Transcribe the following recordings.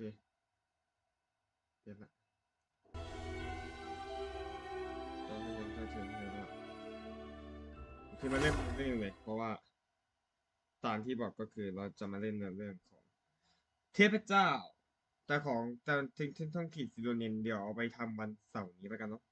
เดี๋ยวละตอนนี้ยังเข้าถึงเลยว่าคือมาเล่นเลยเพราะว่าตามที่บอกก็คือเราจะมาเล่นเรื่องของเทพเจ้าแต่ของแต่ทิ้งท่องขีดซิโรเนนเดี๋ยวเอาไปทำวันเสาร์นี้แล้วกันเนาะ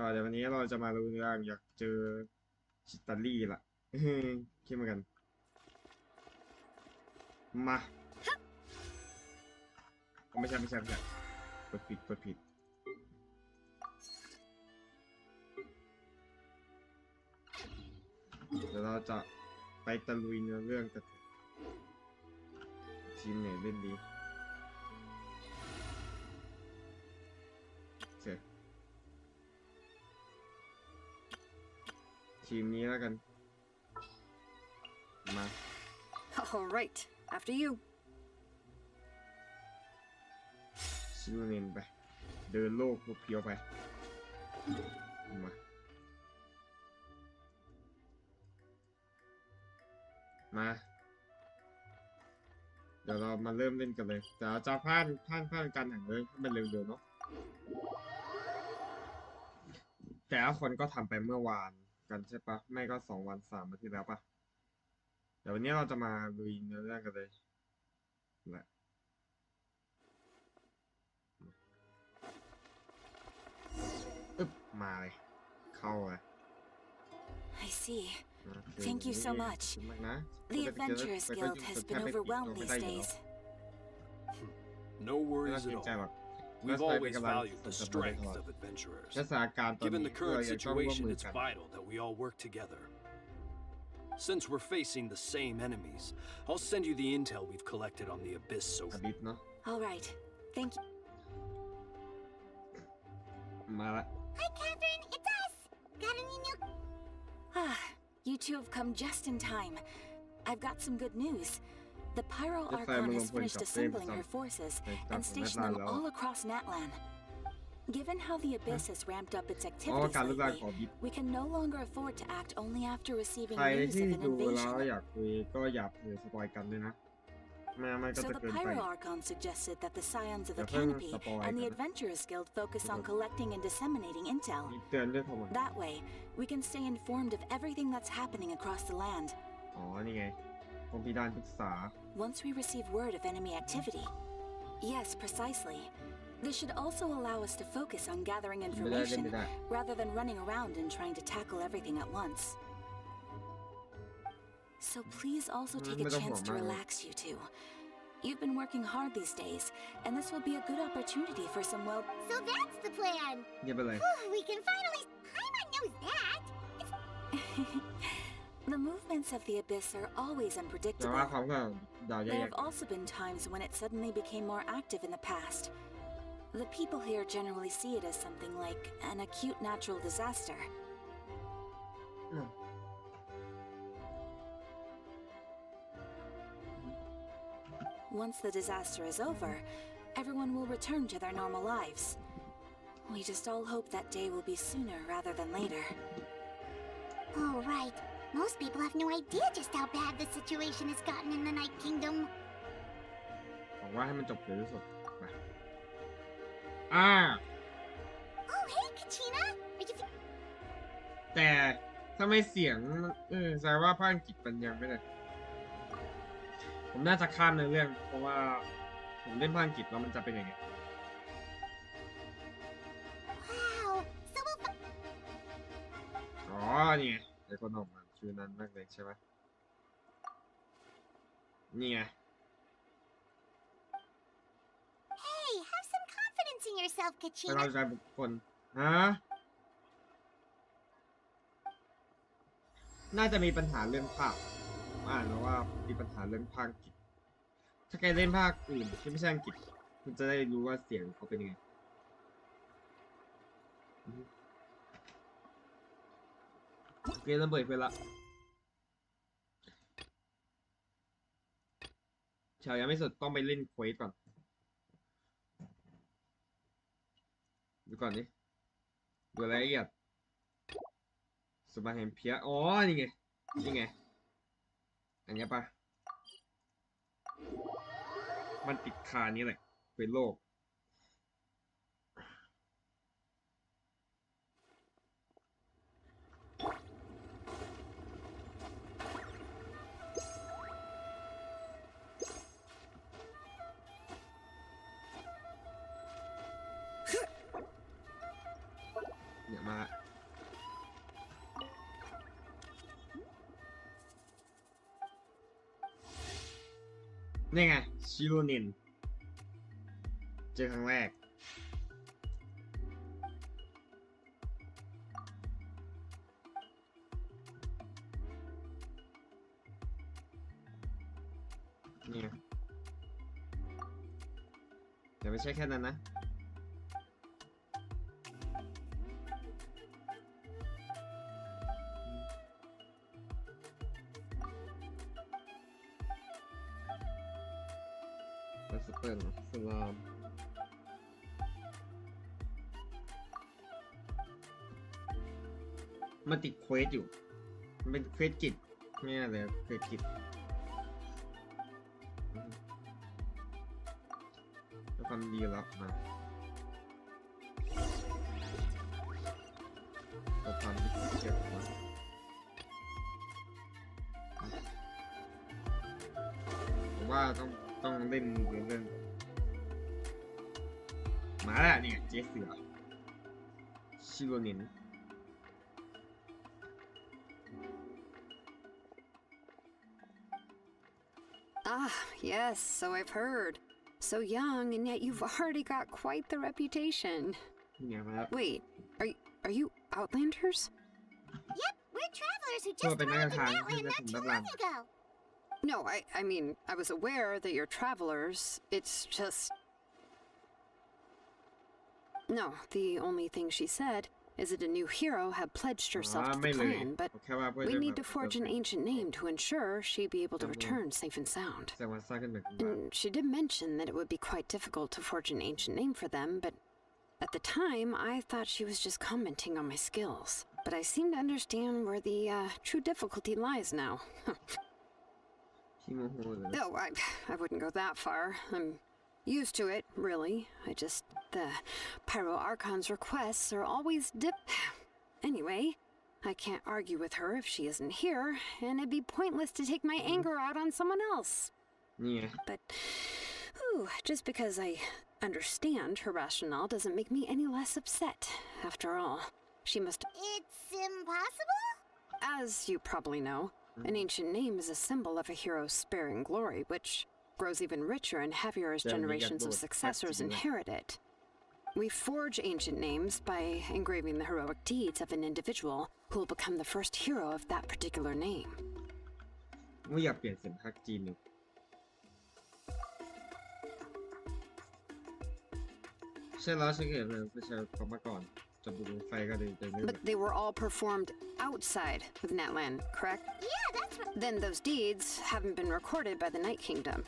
ก็เดี๋ยววันนี้เราจะมาดูเรื่องอยากเจอชิตารี่ละคิดเหมือนกันมาไม่ใช่กดผิดเดี๋ยวเราจะไปตะลุยเนื้อเรื่องกันทีมไหนเล่นดีโอเคทีมนี้แล้วกันมา All right, after you. ชิวเนนไปเดินโลกเพียวไปมาเดี๋ยวเรามาเริ่มเล่นกันเลยแต่จะพลาดกันอย่างเลยให้มันเร็วๆเนาะแต่ละคนก็ทำไปเมื่อวานกันใช่ปะไม่ก็2 วัน 3 วันที่แล้วปะเดี๋ยววันนี้เราจะมาลุยเนื้อเรื่องกันเลยแหละมาเลยเข้าเลย I see. Thank you so much. The Adventurers Guild has been overwhelmed these days. No worries at all. We've always valued the strength of adventurers. Given the current situation, it's vital that we all work together. Since we're facing the same enemies, I'll send you the intel we've collected on the Abyss so far. All right. Thank you. Hi, Catherine. It's us. Got any new... You two have come just in time. I've got some good news. The Pyro Archon has finished assembling her forces and stationed them all across Natlan. Given how the Abyss has ramped up its activities lately, we can no longer afford to act only after receiving news of an invasion. So the Pyro Archon suggested that the Scions of the Canopy and the Adventurers Guild focus on collecting and disseminating intel. That way, we can stay informed of everything that's happening across the land. Once we receive word of enemy activity. Yes, precisely. This should also allow us to focus on gathering information rather than running around and trying to tackle everything at once. So please also take a chance to relax, you two. You've been working hard these days, and this will be a good opportunity for some well... So that's the plan! We can finally... Paimon knows that! The movements of the Abyss are always unpredictable. There have also been times when it suddenly became more active in the past. The people here generally see it as something like an acute natural disaster. Once the disaster is over, everyone will return to their normal lives. We just all hope that day will be sooner rather than later. Oh, right. Most people have no idea just how bad the situation has gotten in the Night Kingdom. Ah! Oh, hey, Kachina! Are you... แต่ถ้าไม่เสียงแสดงว่าภาคอังกฤษมันยังไม่ได้ผมน่าจะข้ามในเรื่องเพราะว่าผมเล่นภาคอังกฤษแล้วมันจะเป็นยังไง Wow! So we'll... อ๋อนี่ไงไอ้คนออกมาชื่อนั้นมากเลยใช่ไหมนี่ไง Hey, have some confidence in yourself, ไม่ Kachina. เข้าใจบุคคลฮะน่าจะมีปัญหาเรื่องภาคอ่านแล้วว่ามีปัญหาเรื่องภาคอังกฤษถ้าใครเล่นภาคอื่นที่ไม่ใช่อังกฤษคุณจะได้รู้ว่าเสียงเขาเป็นยังไงโอเคระเบิดไปละ แถวยังไม่สุดต้องไปเล่นเควสก่อนดูก่อนดิดูรายละเอียดสบายแห่งเพียอ๋อนี่ไงนี่ไงอันนี้ปะมันติดคานี้แหละเป็นโลกเนี่ยมานี่ไงชิโรนินเจอครั้งแรกนี่ไงแต่ไม่ใช่แค่นั้นนะสเปนสลามมันติดเควสอยู่มันเป็นเควสกิจไม่อะไรเควสกิจก็ทำดีแล้วมาเราทำที่เกี่ยวกับมันผมว่าต้องเล่นเรื่องมาแล้วเนี่ยเจ๊เสือชิโรนิน Ah, yes, so I've heard. So young, and yet you've already got quite the reputation. เนี่ยมาแล้ว Wait, are you Outlanders? Yep, we're travelers who just arrived in Natland not too long ago. No, I mean, I was aware that you're travelers. It's just... No, the only thing she said is that a new hero had pledged herself to the clan, but we need to forge an ancient name to ensure she'd be able to return safe and sound. แต่ว่าสร้างกันแบบนี้ And she did mention that it would be quite difficult to forge an ancient name for them, but at the time, I thought she was just commenting on my skills. But I seem to understand where the true difficulty lies now. ขี้โมโหเลย No, I wouldn't go that far. I'm used to it, really. The Pyro Archon's requests are always Anyway, I can't argue with her if she isn't here, and it'd be pointless to take my anger out on someone else. นี่ไง But, just because I understand her rationale doesn't make me any less upset. After all, she must... It's impossible? As you probably know, an ancient name is a symbol of a hero's sparing glory, which grows even richer and heavier as generations of successors inherit it. We forge ancient names by engraving the heroic deeds of an individual who will become the first hero of that particular name. ไม่อยากเปลี่ยนเสียงภาคจีนอยู่ใช่แล้วฉันเห็นเลยผู้ชายเขามาก่อนจะบุกไฟก็เลยจะนึก But they were all performed outside of Natland, correct? Yeah, that's right. Then those deeds haven't been recorded by the Night Kingdom.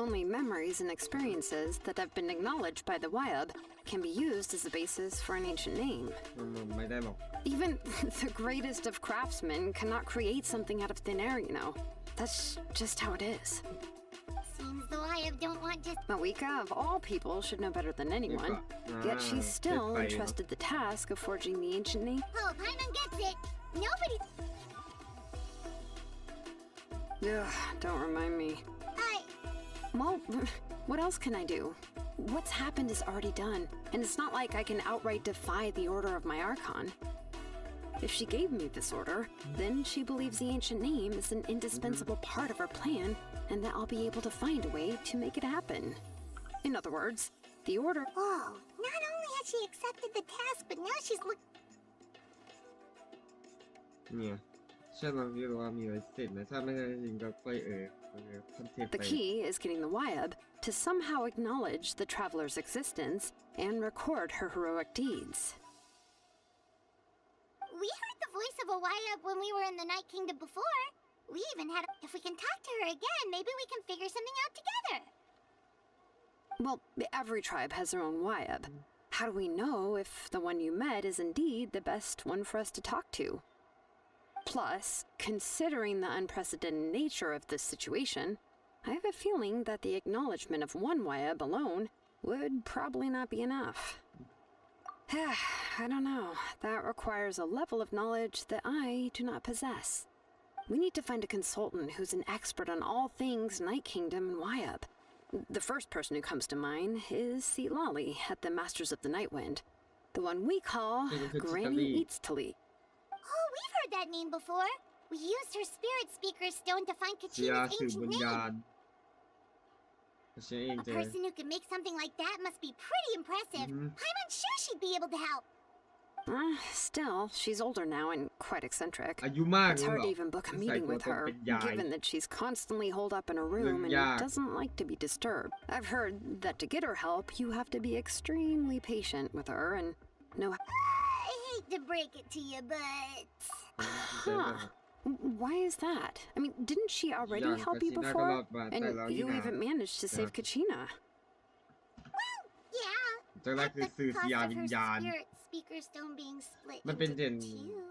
Only memories and experiences that have been acknowledged by the Wyab can be used as a basis for an ancient name. ไม่ได้หรอก Even the greatest of craftsmen cannot create something out of thin air, you know. That's just how it is. Seems the Wyab don't want just... Mawika, of all people, should know better than anyone. Yet she's still entrusted the task of forging the ancient name. Oh, Paimon gets it. Nobody... Ugh, don't remind me. Well, what else can I do? What's happened is already done, and it's not like I can outright defy the order of my Archon. If she gave me this order, then she believes the ancient name is an indispensable part of her plan, and that I'll be able to find a way to make it happen. In other words, the order... Whoa, not only has she accepted the task, but now she'sเนี่ยใช่เราคิดว่ามีอะไรเสร็จนะถ้าไม่ได้จริงก็ค่อยขั้นเทพ The ไป key is getting the Wyab to somehow acknowledge the traveler's existence and record her heroic deeds. We heard the voice of a Wyab when we were in the Night Kingdom before. We even had. If we can talk to her again, maybe we can figure something out together. Well, every tribe has their own YAB. How do we know if the one you met is indeed the best one for us to talk to? Plus, considering the unprecedented nature of this situation, I have a feeling that the acknowledgement of one YAB alone would probably not be enough. I don't know. That requires a level of knowledge that I do not possess. We need to find a consultant who's an expert on all things Night Kingdom and YAB. The first person who comes to mind is Lali at the Masters of the Nightwind, the one we call Granny Eats to Lee. Oh, we've heard that name before. We used her spirit speaker stone to find Kachina's ancient name. A person who can make something like that must be pretty impressive. I'm unsure she'd be able to help. Still, she's older now and quite eccentric. It's hard to even book a meeting with her, given that she's constantly holed up in a room and doesn't like to be disturbed. I've heard that to get her help, you have to be extremely patient with her and know... I hate to break it to you, but... Huh. Why is that? I mean, didn't she already help you before? And you even managed to save Kachina. Well, yeah. At the cost of her spirit speaker stone being split into two.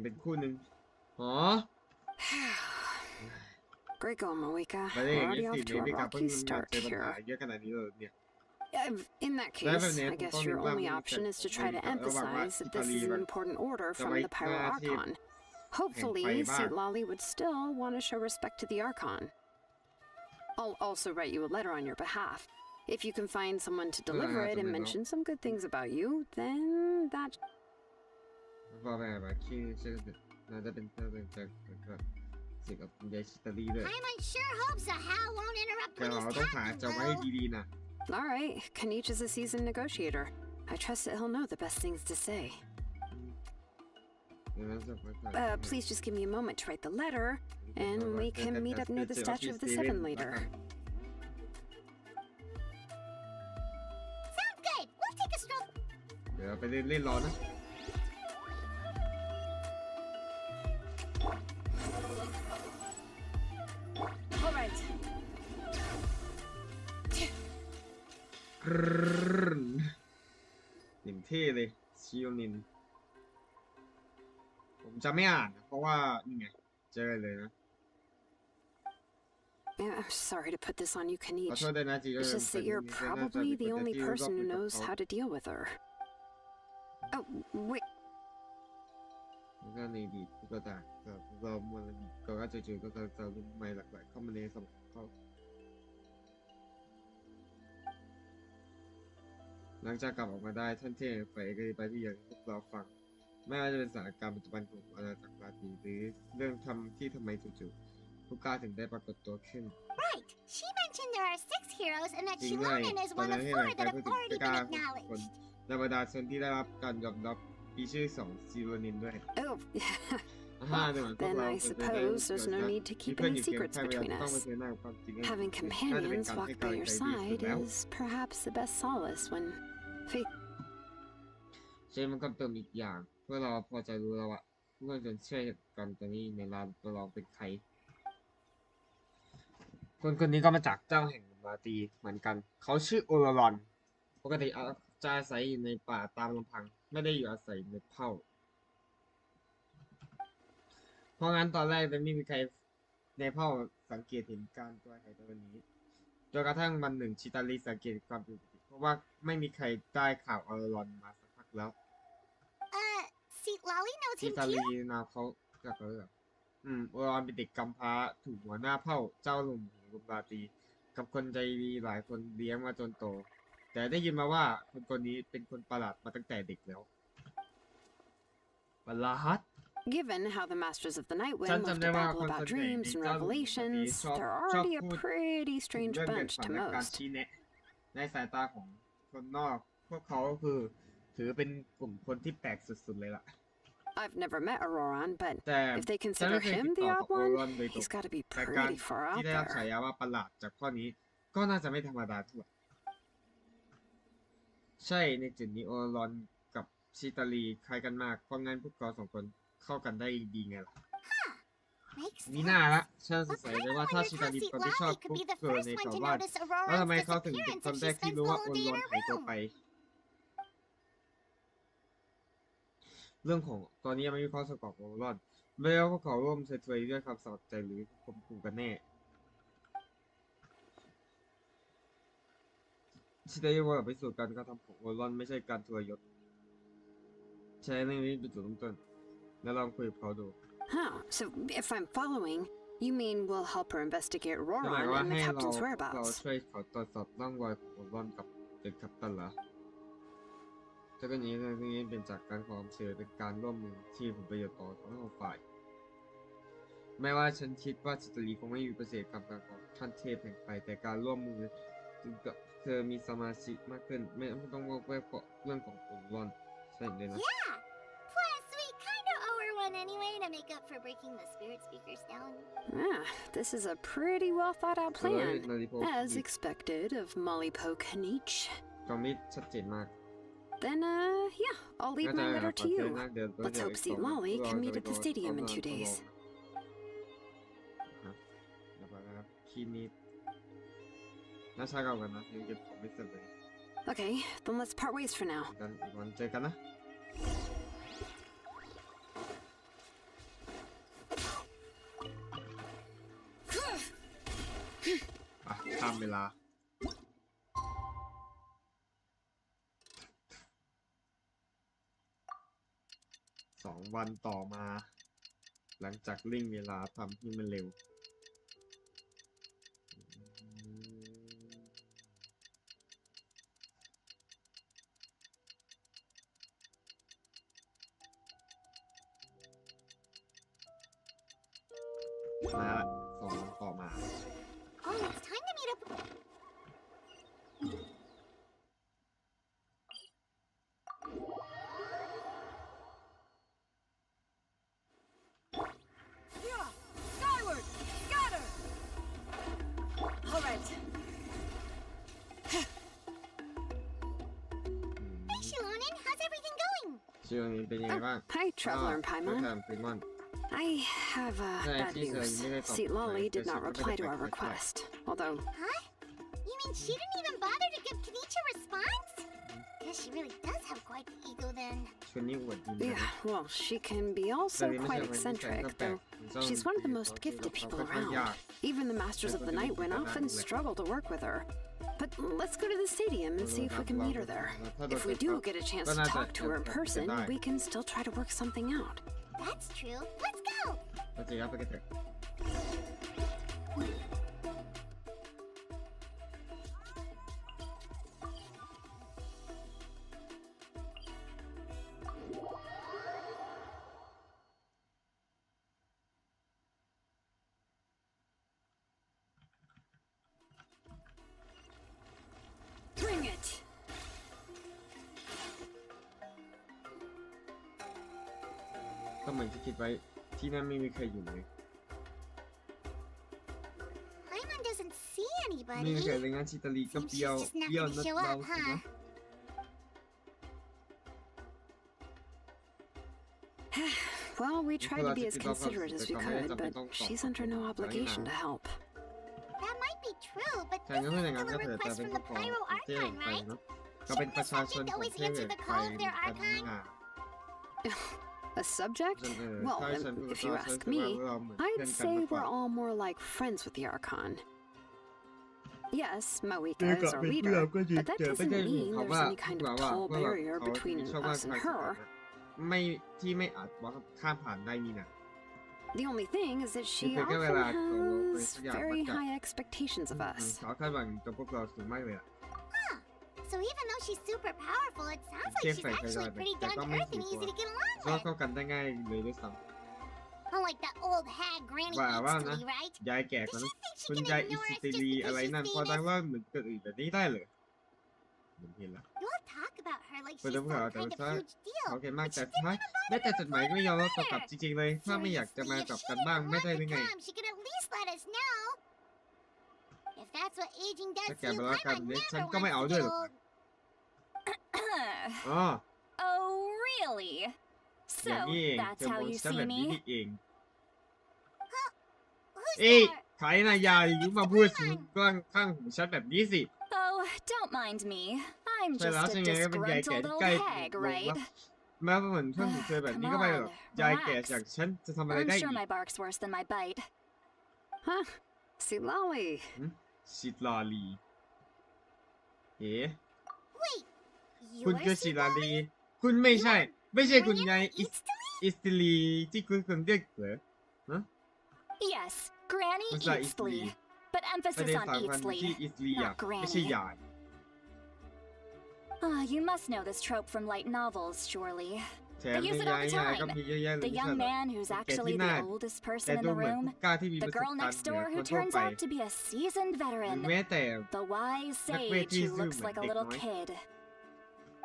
เป็นคู่หนึ่งอ๋อ Great going, Moeka. ประเด็น We're นี้ already สิ off เม to a กาเพิ่ง rocky มา start เจอปัญหา here. เยอะขนาดนี้เลยเนี่ย In that case, I guess your only option is to try to emphasize that this is an important order from the Pyro Archon. Hopefully, St. Lali would still want to show respect to the Archon. I'll also write you a letter on your behalf. If you can find someone to deliver it and mention some good things about you, then that... พอแบบชื่อน่าจะเป็นสิ่งกับคุณยายชิตาลีด้วย I'm unsure hopes a how won't interrupt แต่ when เรา he's ต้องหา talking, จะไว้ though. ดีๆนะ All right, Kanich is a seasoned negotiator. I trust that he'll know the best things to say. Please just give me a moment to write the letter, and we can meet up near the statue of the Seven later. Sounds good. We'll take a stroll. เดี๋ยวไปเล่นรอนะ All right. หนึ่งเท่เลยชิโอนินผมจะไม่อ่านนะเพราะว่านี่ไงเจอเลยนะ I'm sorry to put this on you, ขอ Kanich. โทษด้วยนะจี It's just that you're probably the only person who knows how to deal with her. Oh, wait. แล้วก็ในบีดก็ต่างเรามัวแล้วก็จู่ๆก็จะรุ่นใหม่หลากหลายเข้ามาในสมองเขาหลังจากกลับออกมาได้ท่านเทพไปก็ไปที่อย่างพวกเราฟังไม่ว่าจะเป็นสถานการณ์ปัจจุบันของอาณาจักรราตีหรือเรื่องที่ทำไมจู่ๆผู้กล้าถึงได้ปรากฏตัวขึ้น Right. She mentioned there are 6 heroes and that จริงด้วย Shilonen is ตอน one นั้ of นให้ 4 หลัง that จาก have พูดถึง already กล้า been ของคน acknowledged. ในบรรดาชนที่ได้รับการยอมรับมีชื่อ2ซีโรนินด้วย Oh, เหมือนพวก then เรา I suppose there's no need to มี keep เพื่อน any อยู่เคียง secrets ข้างเวลา between ต้องเผ us. ชิญหน้ากับความจริง Having น่าจะเป็น companions การให้ walk กำ by ลัง your ใจดีสุด side แล้ว is perhaps the best solace when faith. ใช่มันก็เติมอีกอย่างเพื่อเราพอจะรู้แล้วว่าเพื่อนจนเชื่อกันตอนนี้ในร้านตัวเราเป็นใครคนนี้ก็มาจากเจ้าแห่งราตีเหมือนกันเขาชื่อโอลารอนปกติจะอาศัยอยู่ในป่าตามลำพังไม่ได้อยู่อาศัยในเผ่าเพราะงั้นตอนแรกไม่มีใครในเผ่าสังเกตเห็นการตัวใครตัวนี้จนกระทั่งวันหนึ่งชิตาลีสังเกตความผิดปกติเพราะว่าไม่มีใครได้ข่าวโอลารอนมาสักพักแล้ว See, Lali knows ชิ him ตา too. ลีนาเขาจากเรื่องโอลารอนเป็นเด็กกำพร้าถูกหัวหน้าเผ่าเจ้าหนุ่มแห่งรุมราตีกับคนใจดีหลายคนเลี้ยงมาจนโตแต่ได้ยินมาว่าคนนี้เป็นคนประหลาดมาตั้งแต่เด็กแล้วประหลาด Given how the Masters of the Nightwind love to babble about dreams and revelations, they're already a pretty strange bunch to most. ในสายตาของคนนอกพวกเขาคือถือเป็นกลุ่มคนที่แปลกสุดๆเลยล่ะ I've never met Auroran, but แต่ if they ฉัน consider ไม่เคยติ him ด the ต่อ odd กับโอรอน one, โดยตรง he's got to be แต่การ pretty far ที่ out ได้รับฉา there. ยาว่าประหลาดจากข้อนี้ก็น่าจะไม่ธรรมดาเท่าไหร่ใช่ในจุดนี้โอรอนกับ ชิตาลีคล้ายกันมากเพราะงั้นพวกเขาสองคนเข้ากันได้ดีไงล่ะ Makes มี sense. หน้าละฉันสง But สัย I เลยว่า wonder ถ้า how ชิตาลี Sweet คนที่ชอบ Lolly กุ๊ could ก be the เกิร์ล first ใน one ชาว to บ้าน notice แล้วทำไม Aurora's เขาถึงเป็น disappearance คน if แร she กที่ spends รู้ the ว่า whole โอน day ล in อน her หายตัว room? ไป เรื่องของตอนนี้ยังไม่มีข้อสรุปของโอรอนไม่ว่าพวกเขาร่วมเซตเวย์ด้วยความสมัครใจหรือข่มขู่กันแน่ชิตาลีว่าไปสู่การกระทำของโอรอนไม่ใช่การทรยศใช้เรื่องนี้เป็นจุดเริ่มต้นแล้วลองคุยกับเขาดู Huh, so if I'm following, you mean we'll help her investigate จะหมายว่า Roron and the ให้เรา captain's เรา whereabouts? ช่วยเขาตรวจสอบร่องรอยของโอรอนกับเป็นกัปตันเหรอถ้าเป็นอย่างนี้เรื่องนี้เป็นจากการขอเชิญเป็นการร่วมมือที่ผลประโยชน์ต่อทั้งสองฝ่ายแม้ว่าฉันคิดว่าชิตาลีคงไม่มีประสิทธิภาพการของท่านเทพแห่งไฟแต่การร่วมมือจึงกับเธอมีสมาชิกมากขึ้นไม่ต้องว่าเพราะเรื่องของโอรอนใช่เลยนะ Yeah. Plus, we kind of owe her one anyway to make up for breaking the spirit speakers down. Yeah, this is a pretty well thought out แต่ว่า plan, นาฬิโพ as expected of Mollypo Kanich. จอมมิดชัดเจนมาก Then, yeah, I'll leave น่า my จะ letter ขอ to เชิญ you. นะเดี๋ยว Let's hope อีก Sweet 2 Lolly เรา can meet จะ at the stadium in 2 days. นะครับคีนิดน่าใช้กันกันนะยังเก็บของไม่เสร็จเลย Okay, then let's part ways for now. กันอีกวันเจอกันนะข้ามเวลา2 วันต่อมาหลังจากลิ่งเวลาทำให้มันเร็วมาละ2 วันต่อมา Oh, it's time to meet up. Yeah! Skyward! Scatter! All right. Hey, Shilonin, how's everything going? ชื่อนี้เป็นยังไงบ้าง Hi, Traveler and เพื่อ Paimon. ทำพิมอน I have Yeah, bad she's, news. really top Sweet Lolly right. did She's not a reply to bit our like that. request. Although, Huh? You mean she didn't even bother to give Kanichi a response? Guess she really does have quite the ego then. ชวนนี้อวดดีนะ yeah, well, she can be แต่ also นี่ไม่ quite ใช่วันที่ใส่ eccentric, ก็แปลก though she's one of the most gifted people ค่อนข้างยาก around. Even the Masters of the Night went off and struggled to work with her. But let's go to the stadium and see if we can meet her there. If we do get a chance to talk to her in person, we can still try to work something out. That's true. Let's go! โอเคครับไปกันเถอะ Bring it! ก็เหมือนที่คิดไว้ที่นั่นไม่มีใครอยู่เลย Paimon doesn't see ไม่มีใคร anybody. เลยงั้นชิตาลีก็ Seems เปรี้ยว she's just not เปรี้ยว gonna นัด show เรา up, ใช่ไหม huh? Well, we tried to be as Nicola considerate as we could, but she's under no obligation to help. That might be true, but ใช่ this งั้น is ถ้าอย่างนั้น still ก็ a เถิดแต่ request เป็น from เจ้า the ของ Pyro เทพ Archon, ไป right? เนาะก็เป็นประชาชนของเทพไปกันงาน A subject? ฉัน Well, ถ้าฉันพูด if you ก็ฉัน ask คิดว่า me, เราเหมือนเพื่อน I'd กัน say มากกว่า we're all more like friends with the Archon. Yes, Moika เพื่อน is กับ our เป็นเพื่อน leader, ก็จริง but that แต่ไม่ doesn't ได้หมาย mean ความ there's ว่า any kind ว่า of ว่า tall ว่า barrier เขา between ชอบว่า us and ใคร her. ไม่ที่ไม่อาจว่าข้ามผ่านได้นี่นะ The only thing is that she Because often wala to, has yeah, very but, high expectations of us. เขาคาดหวังกับพวกเราสูงมากเลยอะ So even though she's super powerful, it sounds like Can't she's fight actually her, pretty but down to that earth and makes me easy to get along ก็ with. เข้ากันได้ง่ายเลยด้วยซ้ Unlike that old hag Granny ว่าว่า needs นะ to be, right? ำยายแก่คน Does นั้น she think she คุณ can ยายอิ ignore สิ us ติ just ลี because อะไร she's นั่นพอดัง famous? ว่าเหมือนเกิดอื่นแบบนี้ได้เลยเหมือนเห็นละ You all talk about her like เปิด she's เผย some แต่ kind of ว่า huge deal. เขาเก่งมาก But แต่ she didn't ท้าย even bother แม้แต่จดหมายก็ไม่ยอมรับตอบกลับ to จริงๆเลยถ้าไม่อยากจะ Seriously, มา if กับ she กัน didn't บ้างไม่ want ได้ her หรือ to ไง come, she could at least let us know. If that's what aging does ถ้า to แก you, มาแล้วกัน Paimon เนี่ย never ฉันก็ไม่ wants เอา to ด้วย get หรอก old. อ๋อ Oh, อย่าง So, นี้เอง that's เธอม how อง you ฉัน see แบบนี้ me? นี่เอง Who's เอ้ย there? ใครนะยายยุมาพูดถึงกล้างข้างหูฉันแบบนี้สิ Oh, don't mind me. I'm ใช่แล้ว just ใช่ a ไงก็เป็นยายแก่ disgruntled ที่ old ใกล้ hag, ลง right? แม้ว่าเหมือนเพื่อนของเธอแบบนี้ก็ไม่หรอก Come on, ยายแก่ relax. จากฉันจะทำอะไร I'm ได้อี sure ก my bark's worse than my bite. Huh? See, Lolly. ศิลาลีเอ๋ Wait, คุณ you're คือศิลา Silali? ลี คุณไม่ใช่ ไม่ใช่คุณ Granny ยาย Easterly? อิสติลีที่คุณเรียกเหรอฮะ Yes, Granny ภาษาอิสติลี Eatsley. But ประเด็ emphasis น on สำคัญที่ Eatsley, อิสลีอ่ะ not ไม่ใช่ Granny. ยาย You must know this trope from light novels, surely. แถม They ใน use it all ยาย the ยายก็ time. มีเยอะแยะเลย The ไม่ใช่ young เหรอ man who's แก่ actually ที่หน้า the oldest แต่ person in ดู the เหมือน room. ผู้กล้าที่มีป The ระสบ girl การณ์ next เหนือ door ค who นทั่ว turns ไป out to be a seasoned หรือ veteran. แม้แต่ The wise นักเวท sage ที่ who ซื่อ looks เหมือน like a เด็ก little น้อย kid.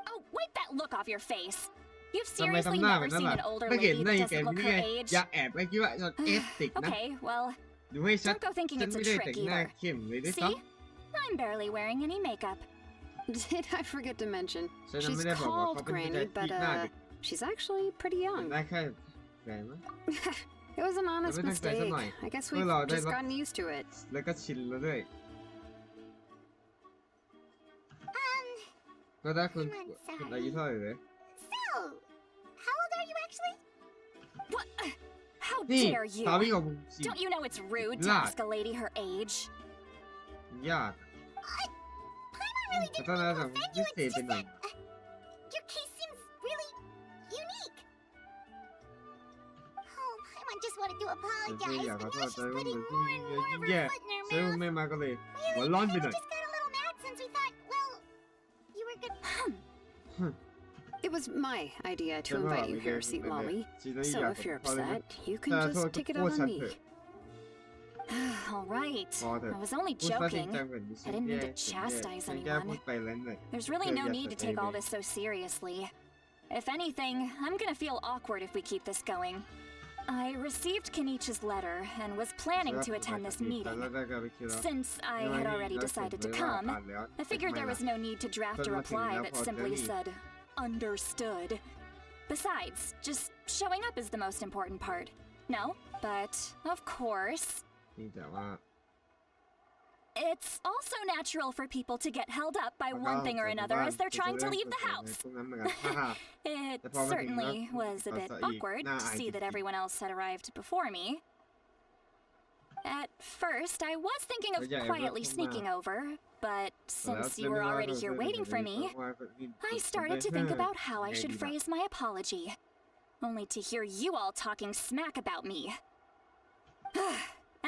Oh, wipe that look off your face. You've ทำไม seriously ทำหน้าแบ never บนั้น seen ล่ะ an older ถ้าเห็น lady หน้า that แก่ doesn't look นี่ her ไง age. อย่าแอบไปคิดว่าฉันเอสติกนะ Okay, well, ดูให้ชัด don't go thinking ฉัน it's a ไม่ได้ trick แต่งหน้า either. เข้มเลยด้วย See? ซ้ I'm barely wearing any makeup. Did I forget to mention? ำฉัน She's ไม่ได้บอกว่าเขา called เป็นผู้ชาย Granny, ที่ but หน้าเด็ก she's actually pretty เห็น young. ได้แค่แก่มั้ย It was an honest Tapi tak mistake. sanay. I guess Wala, we've just dahil- gotten used to it. แล้วก็ชินแล้วด้วย Um, ก็ได้คุณ I'm คุณ sorry. อายุเท่าไหร่เลย So, how old are you actually? What? How นี่ dare you? สามีของผมสิ Don't you know it's rude to Lad. ask a lady her age? ยาก Paimon really แต่ didn't ถ้า mean เรา to จะ offend พิ you. เศษ It's ไป just หน่อย that your case seems really unique. Oh, Paimon just wanted to แต่ที่ apologize, อยากขอ but โท now ษ she's แต่ว่าเหมื putting อน more and more of ยิ่ง her แย่ foot in her ใช้ mouth. ไม่มาก็เลย We หัวร้อนไปหน่อย just got a little mad since we thought, well, you were good. It was my idea to ฉันว่า invite you ไม่ได้ here, Seat ไม่ได้ Lolly. ชีวิต So อยาก if you're ขอโทษเลย upset, you แต่ can โทษ just take it พูด out ฉั on นเถ me. อะ All right. พอเถอะ I was only พูดซะจริง joking. จังแบบนี้ฉั I น didn't แย่ mean to ฉันแย่ chastise ฉันแค่พู anyone. ดไปแล้วหน่อย There's really no Clearly need to that's take all okay. this so seriously. If anything, I'm gonna feel awkward if we keep this going. I received Kenichi's letter and was planning to attend this meeting. Since I had already decided to come, I figured there was no need to draft a reply that simply said, understood. Besides, just showing up is the most important part. No, but of course, นี่แต่ว่า it's also natural for people to get held up by one thing or another as they're trying to leave the house. พวกนั้นเหมือนกันฮ่า It The problem is certainly not- was a bit Basta awkward nah, to I see can that see. everyone else had arrived before me. At first, I was thinking of But yeah, quietly everyone- sneaking over, but since Well, you were similar already to here the- waiting for me, I started to think about how I should Maybe not. phrase my apology. Only to hear you all talking smack about me.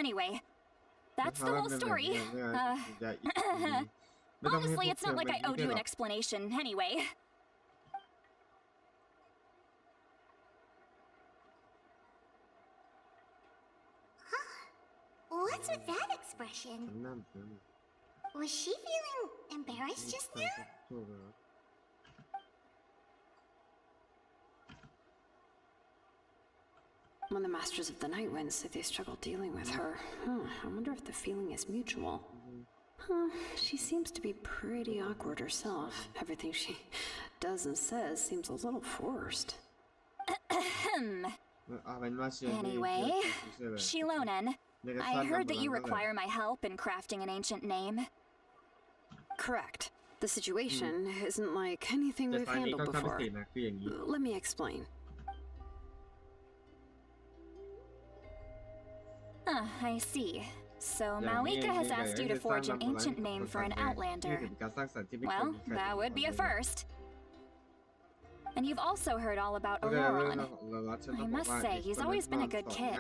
Anyway, that's the whole story. Honestly, it's not like I owed you an explanation anyway. What's with that expression? Was she feeling embarrassed just now? When the Masters of the Night Wind say they struggle dealing with her, I wonder if the feeling is mutual. She seems to be pretty awkward herself. Everything she does and says seems a little forced. Anyway, Shilonen, I heard that you require my help in crafting an ancient name. Correct. The situation isn't like anything แต่ we've ตอนนี้ค่อน handled ข้างพิ before. เศษนะคืออย่างนี้ Let me explain. I see. So Malika has asked you to forge an ancient name for an outlander. Well, that would be a first. And you've also heard all about Auroron. I must say, he's always been a good kid.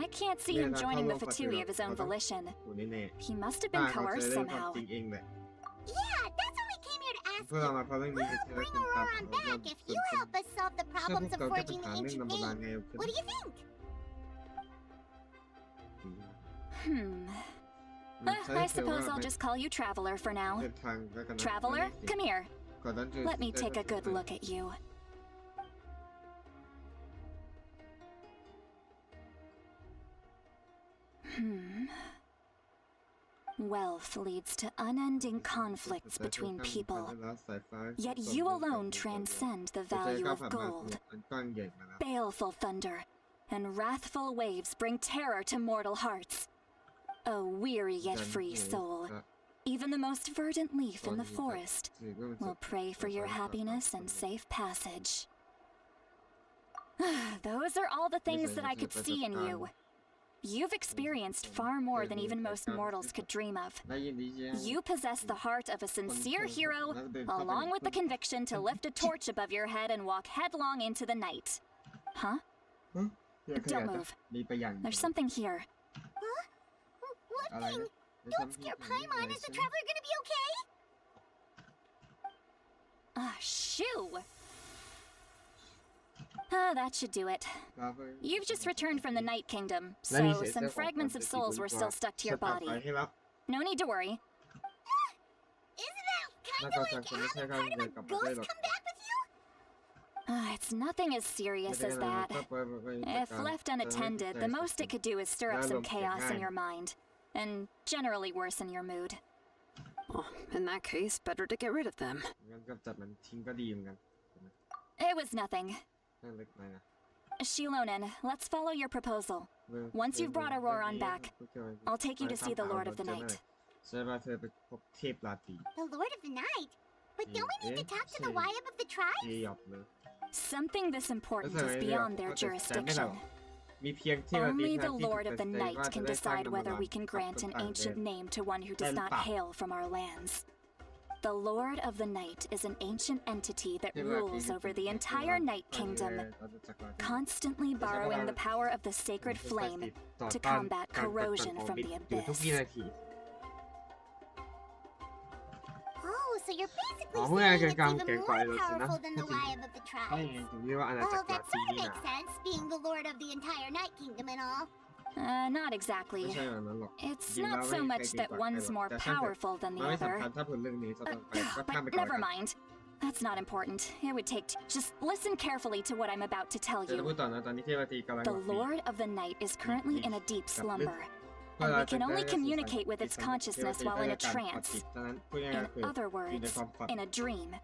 I can't see him joining the Fatui of his own volition. He must have been coerced somehow. Yeah, that's why we came here to ask พวกเรา you. มาเพราะเรื่อง We'll นี้จะได้ bring ขึ้นตาม Auroron back if you help us solve the เชื่อพว problems ก of เราแก้ปัญ forging หา an เรื่อง ancient นำโบราณ name. ไง What do you think? I suppose I'll just call you Traveler for now. เดินทางแล้วกันนะ Traveler, come here. ก่อนนั้นจะ Let me take a good look at you. Wealth leads to unending conflicts between people, yet you alone transcend the value of gold. Baleful thunder and wrathful waves bring terror to mortal hearts. A weary yet free soul, even the most verdant leaf in the forest, will pray for your happiness and safe passage. Those are all the things that I could see in you. You've experienced far more than even most mortals could dream of. You possess the heart of a sincere hero, along with the conviction to lift a torch above your head and walk headlong into the night. Huh? Don't move. There's something here. Huh? What thing? Don't scare Paimon. Is the traveler gonna be okay? Shoo! Ah, that should do it. You've just returned from the Night Kingdom, so some fragments of souls were still stuck to your body. No need to worry. Isn't that kind of like having part of a ghost come back with you? It's nothing as serious as that. If left unattended, the most it could do is stir up some chaos in your mind, and generally worsen your mood. Oh, in that case, better to get rid of them. It was nothing. Shilonen, let's follow your proposal. Once you've brought Auroron back, I'll take you to see the Lord of the Night. The Lord of the Night? But don't we need to talk to the Wyab of the tribe? Something this important is beyond their jurisdiction. Only the Lord of the Night can decide whether we can grant an ancient name to one who does not hail from our lands. The Lord of the Night is an ancient entity that rules over the entire Night Kingdom, constantly borrowing the power of the sacred flame to combat corrosion from the abyss. Oh, so you're basically saying it's even more powerful than the Wyab of the tribe. Well, that sort of makes sense, being the Lord of the entire Night Kingdom and all. Not exactly. It's not so much that one's more powerful than the other. But never mind. That's not important. It would take just listen carefully to what I'm about to tell you. The Lord of the Night is currently in a deep slumber, and we can only communicate with its consciousness while in a trance. In other words, in a dream.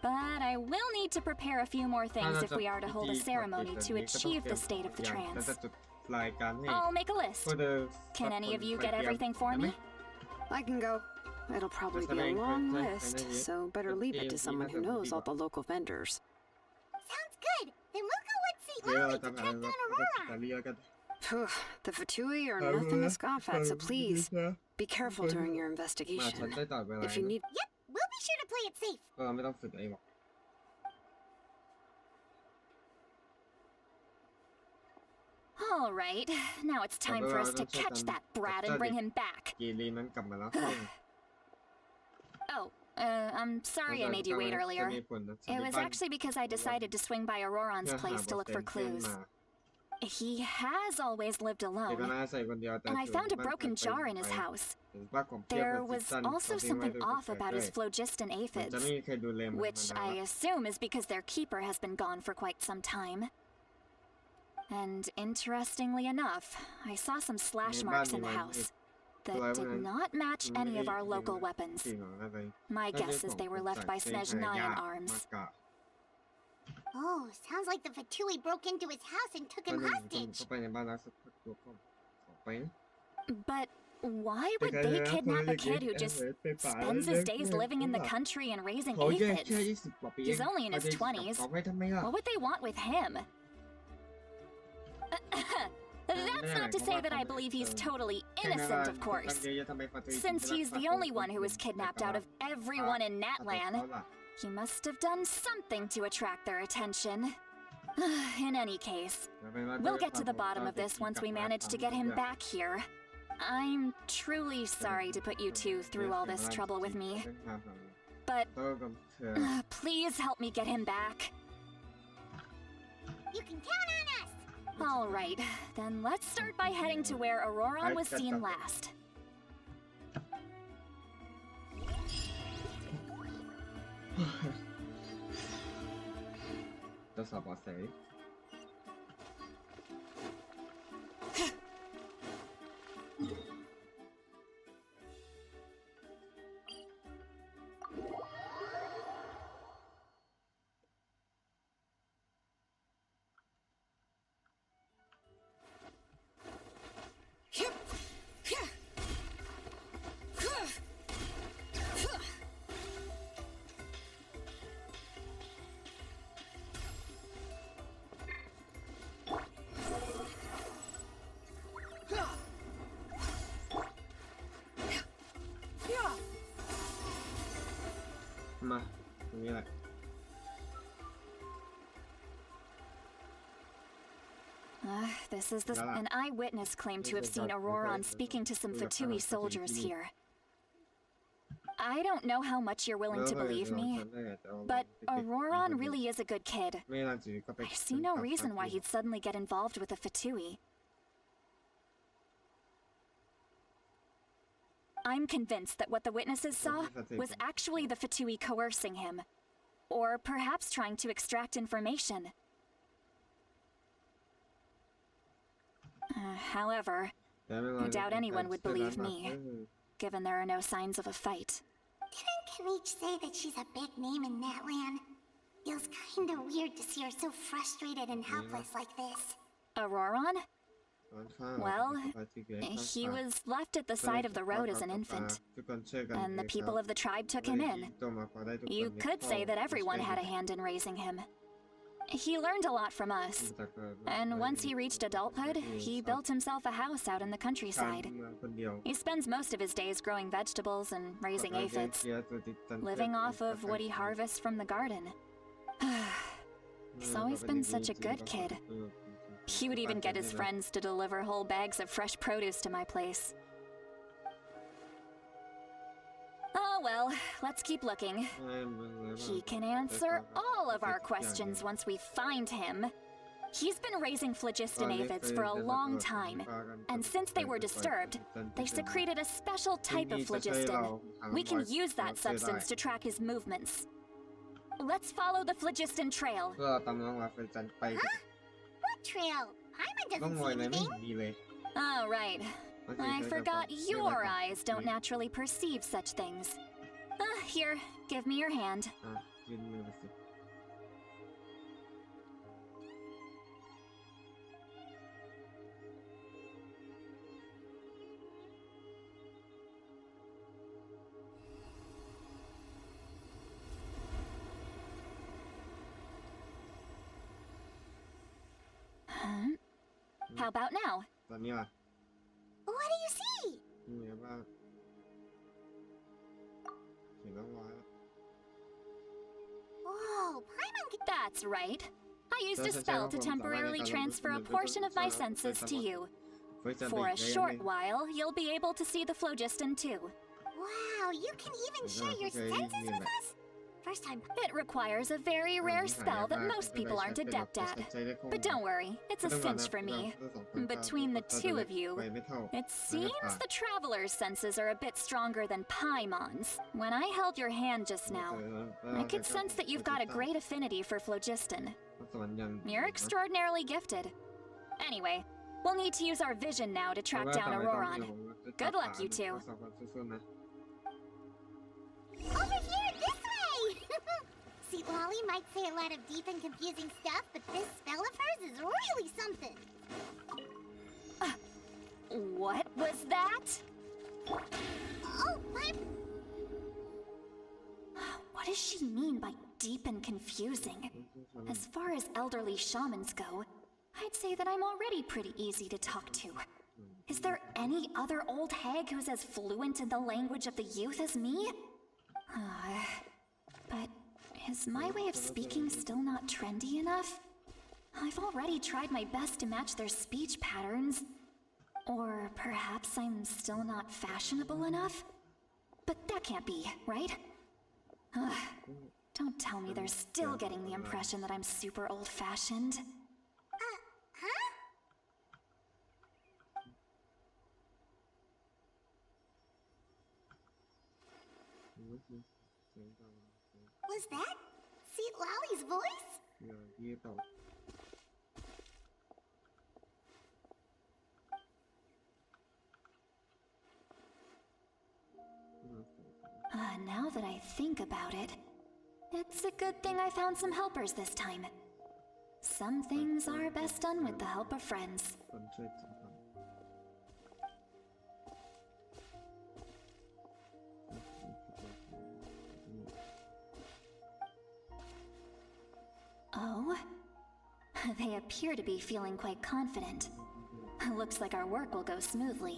But I will need to prepare a few more things if we are to hold a ceremony to achieve the state of the trance. I'll make a list. Can any of you get everything for me? I can go. It'll probably be a long list, so better leave it to someone who knows all the local vendors. Sounds good. Then we'll go with St. Lily to track down Auroron. The Fatui are nothing to scoff at, so please, be careful during your investigation. If you need... Yep, we'll be sure to play it safe. All right, now it's time for us to catch that brat and bring him back. Oh, I'm sorry I made you wait earlier. It was actually because I decided to swing by Auroron's place to look for clues. He has always lived alone, and I found a broken jar in his house. There was also something off about his phlogiston aphids, which I assume is because their keeper has been gone for quite some time. And interestingly enough, I saw some slash marks in the house that did not match any of our local weapons. My guess is they were left by Snezhnayan arms. Oh, sounds like the Fatui broke into his house and took him hostage. But why would they kidnap a kid who just spends his days living in the country and raising aphids? He's only in his 20s. What would they want with him? That's not to say that I believe he's totally innocent, of course. Since he's the only one who was kidnapped out of everyone in Natlan, he must have done something to attract their attention. In any case, we'll get to the bottom of this once we manage to get him back here. I'm truly sorry to put you two through all this trouble with me. But please help me get him back. You can count on us! All right, then let's start by heading to where Auroron was seen last. รงนี้แหละ This is an eyewitness claimed to have seen Auroron speaking to some Fatui soldiers here. I don't know how much you're willing to believe me, but Auroron really is a good kid. I see no reason why he'd suddenly get involved with a Fatui. I'm convinced that what the witnesses saw was actually the Fatui coercing him, or perhaps trying to extract information. However, I doubt anyone would believe me, given there are no signs of a fight. Didn't Kanich say that she's a big name in Natlan? Feels kinda weird to see her so frustrated and helpless like this. Auroron? Well, he was left at the side of the road as an infant, and the people of the tribe took him in. You could say that everyone had a hand in raising him. He learned a lot from us, and once he reached adulthood, he built himself a house out in the countryside. He spends most of his days growing vegetables and raising aphids, living off of what he harvests from the garden. He's always been such a good kid. He would even get his friends to deliver whole bags of fresh produce to my place. Oh well, let's keep looking. He can answer all of our questions once we find him. He's been raising phlogiston aphids for a long time, and since they were disturbed, they secreted a special type of phlogiston. We can use that substance to track his movements. Let's follow the phlogiston trail. เพื่อตามน้องรักไฟจันทร์ไป What trail? Paimon ต้อง doesn't รวย see เลยไม่ anything. ดีเลย Oh, right. I forgot your eyes don't naturally perceive such things. Here, give me your hand. ยืนมือมาสิ How about now? ตอนนี้ล่ะ What do you see? นี่ไงบ้างเห็นแล้วว่า Whoa, Paimon can... That's right. I used a spell to temporarily transfer a portion of my senses to you. For a short while, you'll be able to see the phlogiston too. Wow, you can even share your senses with us? First time. It requires a very rare spell that most people aren't adept at. But don't worry, it's a cinch for me. Between the two of you, it seems the traveler's senses are a bit stronger than Paimon's. When I held your hand just now, I could sense that you've got a great affinity for phlogiston. You're extraordinarily gifted. Anyway, we'll need to use our vision now to track down Auroron. Good luck, you two. Over here, this way! See, Lolly might say a lot of deep and confusing stuff, but this spell of hers is really something. What was that? Oh, What does she mean by deep and confusing? As far as elderly shamans go, I'd say that I'm already pretty easy to talk to. Is there any other old hag who's as fluent in the language of the youth as me? But is my way of speaking still not trendy enough? I've already tried my best to match their speech patterns. Or perhaps I'm still not fashionable enough? But that can't be, right? Don't tell me they're still getting the impression that I'm super old-fashioned. Huh? Was that Seat Lolly's voice? ยี่ต่อ Now that I think about it, it's a good thing I found some helpers this time. Some things are best done with the help of friends. คนช่วยจัง Oh? They appear to be feeling quite confident. Looks like our work will go smoothly.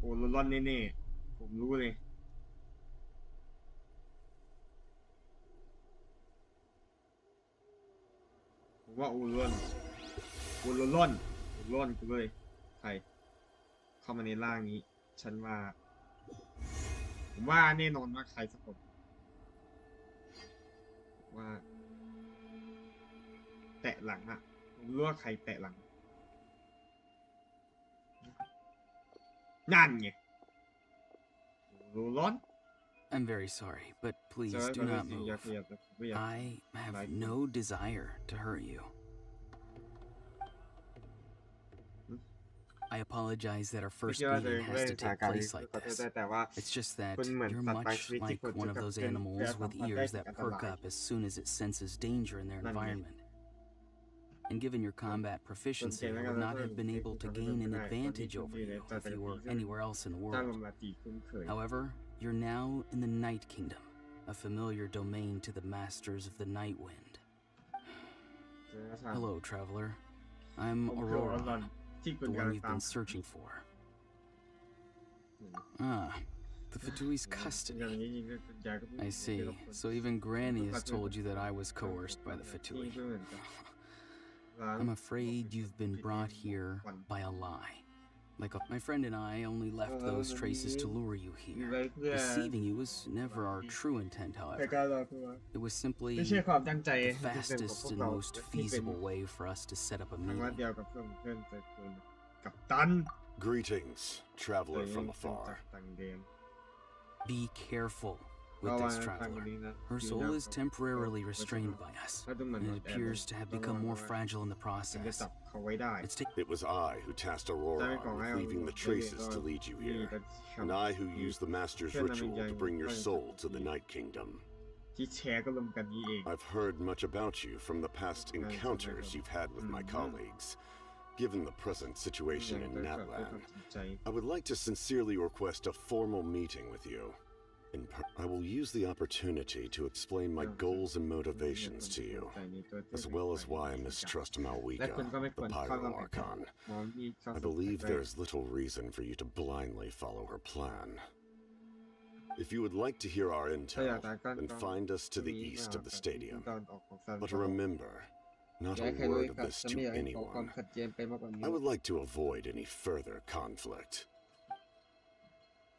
โอ้ร้อนแน่ๆผมรู้เลยผมว่าอูร้อนกูเลยใครเข้ามาในร่างนี้ฉันว่าผมว่าแน่นอนว่าใครสักคนว่าแตะหลังอะผมรู้ว่าใครแตะหลังนั่นไงร้อน I'm very sorry, but please do not move. I have no desire to hurt you. I apologize that our first meeting has to take place like this. It's just that you're much like one of those animals with ears that perk up as soon as it senses danger in their environment. And given your combat proficiency, I would not have been able to gain an advantage over you if you were anywhere else in the world. However, you're now in the Night Kingdom, a familiar domain to the masters of the Night Wind. Hello, traveler. I'm Aurora, the one you've been searching for. Ah, the Fatui's custody. I see. So even Granny has told you that I was coerced by the Fatui. I'm afraid you've been brought here by a lie. Like my friend and I only left those traces to lure you here. Deceiving you was never our true intent, however. It was simply the fastest and most feasible way for us to set up a meeting. Greetings, traveler from afar. Be careful with this traveler. Her soul is temporarily restrained by us, and it appears to have become more fragile in the process. It was I who tasked Aurora with leaving the traces to lead you here, and I who used the Master's ritual to bring your soul to the Night Kingdom. I've heard much about you from the past encounters you've had with my colleagues. Given the present situation in Natlan, I would like to sincerely request a formal meeting with you. I will use the opportunity to explain my goals and motivations to you, as well as why I mistrust Malwika, the Pyro Archon. I believe there is little reason for you to blindly follow her plan. If you would like to hear our intel, then find us to the east of the stadium. But remember, not a word of this to anyone. I would like to avoid any further conflict.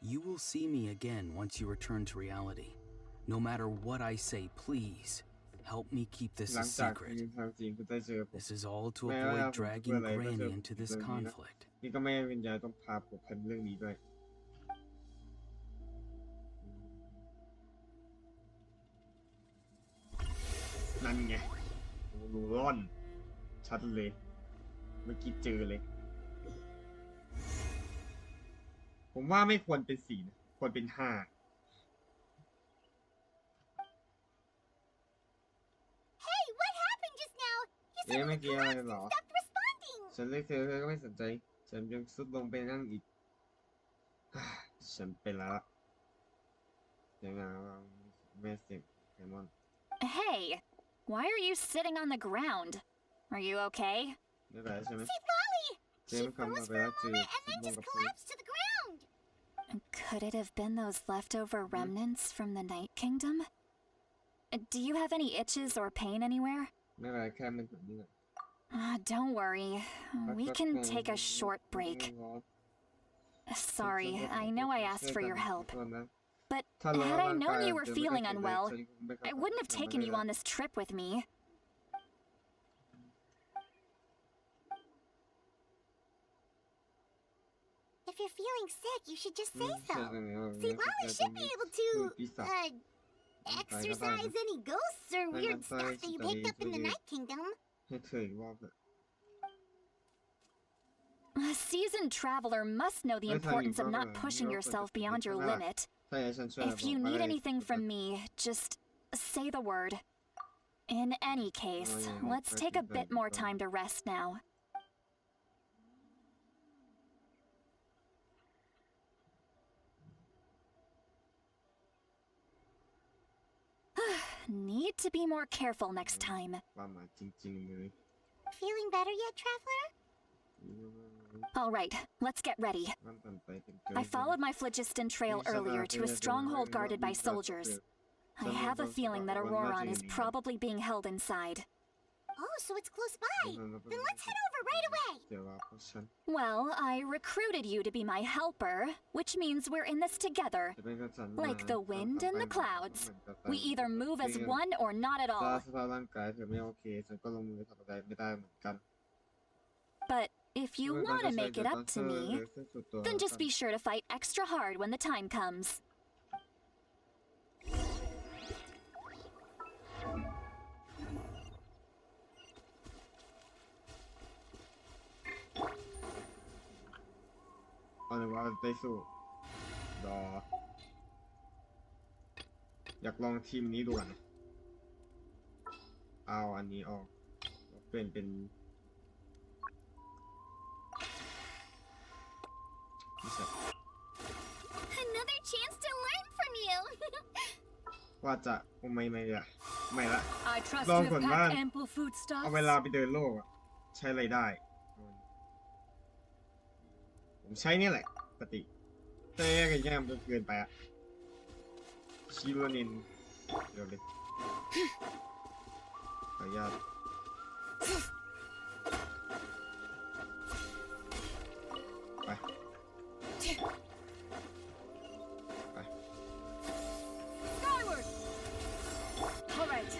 You will see me again once you return to reality. No matter what I say, please, help me keep this a secret. This is all to avoid dragging Granny into this conflict. นี่ก็ไม่ให้วิญญาณต้องพาผัวพันเรื่องนี้ด้วยนั่นไงโอ้โหร้อนชัดเลยเมื่อกี้เจอเลยผมว่าไม่ควรเป็น4นะควรเป็น5เอ๊ะเมื่อกี้อะไรหรอฉันเรียกเธอก็ไม่สนใจฉันยังซุดลงไปนั่งอีกฉันเป็นแล้วยังไงแม่เสียงไซมอน Hey, why are you sitting on the ground? Are you okay? ไม่เป็นไรใช่ไหม See Lolly! เจ๊มันคำมาไปแล้วจืด And then just collapsed to the ground. Could it have been those leftover remnants from the Night Kingdom? Do you have any itches or pain anywhere? ไม่เป็นไรแค่มันแบบนี้แหละ Don't worry. We can take a short break. Sorry, I know I asked for your help. But had I known you were feeling unwell, I wouldn't have taken you on this trip with me. If you're feeling sick, you should just say so. See, Lolly should be able to, exorcise any ghosts or weird stuff that you picked up in the Night Kingdom. ให้เธออีกรอบเลย A seasoned traveler must know the importance of not pushing yourself beyond your limit. ถ้าอยากให้ฉันช่วย If you need anything from me, just say the word. In any case, let's take a bit more time to rest now. Need to be more careful next time. ความหมายจริงๆเลย Feeling better yet, traveler? All right, let's get ready. I followed my phlogiston trail earlier to a stronghold guarded by soldiers. I have a feeling that Auroron is probably being held inside. Oh, so it's close by. Then let's head over right away. Well, I recruited you to be my helper, which means we're in this together. Like the wind and the clouds. We either move as one or not at all. But if you want to make it up to me, then just be sure to fight extra hard when the time comes. เอาเลยว่าได้สู้รออยากลองทีมนี้ดูก่อนเอาอันนี้ออกเปลี่ยนเป็นAnother chance to learn from you. ว่าจะไม่ละ I trust ลอง you ก่อน have ว่า packed ample เอา foodstuffs. เวลาไปเดินโลกอะใช้อะไรได้ผมใช้นี่แหละปกติแต่กันแย่มันเกินไปอะชิโรนินเดี๋ยวเลยขออนุญาตไป Skyward. All right.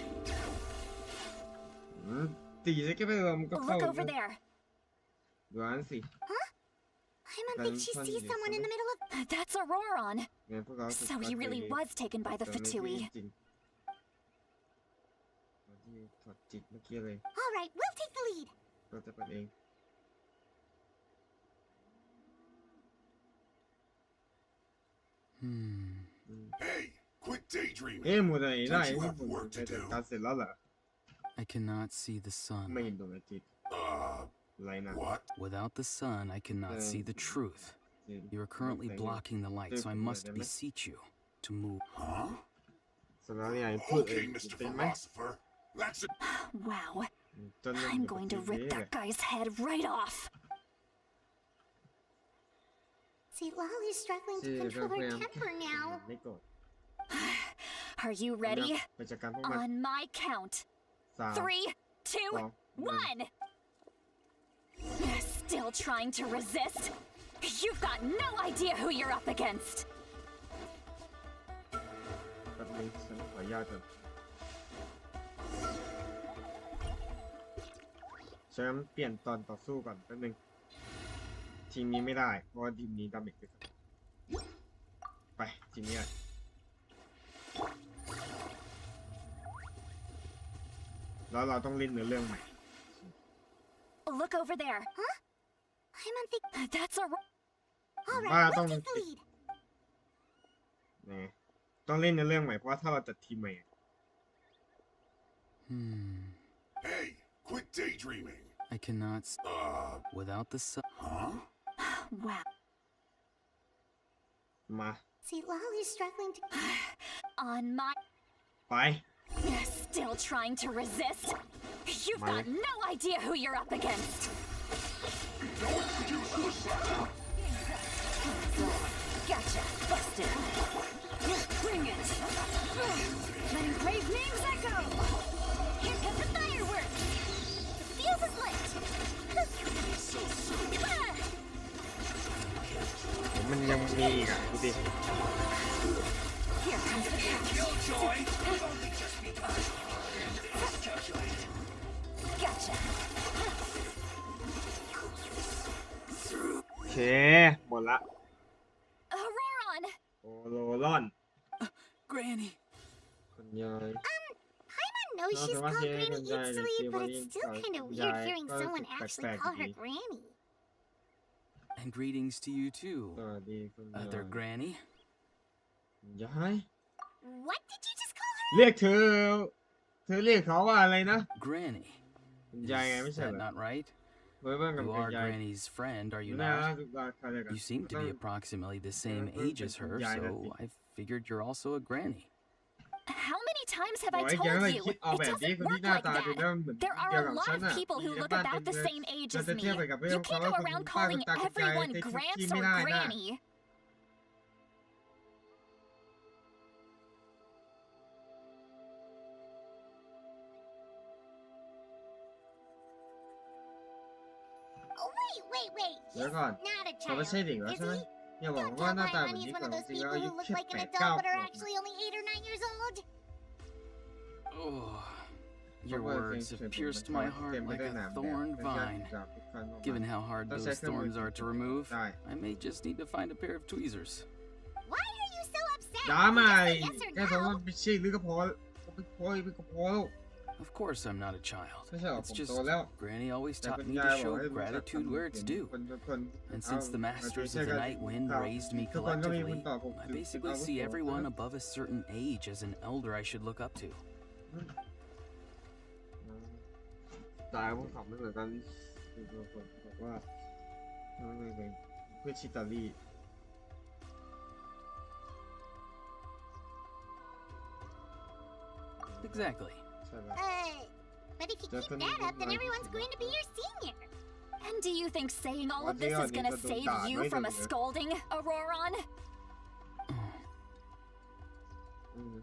ตีใช้แค่ไปรวมก็เข้า Look over there. ดูอันสิ I don't think she sees someone in the middle of. That's Auroron. งั้นพวกเรา So he really was taken by the Fatui. จริงที่ถอดจิตเมื่อกี้เลย All right, we'll take the lead. เราจะเปิดเอง Hey, quit daydreaming. เอ๊ะหมดไหนได้ Don't you ที่ have ผม work ไป to จัด do? การเสร็จแล้วเหรอ I cannot see the ไม่ sun. เห็นดวงอาทิตย์ อะไรนะ What? Without the sun, I cannot see the truth. You are currently blocking the light, so I must beseech you to move. Huh? สำนักงานพูดเอง Okay, Mr. เป็นไหม Philosopher. That's it. Wow. จน I'm going to rip that guy's head right off. See, Lolly's struggling to control her temper now. ไม่โกรธ Are you ready? ไปจัดการพวกมัน On my count. 3 3, 2, 1. Still trying to resist? You've got no idea who you're up against. แป๊บนึงฉันขออนุญาตก่อนฉันเปลี่ยนตอนต่อสู้ก่อนแป๊บนึงทีมนี้ไม่ได้เพราะว่าทีมนี้ดาเมจเยอะไปทีมนี้แล้วเราต้องเล่นเนื้อเรื่องใหม่ Look over there. Huh? I'm on the. That's a. All right, Ah, we'll don't- take the lead. นะต้องเล่นเนื้อเรื่องใหม่เพราะว่าถ้าเราจัดทีมใหม่ Hey, quit daydreaming. I cannot. Without the sun. Huh? Wow. มา See, Lolly's struggling to. On my. ไป Still trying to resist? You've got no idea who you're up against. Gotcha. Busted. Bring it. Letting brave names echo. Here come the fireworks. The fuse is lit. มันยังมีอีกอ่ะดูดิ Here comes the Killjoy! Gotcha. โอเคหมดละ Auroron. โอโรรอน Granny. คุณยาย Paimon knows she's called Granny easily, but it's still kind of weird hearing someone actually call her Granny. And greetings to you ส too, วัสดีคุณยาย other granny. คุณยาย What did you just call her? เรียกเธอเรียกเขาว่าอะไรนะ Granny. คุณ Is ยายไงไม่ใช่ that เหรอ not right? เว้ยเพื่อนกับ You คุณ are ยาย Granny's friend, are you นะ not? ทุกคนเขาเรียกกัน You seem to be approximately the same age as her, so I figured you're also a granny. How many times have บ I อกให้แก told เลย you? คิดเอา It แบบนี้ doesn't คนที่ work หน้า like ตาดู that. แล้วเหมือน There เดียว are กั a บ lot ฉัน of น่ะ people มี who ใน look บ้าน about เต็ม the เลย same age เรา as จะเทียบ me. ไปกับเรื่อ You งเขา can't ว่า go คน around ป้า calling ตัดสินใจ everyone ในทุก Gramps ที่ or ไม่ได้นะ Granny. เดี๋ยวก่อน Not a เขาไม่ child, ใช่เด็กแล้ว is ใช่ไหม he? อย่าบอก Don't ว่า tell หน้าตา Paimon แบบ he's นี้ one ก่อน of those จริงๆแล้ว people อายุ who look แค่ like an 8 adult 9 but ข are วบ actually only 8 or 9 years old. Oh, your words have pierced my heart like a thorn vine. Given how hard those thorns are to remove, I may just need to find a pair of tweezers. Why are you so upset? ด่าใหม่ Just say yes or แค่สอง no. คนไปชี้หรือก็พอก็พอแล้ว Of course, I'm not a child. ไม่ใช่หรอก It's ผม just โตแล้ว Granny always แต่ taught คุณ me ยาย to บอก show ให้รู้จัก gratitude where it's due. And since the masters of the Night Wind raised me ทุกคนก็มีคุณ collectively, ต่อผม I basically see everyone above a certain age as an elder I should look up to. ตายผมขับไม่เหมือนกันคือคนบอกว่าเพื่อชิตาลี Exactly. ใช่ไหม But if you keep that up, then everyone's going to be your senior. And do you think saying all of this is gonna save you from a scolding, Auroron? อืม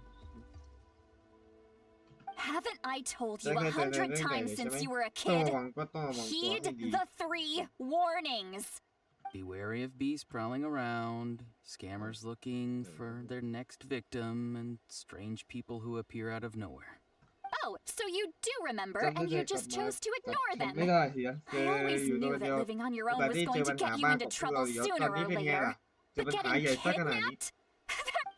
Haven't I told you ได้ 100 แค่ times ใช่ since ไหม you were a ต้อง kid? ระวังก็ต้องระวังตัว Heed ให้ดี the 3 warnings. Be wary of bees prowling around, scammers looking for their next victim, and strange people who appear out of nowhere. Oh, so you do remember, จำได้ and เล you ยกลับ just มา chose to กลับ ignore ทำไม่ them. ได้เฮียเจ I อ always อยู่โด knew ยเดียว that living on your own แต่ was ที่เจอ going ปั to ญหา get you บ้าง into กับพวกเรา trouble เยอะ ตอน sooner นี้ or เป็นไง later. ล่ะเจอ But ปัญหา getting ใหญ่ซะขนาดนี้ kidnapped?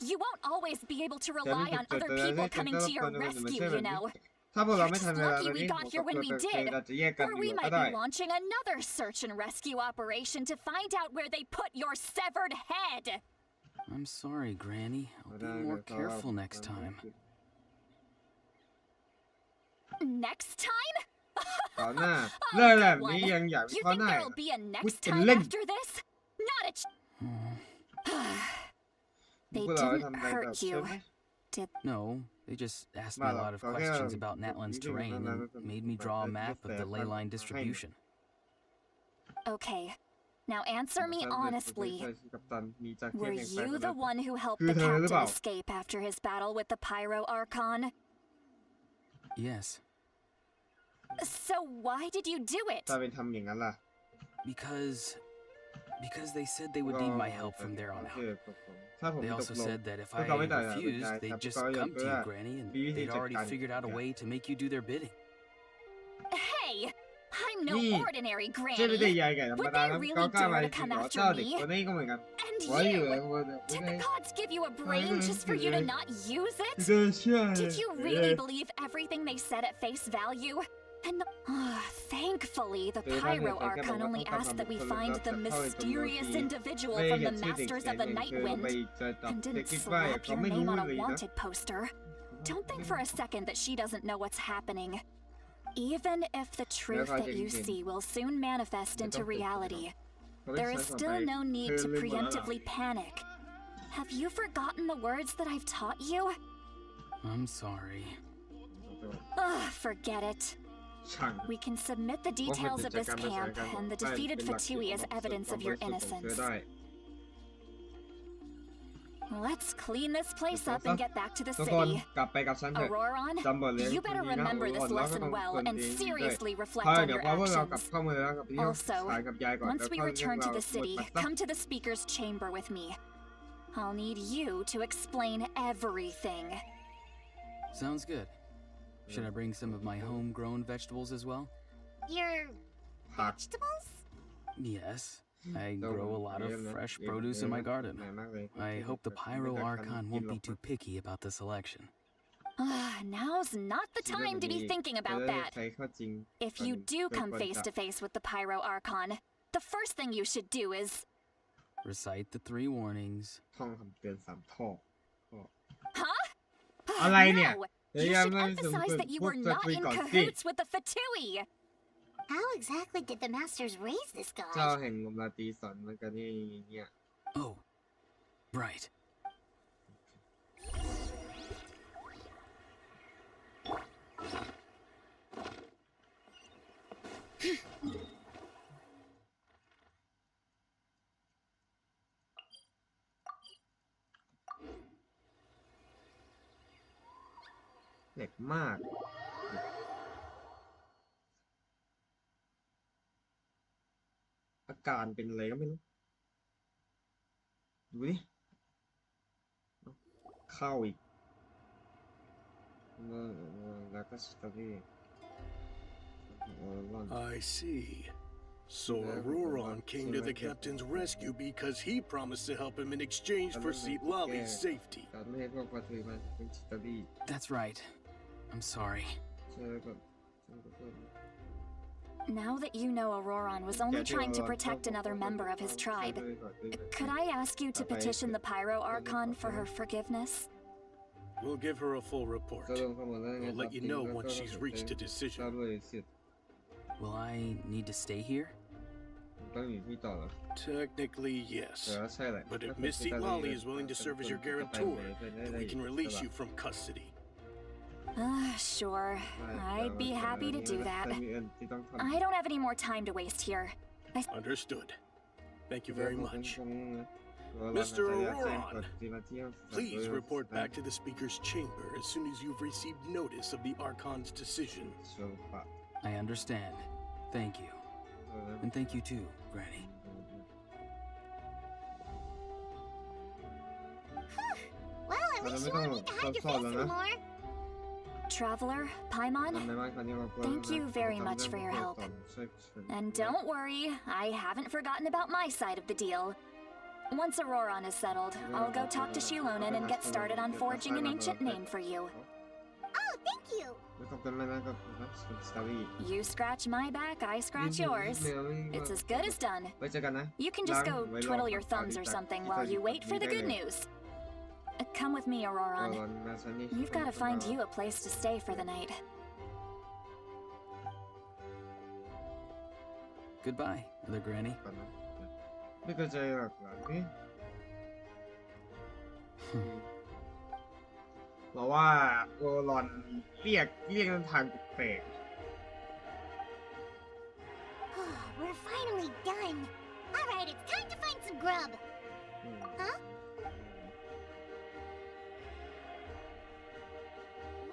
You won't always be able to แต่ rely นี่ on จุด other เจอ people ที่ coming แต่ to ละค your นมันไม่ rescue, ใช่แบ you บนี้ know. ถ้าพวกเรา You're ไม่ทัน just เวลา lucky ตอน we นี้ got here when we เรา did. จะแยกกัน Or อยู่ we ก็ might ได้ be launching another search and rescue operation to find out where they put your severed head. I'm sorry, Granny. I'll be more careful next time. Next time? ต่อหน้า Oh, เรื่องแบบ good นี้ one. ยังอยากวิ You เคราะห์ think หน้า there'll be a next With the time link. after this? Not a They พวกเรา didn't ทำอะไรแบบ hurt ใช่ you, ไหม did No, they just asked me a lot of questions about Natlan's terrain and made me draw a map of the ley line distribution. Okay. Now answer me ใช่ honestly. กัปตันมีจาก Were แข่งไป you แล้ the ว one who helped Cứ the thơ hứa captain bảo. escape after his battle with the Pyro Archon? Yes, So why did you do it? ถ้าเป็นทำอย่างนั้นล่ะ because they said they would need my help from there on โอเค out. ถ้าผม They ตก also ลง said that if I ถ้าเขาไม่ได้ตัดสินใจ refused, ครับ they'd just ก็ยัง come to เพื่อ you, Granny, and มีวิธี they'd จัด already การ figured out a way to make you do their bidding. Hey, I'm no นี่ ordinary เจ๊ไม่ได้ granny. ใหญ่ใหญ่ธรรม Would ดา they แล้ว really เขากล้า dare มา to จริง come เหรอ after เจ้าเด็ก me? คนนี้ก็เหมือนกัน And ไว้อยู่เลย you? Did the gods give you a brain just for you to not use it? เชื่อเชื่อ Did you really believe everything they said at face value? And thankfully, the Pyro Archon only asked that we find the mysterious individual from the Masters of the Night Wind and didn't slap your name on a wanted poster. Don't think for a second that she doesn't know what's happening. Even if the truth that you see will soon manifest into reality, there is still no need to preemptively panic. Have you forgotten the words that I've taught you? I'm sorry. Forget it. ช่าง We can submit the details of this camp and the defeated Fatui as evidence of your innocence. Let's clean this place up and get back to the ทุกคน city. กลับไปกับฉันเถอะ Auroron, จำบทเรียน you better นี้นะ remember อ่อ this นแล้วก็ lesson ต้อง well คน and ดีด้วย seriously reflect เดี๋ on ยว your พอพวกเรากลับ actions. เข้ามาแล้วกับพี่ Also, สายกับยายก่อน once แล้ว we ค่อย return to the หม city, ดปัด come to the speaker's chamber with me. I'll need you to explain everything. Sounds good. Should I bring some of my homegrown vegetables as well? Your ผัก vegetables? Yes. I grow a lot of fresh produce in my garden. I hope the Pyro Archon won't be too picky about the selection. Now's not the time to be thinking about that. ใช้ข้อจริง If you do come face to face with the Pyro Archon, the first thing you should do is... Recite the 3 warnings. ท่องคำเตือน3ข้อ Huh? อะไรเนี่ย No! พยา You ยาม should ไม่ถึง emphasize that you พวก were จะ not คุย in ก่อนสิ cahoots with the Fatui. How exactly did the masters raise this เจ้า guy? แห่งลมราตรีสอนมันกันนี่เนี่ย Oh, right. เหล็กมากอาการเป็นอะไรก็ไม่รู้ดูดิเข้าอีกแล้วก็สตอรี่ I see. So Auroron came to the captain's rescue because he promised to help him in exchange for Seat Lolly's safety. การไม่ให้พวกปาถือมาเป็นสตอรี่ That's right. I'm sorry. Now that you know Auroron was only trying to protect another member of his tribe, could I ask you to petition the Pyro Archon for her forgiveness? We'll give her a full report. We'll let you know once she's reached a decision. Will I need to stay here? ต้องอยู่ที่ต่อเหรอ Technically, yes. ใช่แหละ But if Miss Seat Lolly is willing to serve as your guarantor, then we can release you from custody. Sure. I'd be happy to do that. I don't have any more time to waste here. Understood. Thank you very much. Mr. Auroron, please report back to the Speaker's chamber as soon as you've received notice of the Archon's decision. I understand. Thank you. And thank you too, Granny. Well, at least you won't need to hide your face anymore. Traveler, Paimon, thank you very much for your help. And don't worry, I haven't forgotten about my side of the deal. Once Auroron is settled, I'll go talk to Shilonen and get started on forging an ancient name for you. Oh, thank you. You scratch my back, I scratch yours. It's as good as done. You can just go twiddle your thumbs or something while you wait for the good news. Come with me, Auroron. You've got to find you a place to stay for the night. Goodbye, Mother Granny. ไม่เข้าใจหรอกหลานนี่เพราะว่าโอรอนเรียกทางแปลก We're finally done. All right, it's time to find some grub. Huh?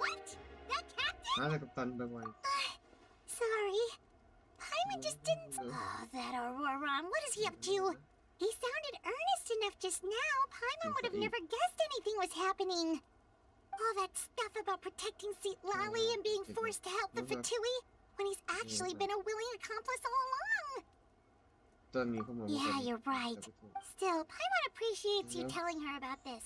What? That captain? น่าจะกัปตันไปไว Sorry. Paimon just didn't... Oh, that Auroron. What is he up to? He sounded earnest enough just now. Paimon would have never guessed anything was happening. All that stuff about protecting Seat Lolly and being forced to help the Fatui when he's actually been a willing accomplice all along. ตอนนี้เขามอง Yeah, you're right. Still, Paimon appreciates you telling her about this.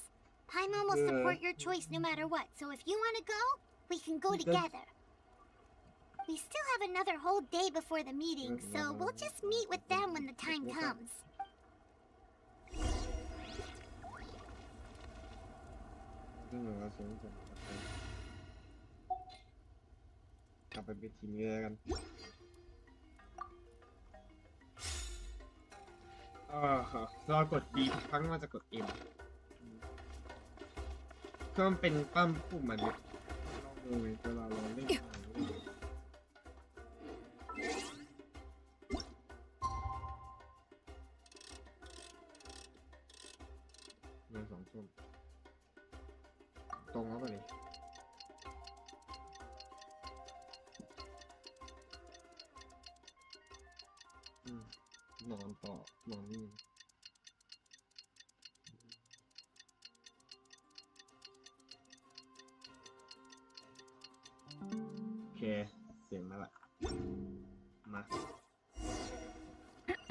Paimon will support your choice no matter what, so if you want to go, we can go together. We still have another whole day before the meeting, so we'll just meet with them when the time comes. กลับไปเป็นทีมเรือกันเรากด B ทุกครั้งว่าจะกด M ก็มันเป็นปั้มปุ่มมันเนี่ยลองดูเวลาเราเล่นเงิน2 ทุ่มตรงแล้วไปเลยนอนต่อนอนนี่โอเคเสียงมาละมาไป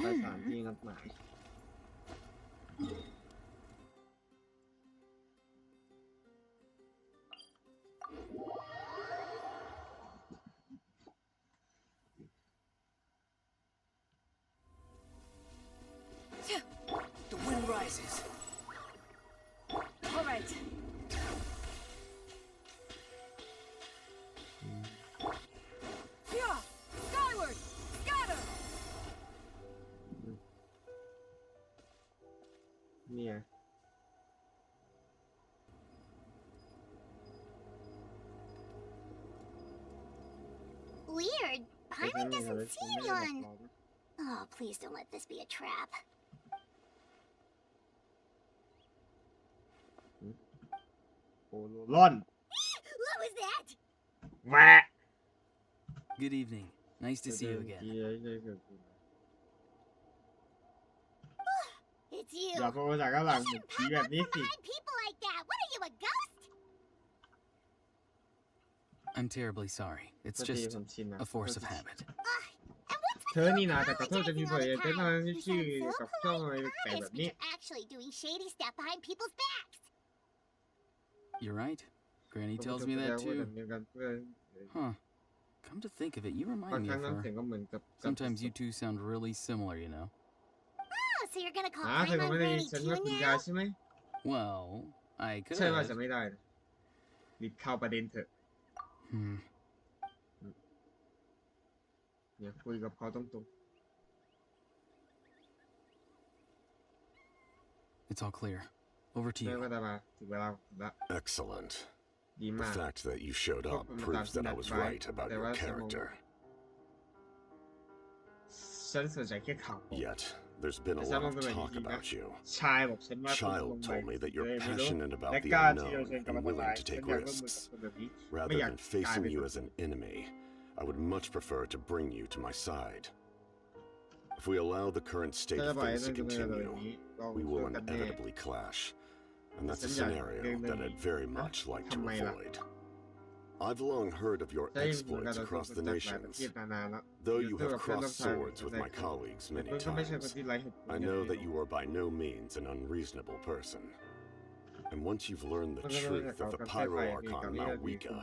สถานที่นัดหมาย The wind rises. All right. Yeah! Skyward! Scatter! มี Paimon doesn't see anyone. Oh, please don't let this be a trap. โอโลล่อน What was that? แหวะ Good evening. Nice to see you again. It's you. อย่าโผล่จากข้างหลังเหมือน You ผี shouldn't แบบ pop นี้ up สิ behind people like that. What are you, a ghost? I'm terribly sorry. It's สติ just ผมชินนะ a force of habit. And what's เธ with อ you นี่นะแต่ขอโทษจะมี apologizing เผย all the แต่ time? ที่ You ชื่อ sound so กับช่องอะไร polite and แปลกๆ honest, แบบ but นี้ you're actually doing shady stuff behind people's backs. You're right. Granny ผม tells จะ me แสด that งว่า too. แบบนี้กันเพื่อน Huh. Come to think of it, you บาง remind ค me รั้ง of น้ำเสียง her. ก็เหมือนกับ Sometimes you two sound really similar, you know. Oh, so you're gonna call เธอ Paimon ไม่ได้ Granny ฉัน too ว่าคุณยาย now? ใช่ไหม Well, I ใช่ว่าจะ could. ไม่ได้นะรีบเข้าประเด็นเถอะ Hmm. เนี่ยคุยกับเขาตรง It's all clear. Over to ๆไม่ you. ว่าจะมาถึงเวลาผมละ Excellent. ดี The มาก fact that you showed พวก up มันตาม proves ที่ that นั I ด was ไว้ right about แต่ your ว่าสมอง character. ฉันสนใจแค่ข่าว Yet, there's been a Some lot of of them are talk eating about you. ชายบอกฉันว่าคุณลง Child ไป told me that เล you're ยไม่รู้ passionate about และ the กล้าที่จะ unknown เชิญกับ and อันต willing ราย to ฉัน take อยากร่วมมือกับ risks. คนแบบนี้ไม่ Rather อยาก than กลาย facing เป็น you as an enemy, I would much prefer to bring you to my side. If we allow the current state ถ้าจะ of ปล่อยให้ things เรื่อ to งจะเป็นแบบ continue, นี้เรา we เจ will อกันแน่ inevitably clash. And that's a ฉันอยากเรื่อง scenario เรื่อง that นี้ I'd very much like to ทำไมล่ะ avoid. I've long heard of your ใช่เหมือนกัน exploits เรา across ถูก the จับหลายประ nations. เทศนานๆแล้ว Though you เจอ have กับเพื่อนร่วม crossed ทาง swords with แต่ my colleagues แต่ many เพื่อนก็ไม่ใช่คน times, ที่ไร้เหตุผล I know that you are by no means an unreasonable person. And once you've learned the truth that the Pyro Archon Mount Wika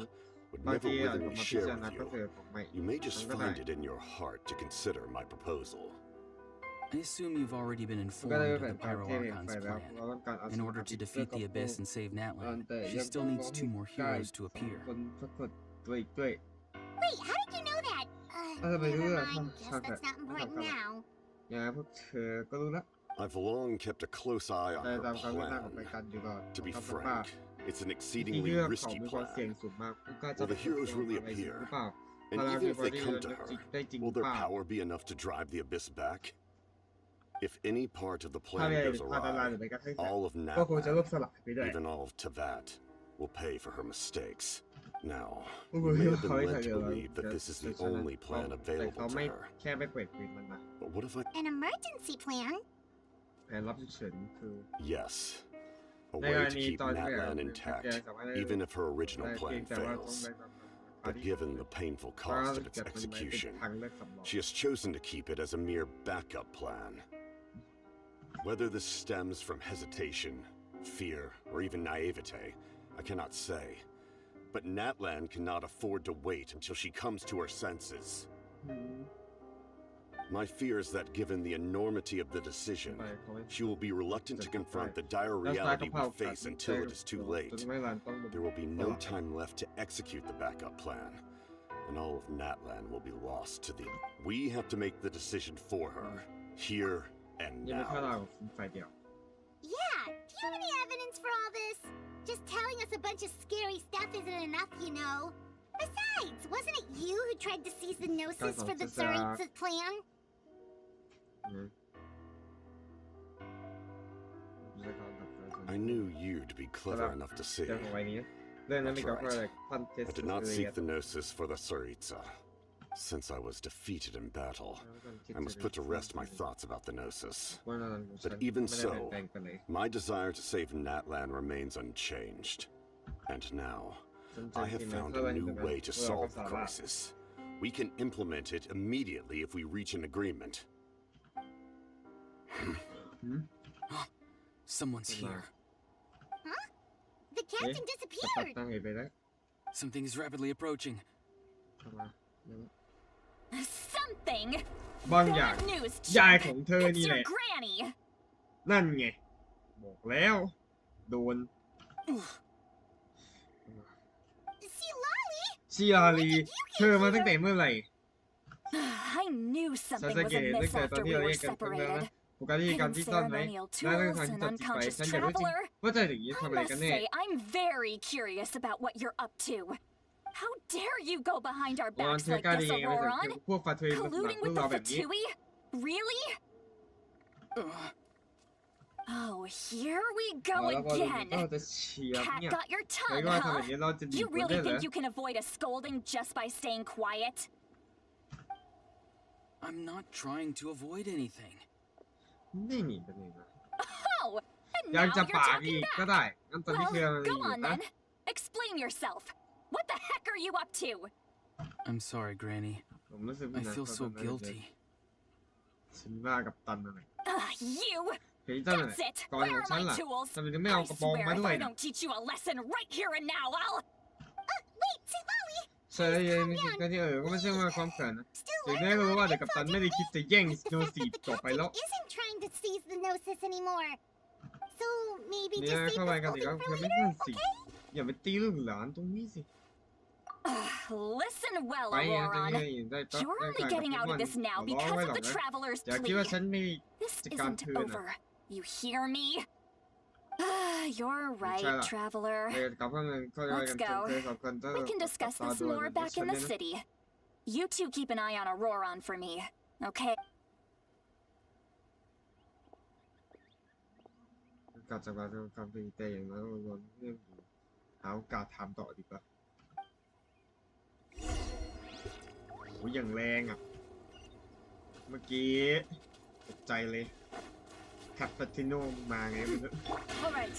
would บาง never ทีอาจจะ willingly มาพิ share จารณา with ก็ you, คือของใหม่ you may just มันก็ได้ find it in your heart to consider my proposal. I assume you've already been ก็ได้ informed แผ of น the การ Pyro เทพแห่ง Archon's ไฟแล้ว plan. เราต้องการเอา In order to defeat the Abyss and save Natlan, she still needs 2 more heroes to appear. คนสักคนด้วย Wait, how did you know that? but Never you mind. don't Guess have that's that. not important now. อย่างนั้นพวกเธอก็รู้แล้ว I've long kept a close eye on แต่ her ตามคำแนะนำของราย plan. การอยู่ตลอด To be ครับป้า frank, it's an ที่ exceedingly เลือกของ risky มีความเสี่ยง plan. สูงมากผู้กล้าจะ Will the heroes really อะไรจริง appear? หรือเปล่า And พลัง even ฟิ if บอ they ดี้ come จะ to her, ได้จริง will เป their ล่า power be enough to drive the Abyss back? If any part of the ถ้า plan ไม่ goes พาตาลายหรือ awry, ไม่กระทั่ง all of ก็คงจะล่ม Natlan, สลายไปด้วย even all of Tavat, will pay for her mistakes. Now, โอ้โห you may have เขา been ไม่ใช่ led เดี๋ to ยวเรา believe that this is จะ the ชนะ only plan แต่เขา available ไม่ to her. แค่ไม่เปิดปืนมันนะ But what if I... An emergency plan? แผนรับฉุกเฉินคือ Yes. A ใน way กร to ณี keep ตอนที่ Natlan แก intact, สามารถได้ even if her แต่ original เพียง plan แต่ว่าต้อง fails. ได้ But given the painful เพราะ cost เรา of its เกิดมันเป็น execution, ทางเลือกสำรอง she has chosen to keep it as a mere backup plan. Whether this stems from hesitation, fear, or even naivete, I cannot say. But Natlan cannot afford to wait until she comes to her senses. My fear is that given the enormity of the decision, she will be reluctant to confront the dire reality we face until it is too late. There will be no time left to execute the backup plan, and all of Natlan will be lost to the... We have to make the decision for her, here and ยังไม่เข้า now. เราฝ่ายเดียว Yeah, do you have any evidence for all this? Just telling us a bunch of scary stuff isn't enough, you know. Besides, wasn't it you who tried to seize the Gnosis for the Tsaritsa plan? อืม I knew you to be clever enough to see. เรื่องของไว้นี้เรื่องนั้นมีกับเพื่อนอะไรพันเทส I did not seek the Gnosis for the Tsaritsa. Since I was defeated in battle, I must put to rest my thoughts about the Gnosis. But even so, my desire to save Natlan remains unchanged. And now, I have found a new way to solve the crisis. We can implement it immediately if we reach an agreement. Someone's here. Huh? The captain ตัด disappeared. ตั้งไปแล้ว Something is rapidly approaching. เข้ามา Something. บางอย่าง Bad news, ยาย Chip. ของเธอ It's นี่แห your ละ granny. นั่นไง บอกแล้ว โดน See, Lolly? ชิอารีเธอมาตั้งแต่เมื่อไหร่ I knew ฉัน something สัง was เกตตั้ง amiss แต่ตอน after ที่ we เรา were แยกกันตั้งนานแล้ว separated. โอกาสที่การที่ซ่อนไว้ Hidden และ ceremonial เรื่องทางที่ตัด tools สินไป and ฉันอยากรู้จริง unconscious ว่าเธออย่างนี้ทำ I อะไร must กันแน่ say, I'm very curious about what you're up to. How dare you go behind our ตอน backs เธอ like กล้าได้ this, ยังไงมาถึง Auroron? พวกฟาเทรนมาสมัคร Colluding พวก with เรา the แบบนี้ Fatui? Really? Oh, here we อ๋อ go แล้วพอรู้ again. ก็จะเฉียบ Cat เนี่ย got your เฮ้ย tongue, ก็ว่าทำแบบ huh? นี้เราจะดี You กว่าได้ really เหรอ think you can avoid a scolding just by staying quiet? I'm not trying to avoid anything. ไม่มีประเด็นนะ Oh, and ยัง now จะ you're ปากอี talking กก็ back. ได้งั้นตอนนี้ Well, คืออะไร go อยู่ on นะ then. Explain yourself. What the heck are you up to? I'm sorry, Granny. ผมรู้สึก I feel so guilty. ฉันว่ากับตันอะไร You! เฮ้ยตันอะไร That's it! ก่อนข Where อง are ฉัน my ล่ะ tools? ทำไมถึงไม่เอา I กระบอง swear มา if ด้วย I นะ don't teach you a lesson right here and now, I'll... Wait, St. Lolly! ใช่ก็ที่ก็ไม่ใช่ว่าความเขินนะถึงได้รู้ว่าเด็กกับตันไม่ได้คิดจะแย่ง The โน fact ซี that the ต่อไปแล้ว captain isn't trying to seize the Gnosis anymore. So maybe เนี่ย just save เข้า the ไปกันสิ scolding ครับ for เพื่อนไม่ later, เพื่อนสิ okay? อย่าไปตีลูกหลานตรงนี้สิ Listen well, ไปยังจะ Auroron. เงยได้ก็ You're ได้ only กับ getting ทุก out วั of น this now ขอร้อง because ไว้ of หรอก the นะ traveler's อย่าคิด plea. ว่าฉันไม่ This จัดการ isn't เธอนะ over. You hear me? You're right, Shut up. traveler. เออกับเพื่อนก็ได้กันเธอสองคนเธอ We can discuss this more back in the city. You two keep an eye on Auroron for me, okay? กลับจากการทำปีเตยอย่างนั้นเราเรื่องอยู่หาโอกาสทำต่อดีกว่าโอ้ยอย่างแรงอ่ะ เมื่อกี้ตกใจเลยแคปปาติโนมาไงมัน All right.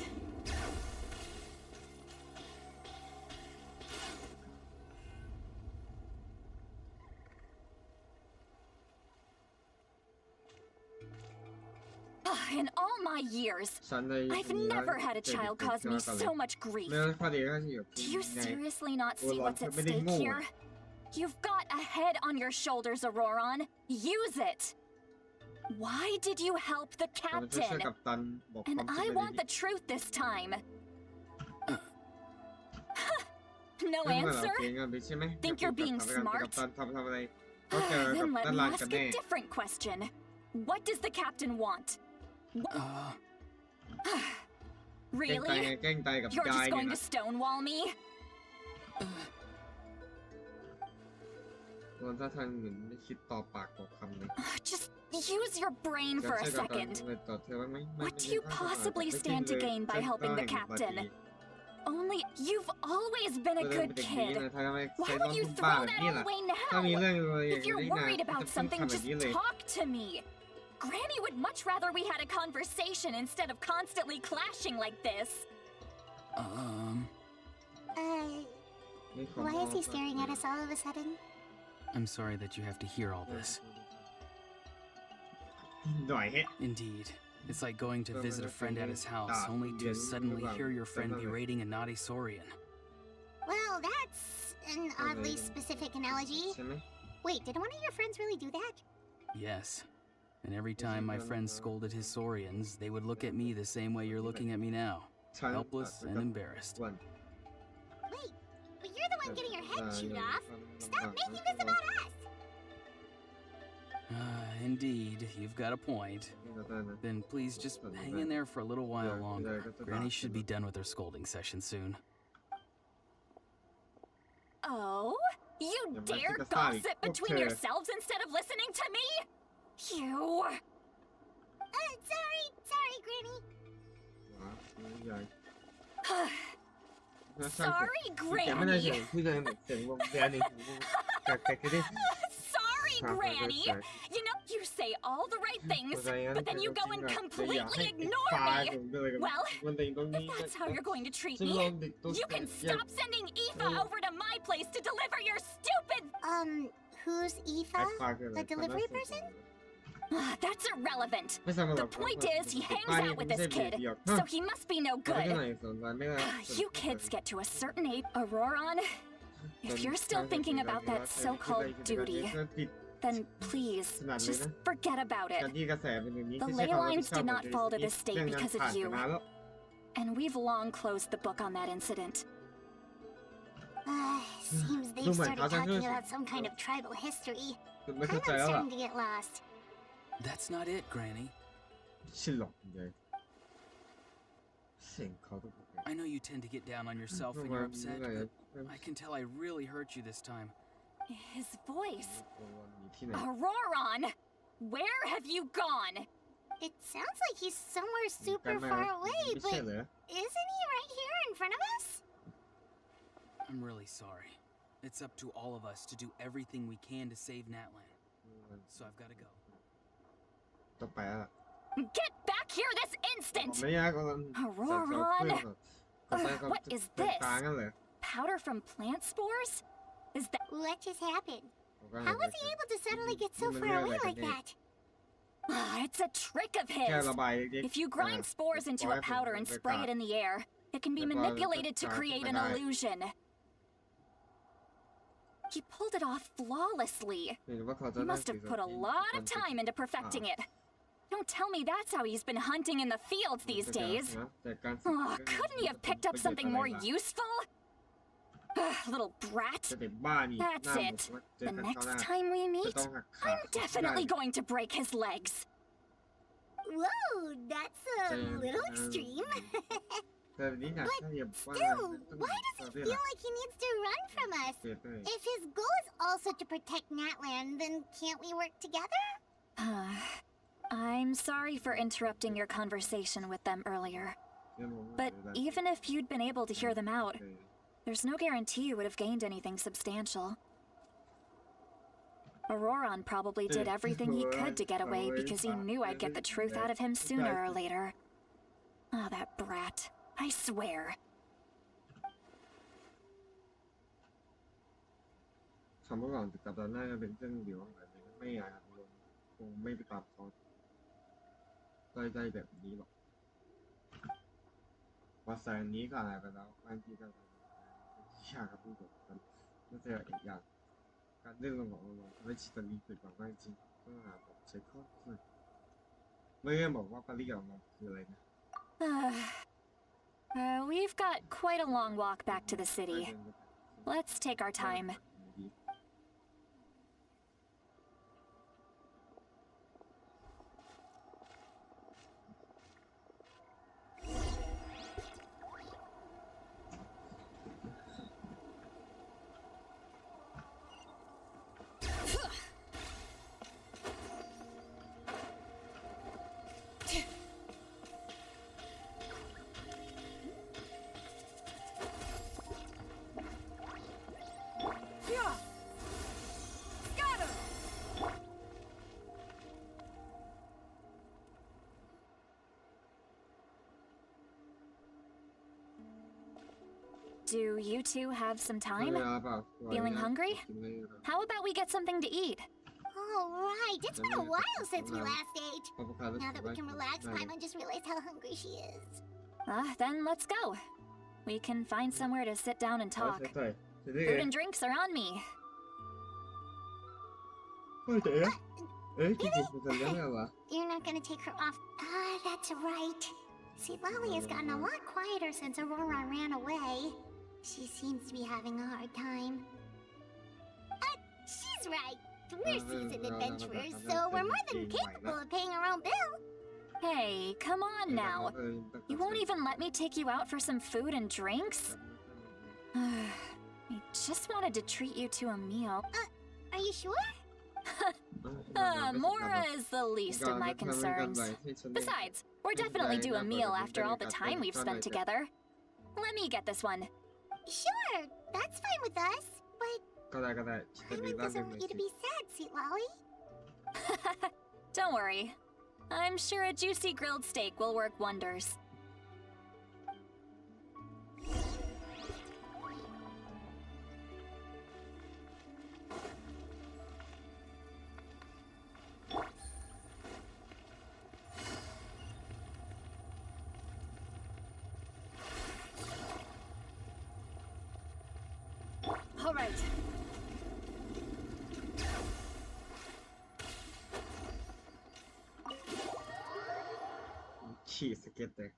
In all my years, ฉันได้ I've never had a child cause me so much grief. เรื่องข้อดีก็คือ Do you seriously not see Well, what's at I'm stake more. here? You've got a head on your shoulders, Auroron. Use it. Why did you help the มันจะช่วย captain? กับตันบอกความ And จริ I ง want the truth this time. No ไม่เหมือนเรา answer? เองกันใช่ไหม Think you're being กับ smart? ตันทำอะไรก็เจอกับ Then let ตัน me ลาน ask กันแน่ a different question. What does the captain want? Really? Really? You're just going to stonewall me? ถ้าทางเหมือนไม่คิดต่อปากต่อคำเลย Just use your brain for a second. What do you possibly stand to gain by helping the captain? Only you've always been a good kid. Why would you throw that all away now? If you're worried about something, just talk to me. Granny would much rather we had a conversation instead of constantly clashing like this. Why is he staring at us all of a sudden? I'm sorry that you have to hear all this. หน่อยเฮ้ Indeed. It's like going to visit a friend at his house, only to suddenly hear your friend berating a naughty Saurian. Well, that's an oddly specific analogy. ใช่ไหม Wait, did one of your friends really do that? Yes. And every time my friend scolded his Saurians, they would look at me the same way you're looking at me now. ฉัน Helpless and embarrassed. Wait, but you're the one getting your head chewed off. Stop making this about us! Indeed, you've got a point. Then please just hang in there for a little while longer. Granny should be done with her scolding session soon. Oh? You dare gossip between yourselves instead of listening to me? You... Sorry, Granny. Sorry, Granny. Sorry, Granny. You know, you say all the right things, but then you go and completely ignore me. Well, if that's how you're going to treat me, you can stop sending Aoife over to my place to deliver your stupid... Who's Aoife? The delivery person? That's irrelevant. The point is, he hangs out with this kid, so he must be no good. You kids get to a certain age, Auroron. If you're still thinking about that so-called duty, then please, just forget about it. The ley lines did not fall to this state because of you. And we've long closed the book on that incident. Seems they've started talking about some kind of tribal history. I'm starting to get lost. That's not it, Granny. ฉันหลอกเลยฉ I know you tend to get down on yourself when you're upset, but I can tell I really hurt you this time. His voice. Auroron! Where have you gone? It sounds like he's somewhere super far away, but isn't he right here in front of us? I'm really sorry. It's up to all of us to do everything we can to save Natlan. So I've got to go. Get back here this instant! Auroron! What is this? Powder from plant spores? Is that... What just happened? How was he able to suddenly get so far away like that? It's a trick of his. If you grind spores into a powder and spray it in the air, it can be manipulated to create an illusion. He pulled it off flawlessly. He must have put a lot of time into perfecting it. Don't tell me that's how he's been hunting in the fields these days. Oh, couldn't he have picked up something more useful? Little brat. That's it. The next time we meet, I'm definitely going to break his legs. Whoa, that's a little extreme. But still, why does he feel like he needs to run from us? If his goal is also to protect Natlan, then can't we work together? I'm sorry for interrupting your conversation with them earlier. But even if you'd been able to hear them out, there's no guarantee you would have gained anything substantial. Auroron probably did everything he could to get away because he knew I'd get the truth out of him sooner or later. Oh, that brat. I swear. คำว่าหวังกับตอนหน้าจะเป็นเรื่องเดียวแบบนี้ไม่อยากคงไม่ไปตามเขาใจแบบนี้หรอกว่าแสนนี้ก็หายไปแล้วบางทีก็อยากกับผู้กดกันไม่ใช่อีกอย่างการเรื่องของเราไม่ชิดตอนนี้เกิดความจริงต้องหาผมใช้ข้อมูลไม่ได้บอกว่าปารีสของเราคืออะไรนะ We've got quite a long walk back to the city. Let's take our time. Do you two have some time? Feeling hungry? How about we get something to eat? Oh, right. It's been a while since we last ate. Now that we can relax, Paimon just realized how hungry she is. Then let's go. We can find somewhere to sit down and talk. Food and drinks are on me. You're not gonna take her off. That's right. See, Lolly has gotten a lot quieter since Aurora ran away. She seems to be having a hard time. She's right. We're seasoned adventurers, so we're more than capable of paying our own bill. Hey, come on now. You won't even let me take you out for some food and drinks? I just wanted to treat you to a meal. Are you sure? Mora is the least of my concerns. Besides, we're definitely due a meal after all the time we've spent together. Let me get this one. Sure, that's fine with us, but Paimon doesn't want you to be sad, sweet Lolly. Don't worry. I'm sure a juicy grilled steak will work wonders. All right. Jeez, to get there.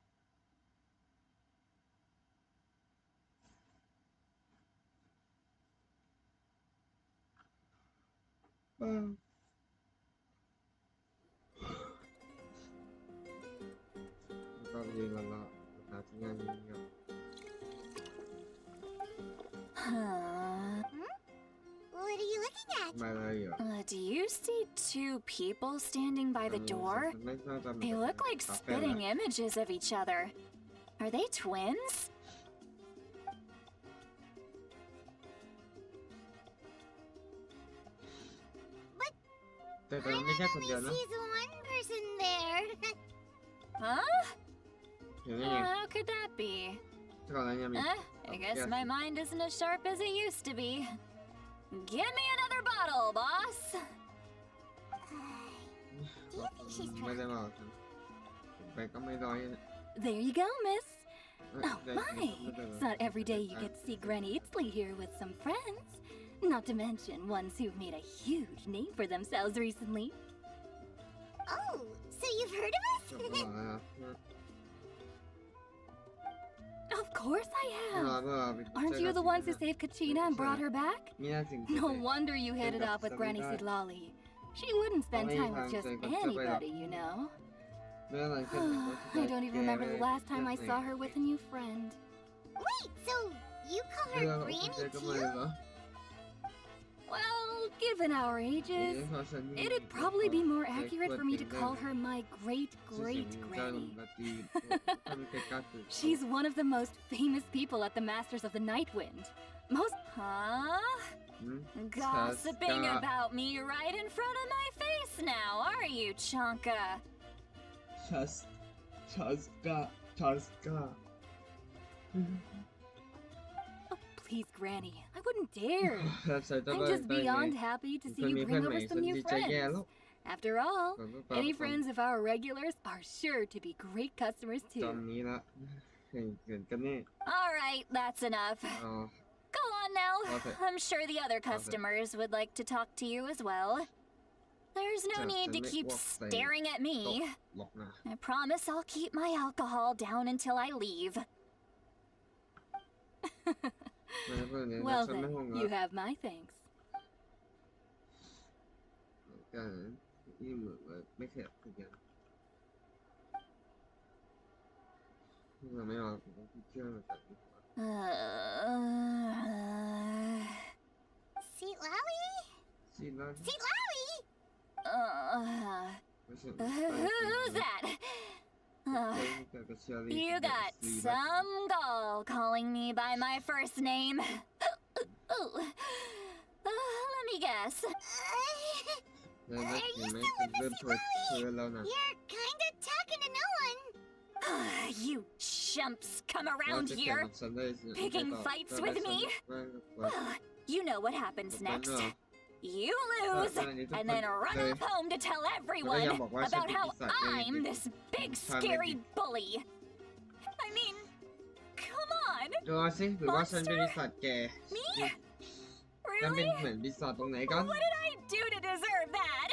Well. ก็เรียนแล้วหาที่งาน Huh? What are you looking at? ไม่เลยเหรอ Do you see two people standing by the door? ไม่น่าจะ They look like spitting images of each other. Are they twins? แต่ตอนนั้นไม่ใช่คนเดียวนะ Sees one person there. Huh? เห็นได้ไง How could that be? ก่อนหน้านี้มี I guess my mind isn't as sharp as it used to be. Give me another bottle, boss. Do you think she's ไม่ได้ trying? บอกไปก็ไม่ร้อย There you go, miss. Oh ได้ my! ไม่ได้ It's not every day you get to see Granny Itzley here with some friends. Not to mention ones who've made a huge name for themselves recently. Oh, so you've heard of จบแล้ว us? นะ Of course I เมื่อ have. เมื่อ Aren't you the ones who saved Kachina and brought her back? มีน่าสิ่ง No wonder you hit it off with Granny Sidlali. She wouldn't spend time with just anybody, you know. เมื่อหลังจาก I don't even remember the last time I saw her with a new friend. Wait, so you call เรื่อง her ของ Granny เจก็ไม่ too? เหรอ Well, given our ages, it'd probably be more accurate for me to call her my great-great-granny. She's one of the most famous people at the Masters of the Nightwind. Huh? Gossiping about me right in front of my face now, are you, Chonka? ชัสกา Oh, please, Granny, I wouldn't dare. I'm just beyond happy to see you bring over some new friends. After all, any friends of our regulars are sure to be great customers ตอน too. นี้ละเห็นกันนี่ All right, that's enough. อ๋อ Go on now. Okay. I'm sure the other customers would like to talk to you as well. There's no need to keep staring at me. หลอกนะ I promise I'll keep my alcohol down until I leave. ไม่เพื่อนเนี่ย Well ฉันไม่ then, ห่วง you ละ have my thanks. กันนี่เหมือนไม่แข็งทุกอย่างเราไม่เอาเชื่อแบบนี้ Seat Lally? ซีนแล้ว Seat Lally? ไม่ใช่ Who's that? กับเชอรี่ You got some gall calling me by my first name. Let me guess. แล้วนักเห็นไหมฉันเริ่มเปิดเชื้อแล้วนะ You're kinda talking to no one. You chumps come เรา around จะแข่ง here. กับฉันได้สิ Picking fights with me? Well, you know what happens next. You lose, and then run off home to tell everyone about how I'm this big scary bully. I mean, come on. ดูสิหรือว่าฉันเป็นปีศาจแก Me? ฉันเป็น Really? เหมือนปีศาจตรงไหนกัน What did I do to deserve that?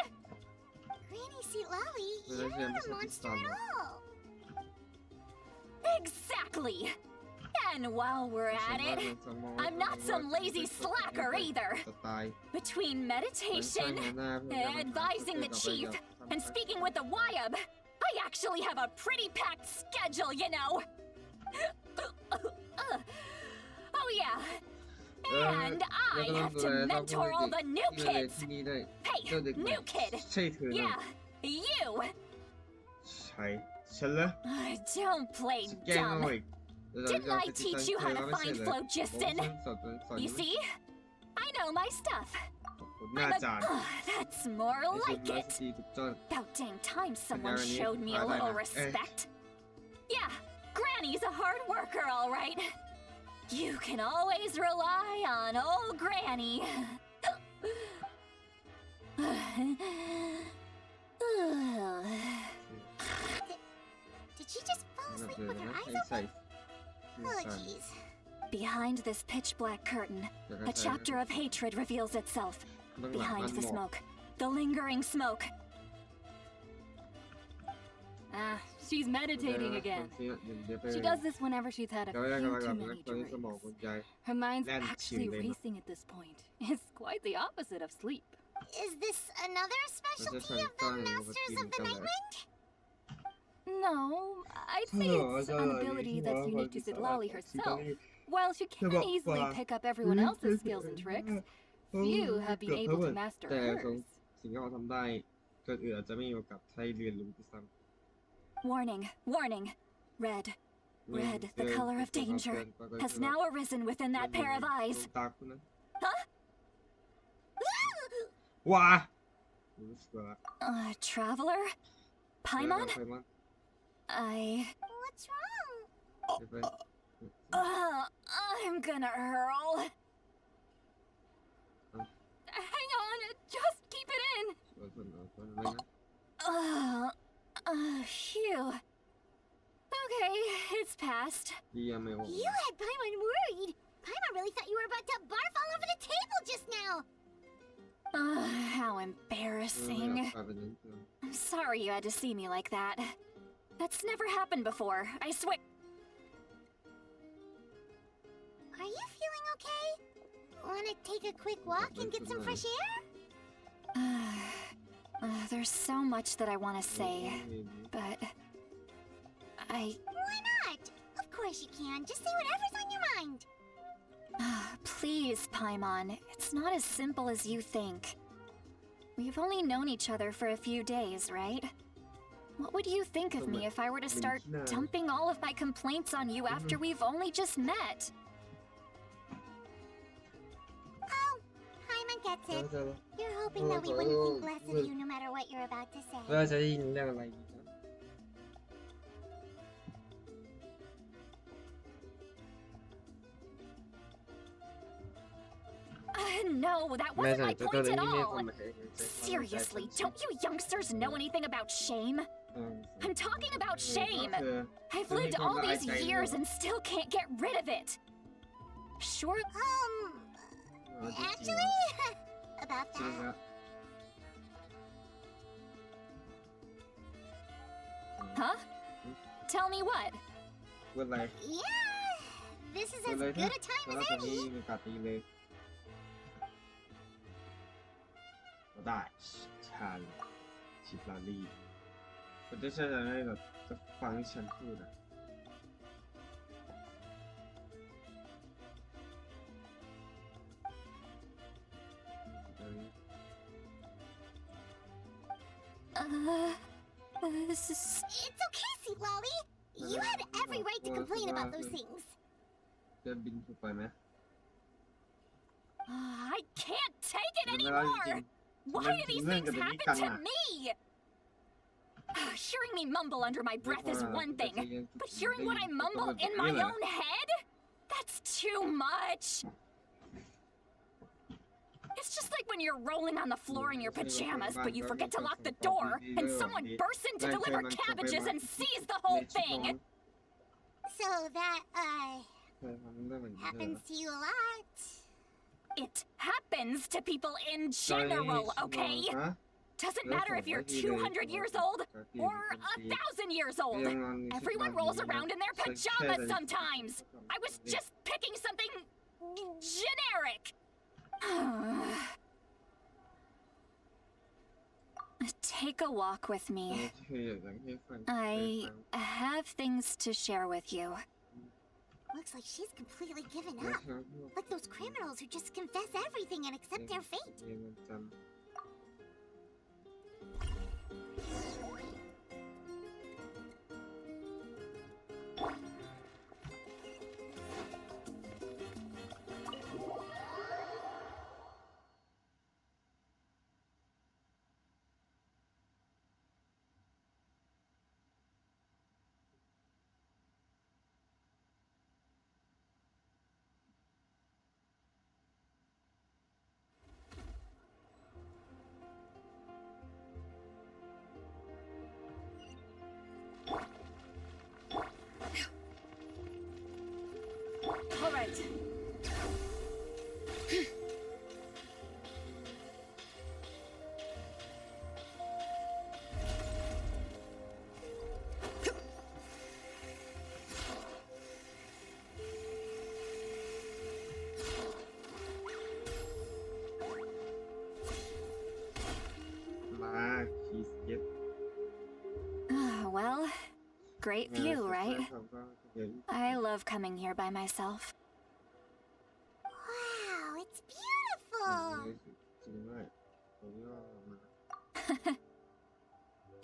Granny Seat Lally, Well, you're yeah, not a but monster it's at all. Exactly. And while we're at it, I'm not some lazy slacker either. สไตล์ Between meditation, advising the chief, and speaking with the Wyab, I actually have a pretty packed schedule, you know. Oh yeah. And I have to mentor all the new ที่เลย kids. ที่นี่ได้ Hey, เจ้าเด็กใหม่ new kid. ใช่เธอนะ Yeah, you. ใช่ฉันเหรอ Don't play แกล้งเอา dumb. อีก Didn't I teach you how to find phlogiston? You see? I know my stuff. หน้าจาน That's more ในสุด like แล้ว it. ทีทุกจอน About dang time someone Irony. showed me a I little like it. respect. Yeah, Granny's a hard worker, all right. You can always rely on old Granny. Did she just fall นั่น asleep คือ with her นะ eyes ใส่ open? ใส่ Oh, jeez. Behind this pitch black curtain, a chapter of hatred reveals itself. เบื้องหลัง Behind มัน the หมอก smoke, the lingering smoke. Ah, she's meditating again. She does this whenever she's had a ก็ยัง few กำลัง too แบบ many ตอนนี้สมอง drinks. คุณยาย Her mind's Land actually chilling. racing at this point. It's quite the opposite of sleep. Is this another specialty of the Masters of the Nightwind? No, I'd say it's an ability that's unique to Sidlali herself. While she can easily pick up everyone else's skills and tricks, few have been able to master แต่ hers. สิ่งที่เขาทำได้ก็คืออาจจะไม่มีโอกาสให้เรียนรู้ด้วยซ้ Warning, warning. Red, ำ red, the color of danger, has now arisen within that pair of eyes. ตาคุณนะ Huh? ว้ารู้สึกว่า Traveler? Paimon? ไปมั้ง What's wrong? ไป I'm gonna hurl. Hang on, just keep it in. ไม่นะ Phew. Okay, it's passed. ดียังไม่โอ้ You had Paimon worried. Paimon really thought you were about to barf all over the table just now. How ไม่ embarrassing. อยากกลายเป็นนั้นเกิน I'm sorry you had to see me like that. That's never happened before, I swear. Are you feeling okay? Wanna take a quick walk and get some fresh air? There's so much that I want to say, but Why not? Of course you can. Just say whatever's on your mind. Please, Paimon, it's not as simple as you think. We've only known each other for a few days, right? What would you think of me if I were to start dumping all of my complaints on you after we've only just met? Oh, Paimon gets it. You're hoping that we wouldn't think less of you no matter what you're about to say. เราจะได้ยินเรื่องอะไรดีจ๊ะ No, that แม่ wasn't จ๋า my จะ point ได้ at ยินให้ค all. วามหมาย Seriously, don't you youngsters know anything about shame? I'm talking about shame. I've lived all these years and still can't get rid of it. Sure, Actually, about จริง that. ครับ huh? Tell me what? พูดอะไร Yeah, this is พูด as เลย good a time แล้ว as ตอนนี้ any. มีโอกาสตีเลยก็ได้ชาลชิปลารีมันจะใช่อะไรแบบจะฟังที่ฉันพูดอ่ะ This is... It's okay, Sweet Lolly. You had every right to complain about those things. จะบินถูกไปไหม I can't take it เวลาจ anymore. ริง Why do these things happen to me? Hearing me mumble under my breath is one thing, but hearing what I mumble in my own head? That's too much. It's just like when you're rolling on the floor in your pajamas, but you forget to lock the door, and someone bursts in to deliver cabbages and sees the whole thing. So that, เคยทำเรื่องแบบนี้ด้วยเหรอ happens to you a lot. It happens to people in general, okay? ฮะ Doesn't matter if you're 200 years old or 1,000 years old. Everyone rolls around in their pajamas sometimes. I was just picking something generic. Take a walk with me. คืออยากให้ฟัง I have things to share with you. Looks like she's completely given up. Like those criminals who just confess everything and accept their fate. เรียนจำ All right. Well, great view, right? I love coming here by myself.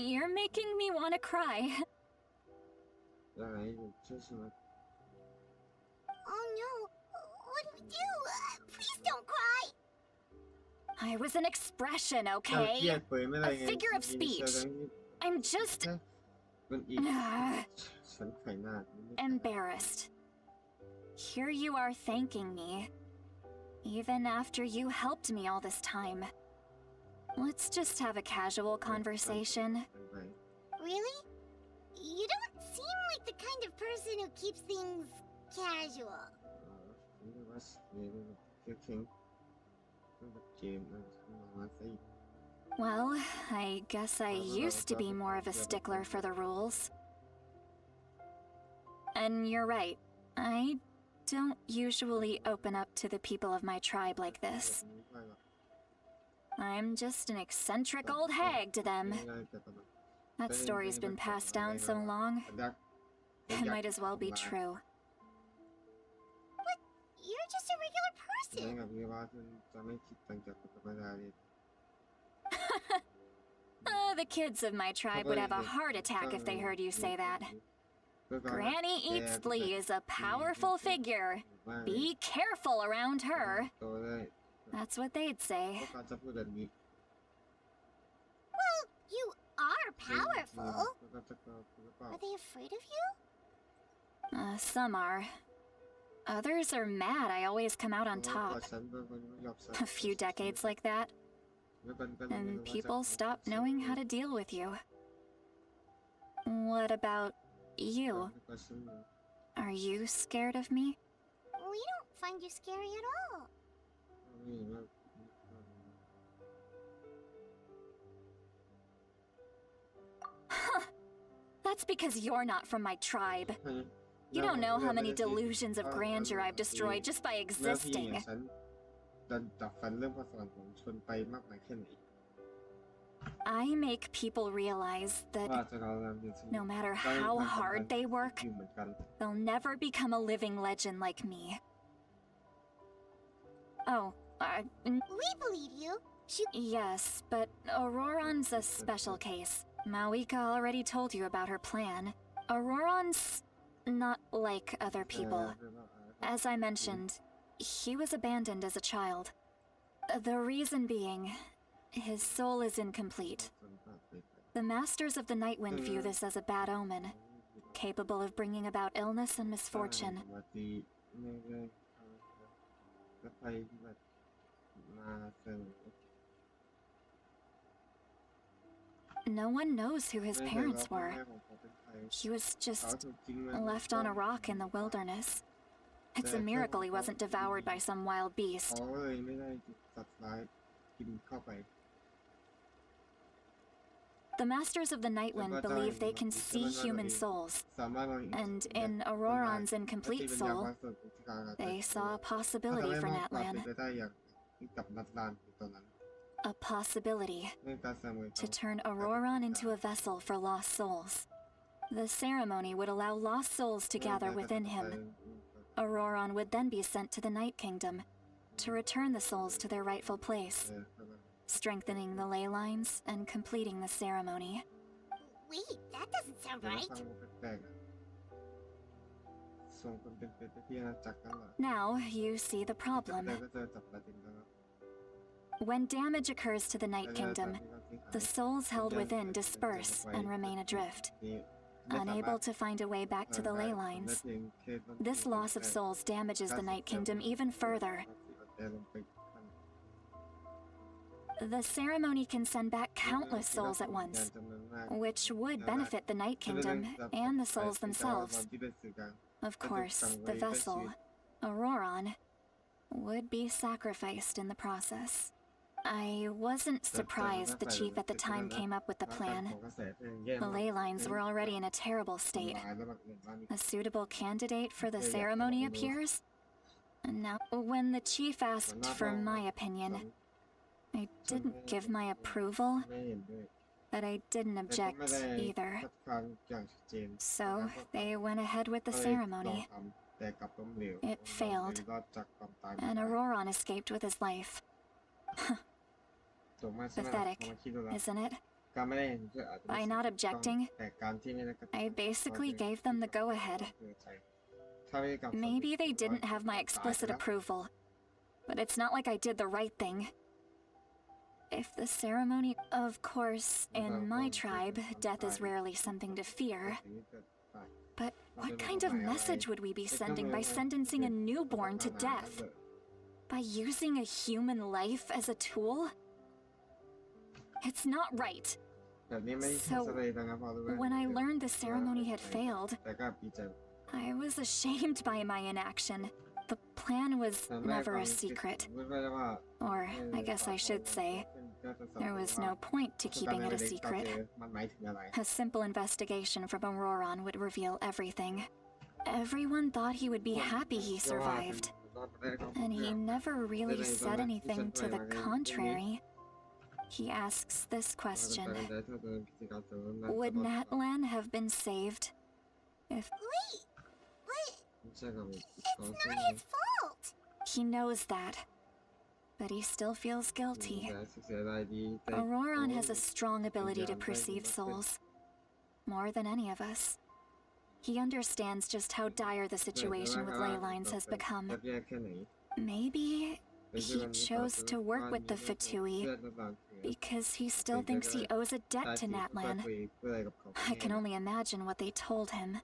You're making me want to cry. อะไรช่วยฉัน Oh no, what do we do? Please don't cry. I was an expression, เครี okay? ยดเผยไม่ได้ A ไง figure of speech. I'm just มันอีกฉันไขหน้า embarrassed. Here you are thanking me, even after you helped me all this time. Let's just have a casual conversation. Really? You don't seem like the kind of person who keeps things casual. Well, I guess I used to be more of a stickler for the rules. And you're right, I don't usually open up to the people of my tribe like this. I'm just an eccentric old hag to them. That story's been passed down so long, it might as well be true. But you're just a regular person. The kids of my tribe would have a heart attack if they heard you say that. Granny Eatsley is a powerful figure. Be careful around her. That's what they'd say. Well, you are powerful. Are they afraid of you? Some are. Others are mad I always come out on top. A few decades like that, and people stop knowing how to deal with you. What about you? Are you scared of me? We don't find you scary at all. That's because you're not from my tribe. You don't know how many delusions of grandeur I've destroyed just by existing. I make people realize that no matter how hard they work, they'll never become a living legend like me. Oh, we believe you. Yes, but Auroron's a special case. Mawika already told you about her plan. Auroron's not like other people. As I mentioned, he was abandoned as a child. The reason being, his soul is incomplete. The Masters of the Nightwind view this as a bad omen, capable of bringing about illness and misfortune. No one knows who his parents were. He was just left on a rock in the wilderness. It's a miracle he wasn't devoured by some wild beast. The Masters of the Nightwind believe they can see human souls, and in Auroron's incomplete soul, they saw a possibility for Natlan. A possibility to turn Auroron into a vessel for lost souls. The ceremony would allow lost souls to gather within him. Auroron would then be sent to the Night Kingdom to return the souls to their rightful place, strengthening the ley lines and completing the ceremony. Wait, that doesn't sound right. Now you see the problem. When damage occurs to the Night Kingdom, the souls held within disperse and remain adrift, unable to find a way back to the ley lines. This loss of souls damages the Night Kingdom even further. The ceremony can send back countless souls at once, which would benefit the Night Kingdom and the souls themselves. Of course, the vessel, Auroron, would be sacrificed in the process. I wasn't surprised the chief at the time came up with the plan. The ley lines were already in a terrible state. A suitable candidate for the ceremony appears? And now, when the chief asked for my opinion, I didn't give my approval, but I didn't object either. So, they went ahead with the ceremony. It failed, and Auroron escaped with his life. Pathetic, isn't it? By not objecting, I basically gave them the go-ahead. Maybe they didn't have my explicit approval, but it's not like I did the right thing. If the ceremony... Of course, in my tribe, death is rarely something to fear. But what kind of message would we be sending by sentencing a newborn to death? By using a human life as a tool? It's not right. So, when I learned the ceremony had failed, I was ashamed by my inaction. The plan was never a secret. Or, I guess I should say, there was no point to keeping it a secret. A simple investigation from Auroron would reveal everything. Everyone thought he would be happy he survived. And he never really said anything to the contrary. He asks this question. Would Natlan have been saved if... Wait! It's not his fault! He knows that. But he still feels guilty. Auroron has a strong ability to perceive souls. More than any of us. He understands just how dire the situation with ley lines has become. Maybe he chose to work with the Fatui because he still thinks he owes a debt to Natlan. I can only imagine what they told him.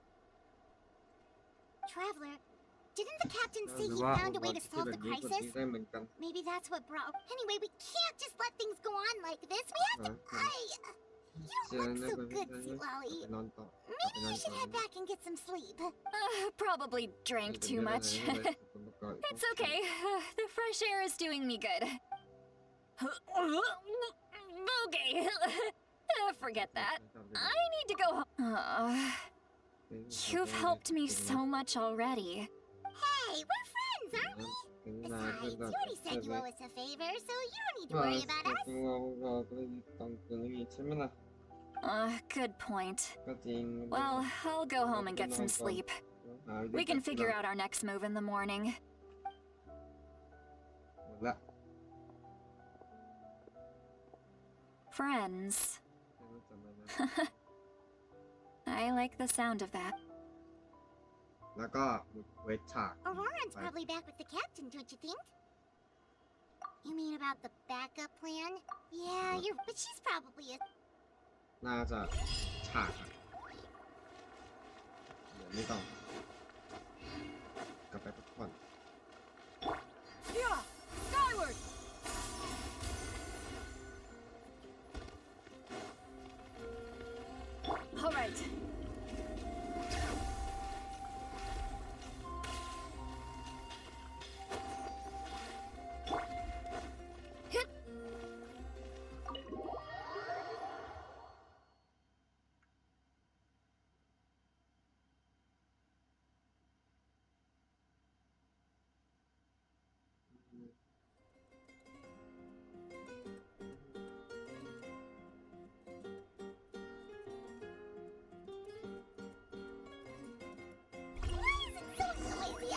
Traveler, didn't the captain say he found a way to solve the crisis? Maybe that's what brought... Anyway, we can't just let things go on like this. We have to... You don't look so good, Sweet Lolly. Maybe you should head back and get some sleep. Probably drank too much. It's okay. The fresh air is doing me good. Okay. Forget that. I need to go home. You've helped me so much already. Hey, we're friends, aren't we? Besides, you already said you owe us a favor, so you don't need to worry about us. Good point. Well, I'll go home and get some sleep. We can figure out our next move in the morning. Friends. I like the sound of that. Auroron's probably back with the captain, don't you think? You mean about the backup plan? Yeah, but she's probably a... น่าจะฉากอะเดี๋ยวไม่ต้องกลับไปพักผ่อน Yeah, skyward. All right.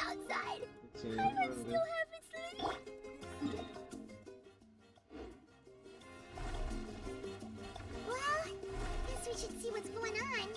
Outside. I still haven't slept. Well, guess we should see what's going on.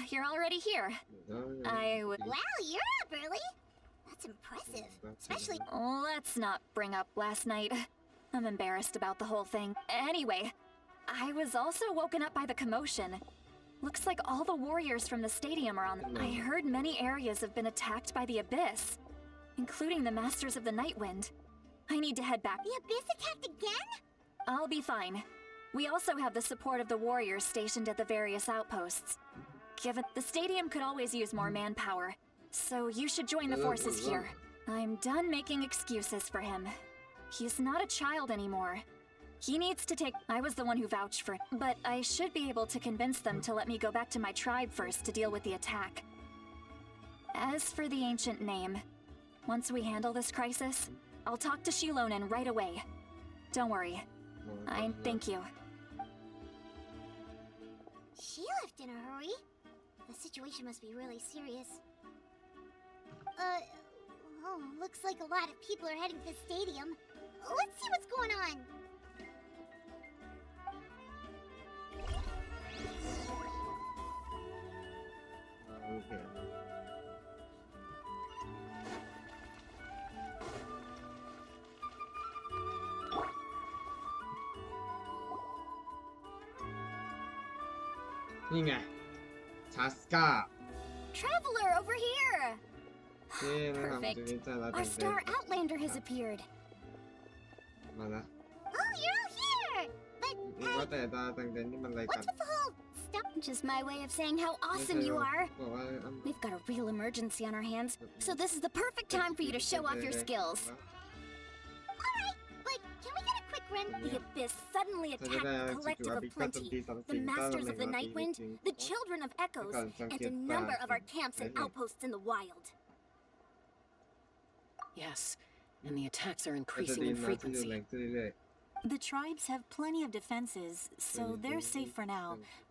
You're already here. Wow, you're up early. That's impressive. Especially... Let's not bring up last night. I'm embarrassed about the whole thing. Anyway, I was also woken up by the commotion. Looks like all the warriors from the stadium are on... I heard many areas have been attacked by the Abyss, including the Masters of the Nightwind. I need to head back. The Abyss attacked again? I'll be fine. We also have the support of the warriors stationed at the various outposts. Given the stadium could always use more manpower, so you should join the forces here. I'm done making excuses for him. He's not a child anymore. He needs to take. I was the one who vouched for it, but I should be able to convince them to let me go back to my tribe first to deal with the attack. As for the ancient name, once we handle this crisis, I'll talk to Shilonen right away. Don't worry. I thank you. She left in a hurry. The situation must be really serious. Oh, looks like a lot of people are heading to the stadium. Let's see what's going on. Okay. นี่ไงชัสก้า Traveler over here. เย้นะครับ Perfect. จะมีใจรัก Our star outlander has appeared. มาละ Oh, you're all here. But ว่าแต่ตาแต่งเต็นนี่มันอะไรกัน what's with the whole stuff? Just my way of saying how ไม่ awesome ใช่ you หรอ are. บอกว่า We've got a real emergency on our hands, so this is the perfect time for you to show off your skills. All right, but can we get a quick run? The Abyss suddenly attacked the Collective of Plenty, the Masters of the Night Wind, the Children of Echoes, and a number of our camps and outposts in the wild. Yes, and the attacks are ก็จะ increasing ดี in นะที่ดูแร frequency. งขึ้นเรื่อย The tribes have plenty of defenses, so they're safe for now.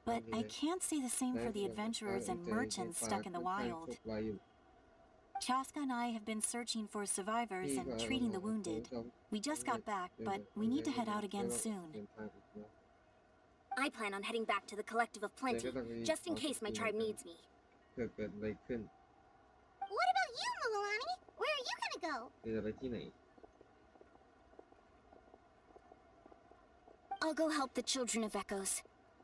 But I can't say the same for the adventurers and merchants stuck in the wild. Chaska and I have been searching for survivors and treating the wounded. We just got back, but we need to head out again soon. I plan on heading back to the Collective of Plenty, just in case my tribe needs me. เกิดอะไรขึ้น What about you, Mulani? Where are you gonna go? จะไปที่ไหน I'll go help the Children of Echoes.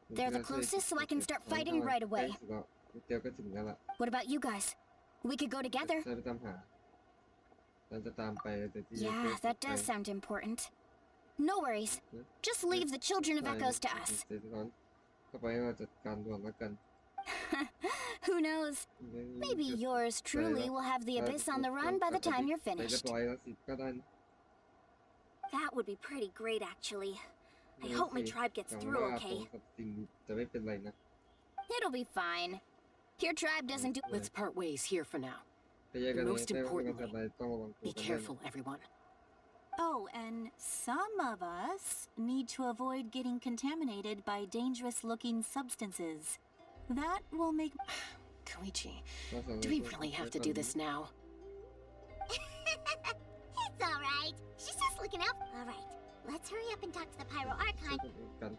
They're the closest, so I can start fighting right away. เดี๋ยวก็ถึงแล้วล่ะ What about you guys? We could go together. ใช่ไปตามหาเราจะตามไปแต่ที่ Yeah, that does sound important. No worries. Just leave the Children of Echoes to us. เข้าไปเราจัดการด่วนแล้วกัน Who knows? Maybe yours truly will have the Abyss on the run by the time you're ไปเรีย finished. บร้อยแล้วสิก็ได้ That would be pretty great, actually. I hope my tribe gets หวัง through ว่าผม okay. กับจริงจะไม่เป็นไรนะ It'll be fine. Your tribe doesn't do. Let's part ways here for now. แต่แยกกัน Most แต่ว่ากัน importantly, อะไรต้องระวังตัว Be กันด้วย careful, everyone. Oh, and some of us need to avoid getting contaminated by dangerous-looking substances. That will make... Koichi, do we really have to do this now? It's all right. She's just looking out. All right, let's hurry up and talk to the Pyro Archon. กัน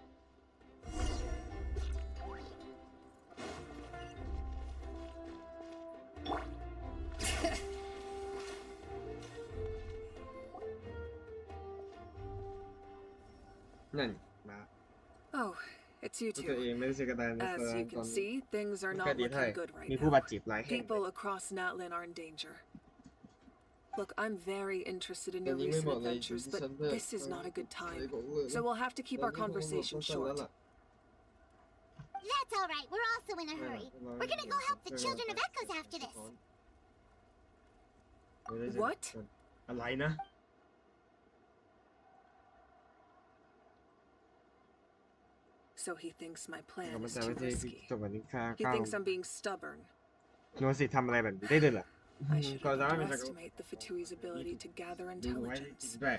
นั่นมา Oh, it's you ตัวเอ two. งไม่ได้ใช้กระดานใน As แสด you งตอ can น see, things are แค่ not ดีให้ looking good right มีผู้บาด now. เจ็บหลายแห่ง People across Natlin are in danger. Look, I'm very interested in แต่ your ยังไม่ recent หมดเลย adventures, ที่ but ฉันเลิก this is not a good เลย time. บอกเลย So we'll have to keep our conversation แล้ว short. ล่ะ That's all right. We're also in a hurry. We're gonna go help the Children of Echoes after this. What? อะไรนะ So he thinks my ก็ plan มัน is จะ too ไม่ใช่ risky. จบวันนี้ค่า He ข้าว thinks I'm being stubborn. โนสิทำอะไรแบบนี้ได้ด้วยเหรอ I should ก็จะไม่เป็นไร underestimate the Fatui's ability to gather ดูไว้จริง intelligence. ด้วย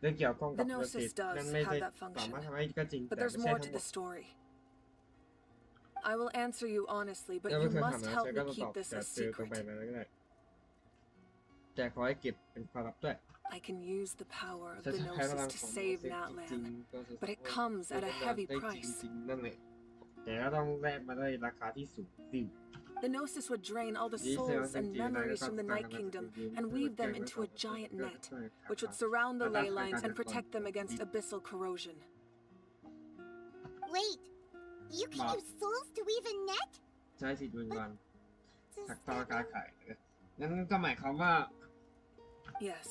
เรื่องเกี่ยวข้องกับ The โนสิต Gnosis does นั่นไม่ใช่ have that function. สามารถทำให้ก็จริง But แต่ there's ไม่ใช่ more ทั้ to งหม the ด story. I will answer you honestly, but แล้ว you ไม่เคยถาม must นะ help ฉัน me ก็จะต keep อบ this แต่ a เจอตรงไป secret. แล้วก็ได้แต่ขอให้เก็บเป็นความลับด้วย I can use the power of ฉัน the จะใช้พลัง Gnosis ข to องโน save สิตจริง Natlan. ๆก็จะ but it comes at a heavy ได้ price. จริงๆนั่นแหละแต่ก็ต้องแลกมาด้วยราคาที่สูงสิ The Gnosis would drain all the souls and memories from the Night Kingdom and weave them into a giant net, which would surround the ley lines and protect them against abyssal corrosion. Wait, you can use souls to weave a net? ใช้สิทธิ์วิญญาณ Does ถักทอ that การ mean- ขายงั้นก็หมายความว่า Yes,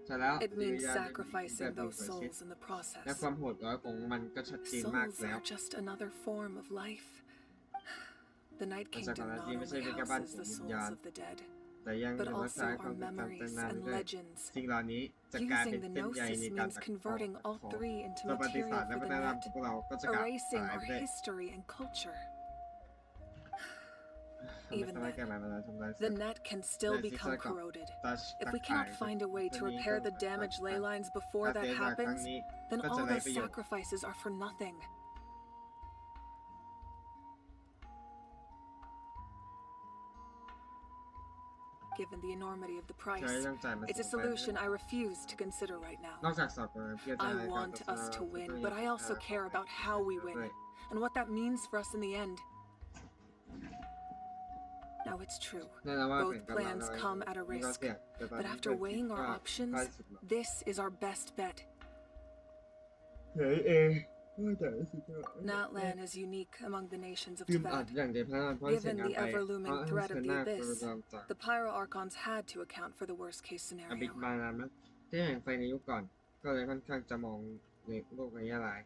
ใช่แล้ว it means วิญญาณ sacrificing แบบ those เปิดชีวิต souls in the และ process. ความโหดร้ายของมันก็ชัดเจนมาก Souls แล้ว are just another form of life. The Night มันจะ Kingdom ขนาด not ที่ไม่ใช่ only เป็นแค่บ้าน houses ของ the วิญญาณ souls of the dead, แต่ยัง but จะรัก also ษาความ our ทรงจำ memories นาน and ด้วย legends. สิ่งเหล่านี้จะกลายเป็น Using the เส้นใย gnosis ในการ means ตัด converting all ของ three into ประวัติศาสต material ร์และ for วั the ฒนธรรม net, ของพวกเราก็จะกลับ erasing หาย our ไปด้วย history and culture. ทำ Even ให้ then, การเวลาทำลาย the net can still become corroded. If we cannot find a way to repair the damaged ley lines before that happens, then all those sacrifices are for nothing. Given the enormity of the price, it's a solution I refuse to consider right น now. อกจากสอบกันเพื่อจะ I want us to win, but I also care about how we win and what that means for us in the end. Now it's true, both plans come at a risk, but after weighing our options, this is our best bet. Natlan is unique among the nations of พิมพ์อัด Tibet. อย่างเดียวพนันเพราะเสีย Given งาน the ไป ever-looming เพราะ threat of ช the นะ abyss, คือเราจาก the Pyro Archons had to account for the worst-case อบิ scenario. บานามะที่แห่งไฟในยุคก่อน ก็เลยค่อนข้างจะมองในโลกระยะหลาย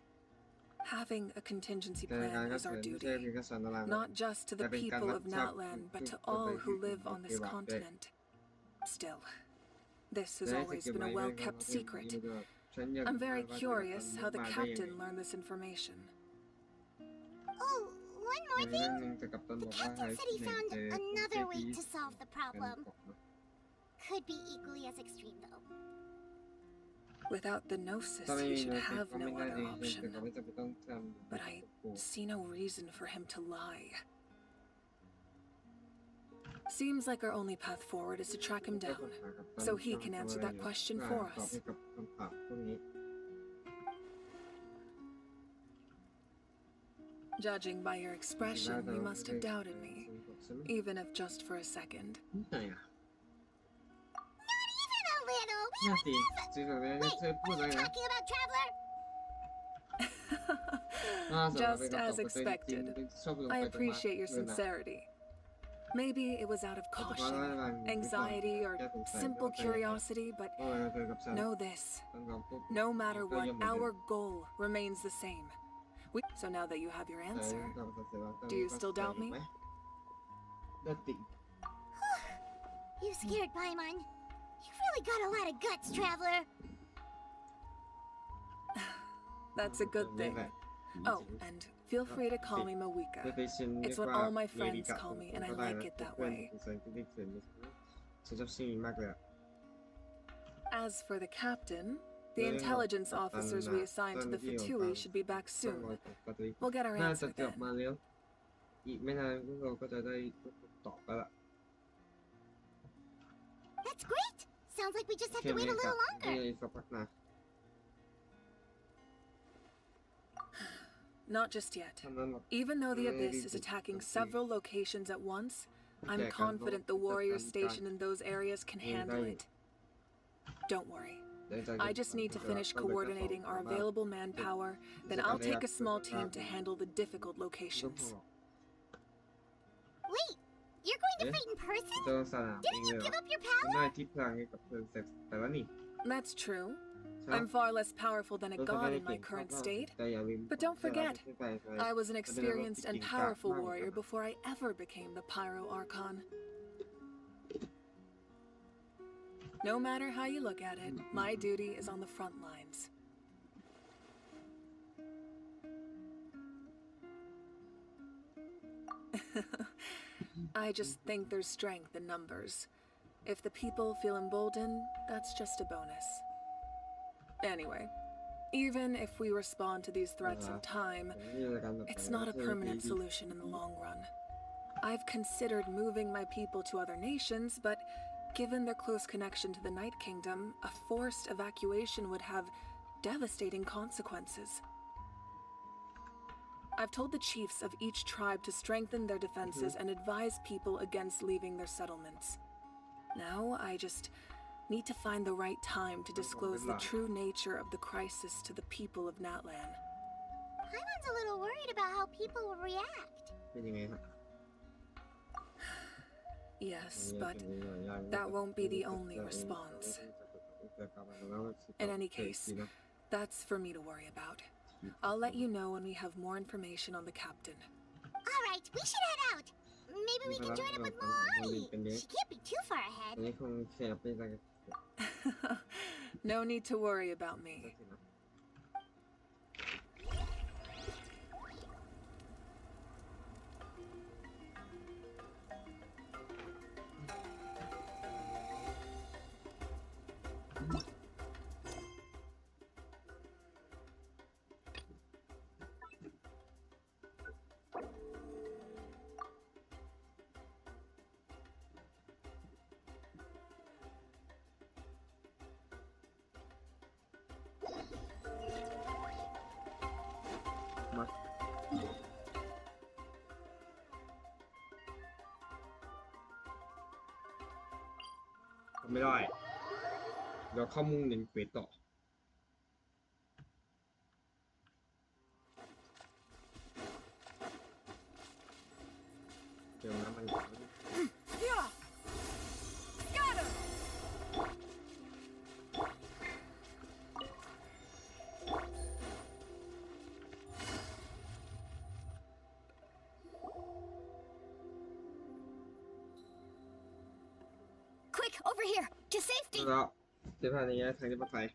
Having a contingency แต่การ plan ก็ is เสริ our มไม่ใช่ duty, เพียงแค่สอนอะไร not just to แต่ the เป็นการ people รับ of ชอบ Natlan, but ทุ to กคน all ไป who อยู่ live ใน on เท this วะด้วย continent. Still, this has แต่ให้ส always กิล been ไว้ a ไม่ well-kept ก็ secret. ฉันอยาก I'm very ว่าจะ curious how the มาได้ยังไง captain learned this information. Oh, one more อย่างนี้ thing. เรื่องหนึงแต่กัปตัน The บอกว่า captain said he หนึ่ง found เจอ another way ที่ to solve the กัน problem. เกาะเนอะ Could be equally as extreme, though. Without the gnosis, ถ้าไม่ he มี should โน้ต have ก็ไม่ no น่า other จะเป็นแต่ option. เขาไม่จำเป็นต้องทำ But I see no reason for him to lie. Seems like our only path forward is to track him down, so he can answer that question for ตอบ us. ให้กับคำถามพวกนี้ Judging by your expression, you must have doubted me, even if just for a second. นิดหน่อยอ่ะ Not even a little. We น่า would สิ never. จริงๆแล้ว Wait, เธอพูด are อะไร you นะ talking about Traveler? น่าสนใจ Just เป็นคำตอบ as ของตัวจริง expected. ชอบลง I ไปตรงมา appreciate your เลยนะ sincerity. Maybe it was out of แต่เพราะ caution, ว่าเรา anxiety, or แค่สงสัย simple ว่า curiosity, but เวลาเจอกับฉัน know this. ต้องลองพูด No matter ก็ what, ย่อมเหมือนเดิ our ม goal remains the same. So now that you have your แต่ answer, ต้องทำเสร็จแล้วต้อง do you still doubt me? ได้ติ่ง You scared Paimon. You've really got a lot of guts, Traveler. That's a good thing. Oh, and feel free to call me Mawika. It's what all my friends call me, and I like it that way. ฉันชอบชื่อนี้มากเลยอะ As for the captain, the intelligence officers we assigned to the Fatui should be back ต้อง soon. รอปฏิ We'll get our น่าจะ answer กลับ then. มาแล้วอีกไม่นานพวกเราก็จะได้ตอบแล้วล่ะ That's great. Sounds like we just have แค่ to ไม่ wait a กลับ little ไม่ longer. สักพักนะ Not just yet. ทำนั้นหรอก Even though the abyss is attacking several locations at once, I'm confident the warriors stationed in those areas can handle it. Don't worry. I just need to finish coordinating our available manpower, then I'll take a small team to handle the difficult locations. Wait, you're going to fight in person? เจอสนามเอง Didn't เล you ยเหร give อ up your ฉัน power? ได้ที่พลังให้กับเพื่อนเซ็กแต่ละนี่ That's true. ใช่ I'm far less powerful than a เราจะ god ไม่ได้ in เก่ my ง current เท่า state, แต่อย่าลืม but don't forget, ไม่ใช่ไป I was an experienced and powerful warrior before I ever became the Pyro Archon. No matter how you look at it, my duty is on the front lines. I just think there's strength in numbers. If the people feel emboldened, that's just a bonus. Anyway, even if we respond to these threats in time, it's not a permanent solution in the long run. I've considered moving my people to other nations, but given their close connection to the Night Kingdom, a forced evacuation would have devastating consequences. I've told the chiefs of each tribe to strengthen their defenses and advise people against leaving their settlements. Now, I just need to find the right time to disclose the true nature of the crisis to the people of Natlan. Paimon's a little worried about how people will react. เป็นยังไงครับ Yes, but that won't be the only response. In any case, that's for me to worry about. I'll let you know when we have more information on the captain. All right, we should head out. maybe we can join up with Milani. She can't be too far ahead. อันนี้คงแค่เป็นอะไร No need to worry about me. มาทำไม่ได้เดี๋ยวเข้ามุ่งเน้นเควสต่อเดี๋ยวนะมัน Quick, over here, to safety. แล้วเดี๋ยวทางนี้ทางที่ปลอดภัย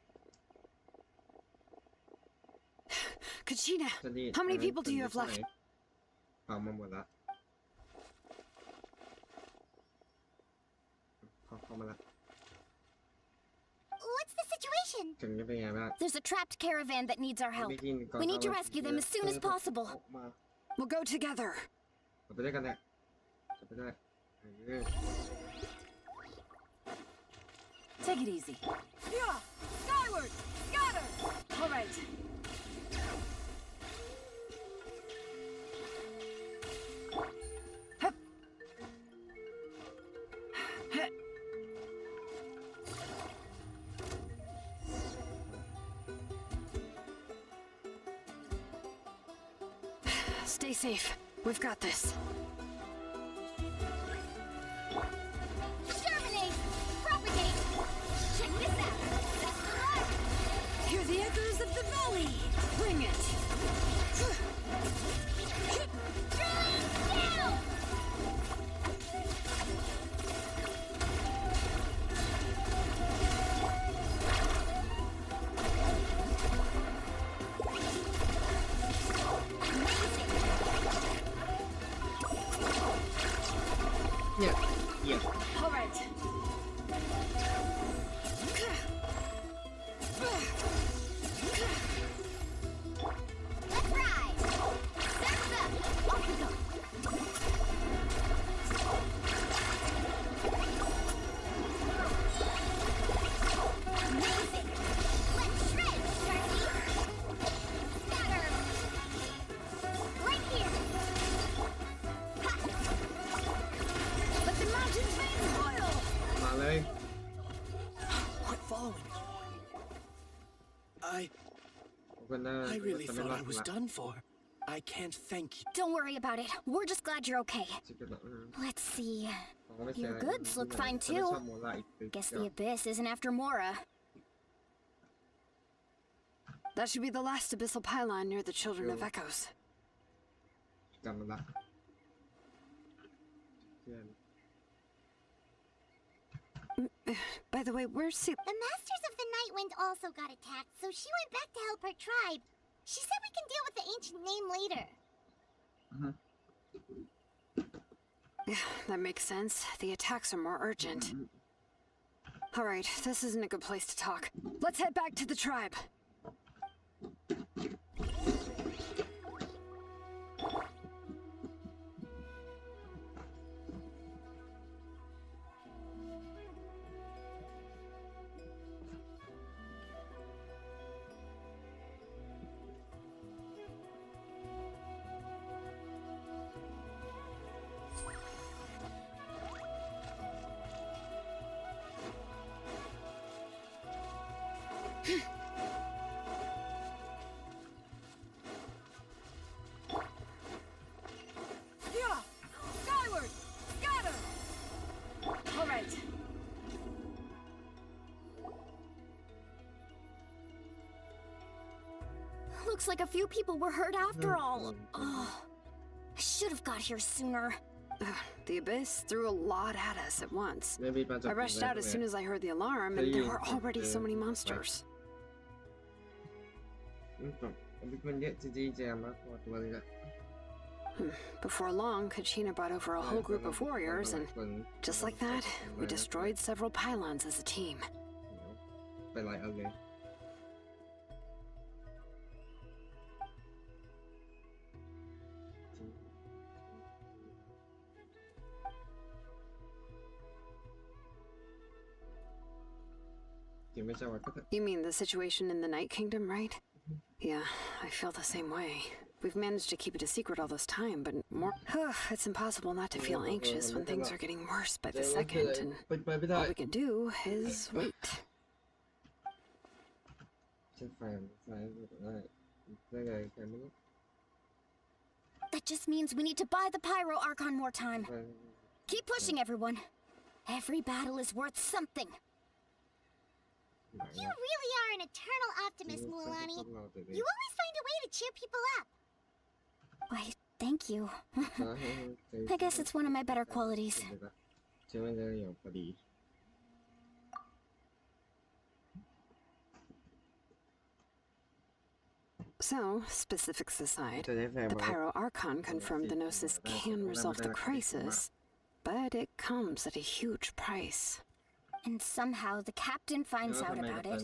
Kachina, จะดี how many people do you have left? เอามาหมดละเข้ามาละ What's the situation? ถึงจะเป็นไงบ้าง There's a trapped caravan that needs our help. We need to rescue them as soon as possible. มา We'll go together. ไปด้วยกันแหละไปด้วย Take it easy. Yeah! Skyward! Scatter! All right. Hup. Heh. Stay safe. We've got this. Exterminate! Propagate! Check this out! That's the mark! Hear the echoes of the valley. Bring it. Drilling down! Yeah. Yeah. All right. Let's ride! Surf's up! Off we go! Amazing! Let's shred, Sharky! Scatter! Right here! Ha! Let the mountains veins boil. มาเลย Quit following me. ขอบคุณนะ I really จะไม่ thought รอ I ด was ละ done for. I can't thank you. Don't worry about it. We're just glad you're okay. ชิคกี้พาย Let's see. ผมก็ไม่เสีย Your อะไร goods look fine แต่ไม่ too. ชอบโมล่าอีกตึก Guess เดียว the Abyss isn't after Mora. That should be the last abyssal pylon near the Children of Echoes. จำมันละเพื่อน By the way, where's Seal? The Masters of the Night Wind also got attacked, so she went back to help her tribe. She said we can deal with the ancient name later. Yeah, that makes sense. The attacks are more urgent. All right, this isn't a good place to talk. Let's head back to the tribe. Yeah! Skyward! Scatter! All right. Looks like a few people were hurt after all. Oh, I should have got here sooner. The Abyss threw a lot at us at once. I rushed out as soon as I heard the alarm, and there were already so many monsters. Before long, Kachina brought over a whole group of warriors, and just like that, we destroyed several pylons as a team. You mean the situation in the Night Kingdom, right? Yeah, I feel the same way. We've managed to keep it a secret all this time, but it's impossible not to feel anxious when things are getting worse by the second, and all we can do is wait. That just means we need to buy the Pyro Archon more time. Keep pushing, everyone. Every battle is worth something. You really are an eternal optimist, Mualani. You always find a way to cheer people up. Why, thank you. I guess it's one of my better qualities. So, specifics aside, the Pyro Archon confirmed the Gnosis can resolve the crisis, but it comes at a huge price. And somehow the captain finds out about it,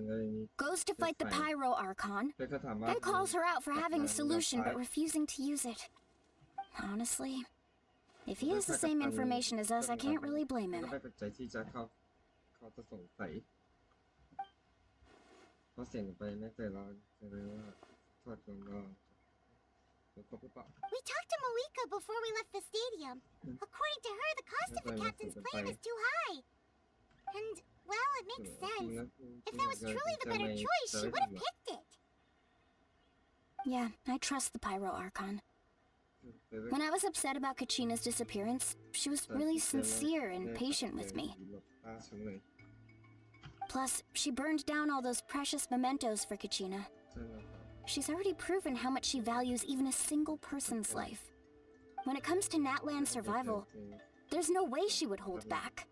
goes to fight the Pyro Archon, and calls her out for having a solution but refusing to use it. Honestly, if he has the same information as us, I can't really blame him. We talked to Moika before we left the stadium. According to her, the cost of the captain's plan is too high. And, well, it makes sense. If that was truly the better choice, she would have picked it. Yeah, I trust the Pyro Archon. When I was upset about Kachina's disappearance, she was really sincere and patient with me. Plus, she burned down all those precious mementos for Kachina. She's already proven how much she values even a single person's life. When it comes to Natlan's survival, there's no way she would hold back.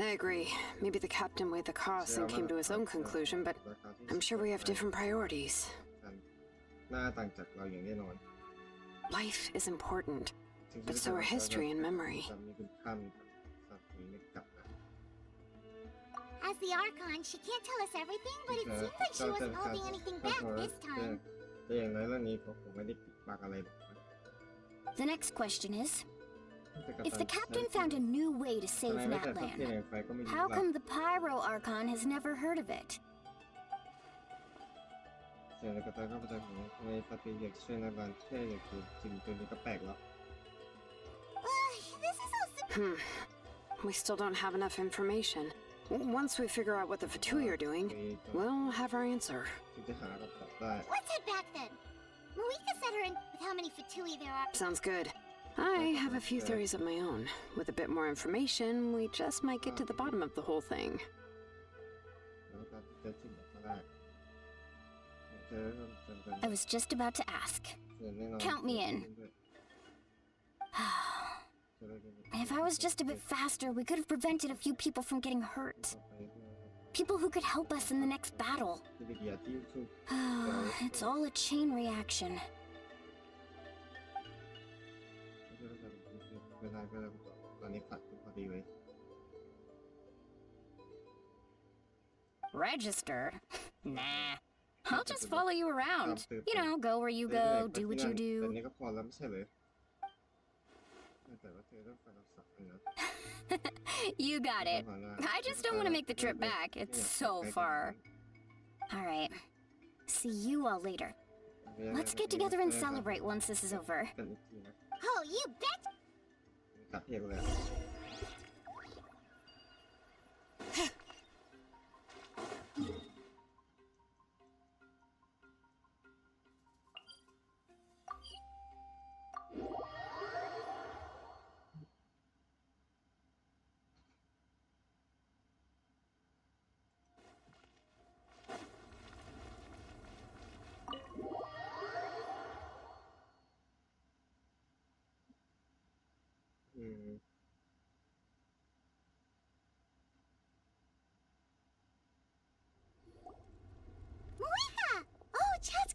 I agree. Maybe the captain weighed the costs and came to his own conclusion, but I'm sure we have different priorities. Life is important, but so are history and memory. As the Archon, she can't tell us everything, but it seems like she wasn't holding anything back this time. The next question is, if the captain found a new way to save Natlan, how come the Pyro Archon has never heard of it? We still don't have enough information. Once we figure out what the Fatui are doing, we'll have our answer. Let's head back then. Moika set her in with how many Fatui there are. Sounds good. I have a few theories of my own. With a bit more information, we just might get to the bottom of the whole thing. I was just about to ask. Count me in. If I was just a bit faster, we could have prevented a few people from getting hurt. People who could help us in the next battle. It's all a chain reaction. Registered? Nah. I'll just follow you around. You know, go where you go, do what you do. You got it. I just don't want to make the trip back. It's so far. Alright. See you all later. Let's get together and celebrate once this is over. Oh, you bet!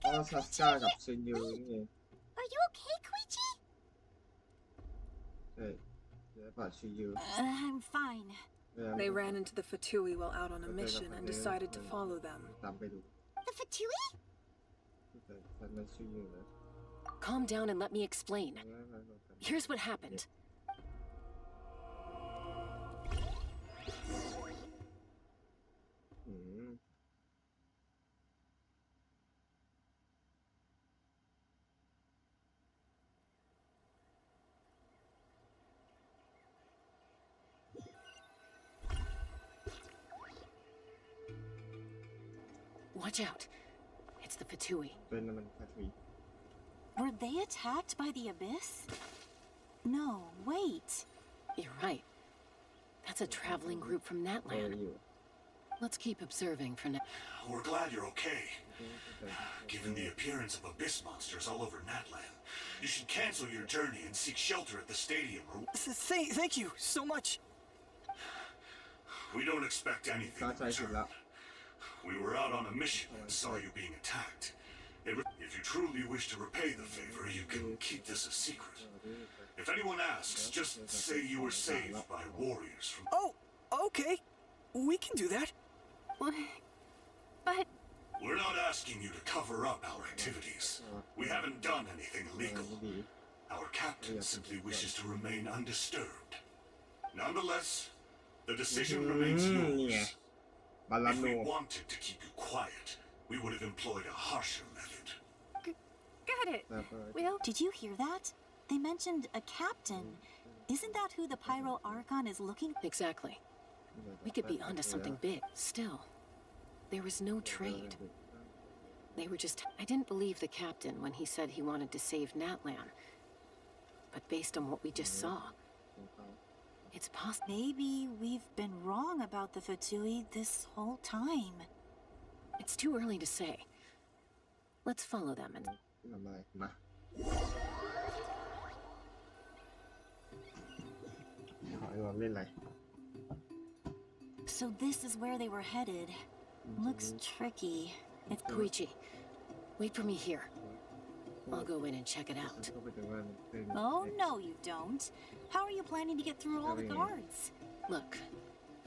อ๋อซัสก้ากับซึนยูนี่เอง Are you okay, Koichi? ใช่เดี๋ยวป่าซึนยู I'm fine. They ran into the Fatui while out on a mission and decided to follow them. ตามไปดู The Fatui? แต่มันซึนยูนะ Calm down and let me explain. Here's what happened. Watch out. It's the Fatui. เป็นมันคาทวี Were they attacked by the abyss? No, wait. You're right. That's a traveling group from เออ Natland. อยู่ Let's keep observing for now. We're glad you're okay. Given the appearance of abyss monsters all over Natland, you should cancel your journey and seek shelter at the stadium. Thank you so much. We don't expect anything เข้า in ใจผิด return. ละ We were out on a mission and saw you being attacked. If you truly wish to repay the favor, you can keep this a secret. If anyone asks, just say you were saved by warriors from... Oh, okay. We can do that. But We're not asking you to cover up our activities. We haven't done anything illegal. Our captain simply wishes to remain undisturbed. Nonetheless, the decision remains yours. บาลาน If โน we wanted to keep you quiet, we would have employed a harsher method. got it. Well, did you hear that? They mentioned a captain. Isn't that who the Pyro Archon is looking? Exactly. We could be onto something big. Still, there was no trade. They were just... I didn't believe the captain when he said he wanted to save Natlan. But based on what we just saw, it's possible. Maybe we've been wrong about the Fatui this whole time. It's too early to say. Let's follow them and... ทำอะไรมาขอให้เราเล่นอะไร So this is where they were headed. Looks tricky. It's Koichi, wait for me here. I'll go in and check it out. ก็ไปดูว่ามันเป็น Oh, no, you don't. How are you planning to get through all the guards? Look,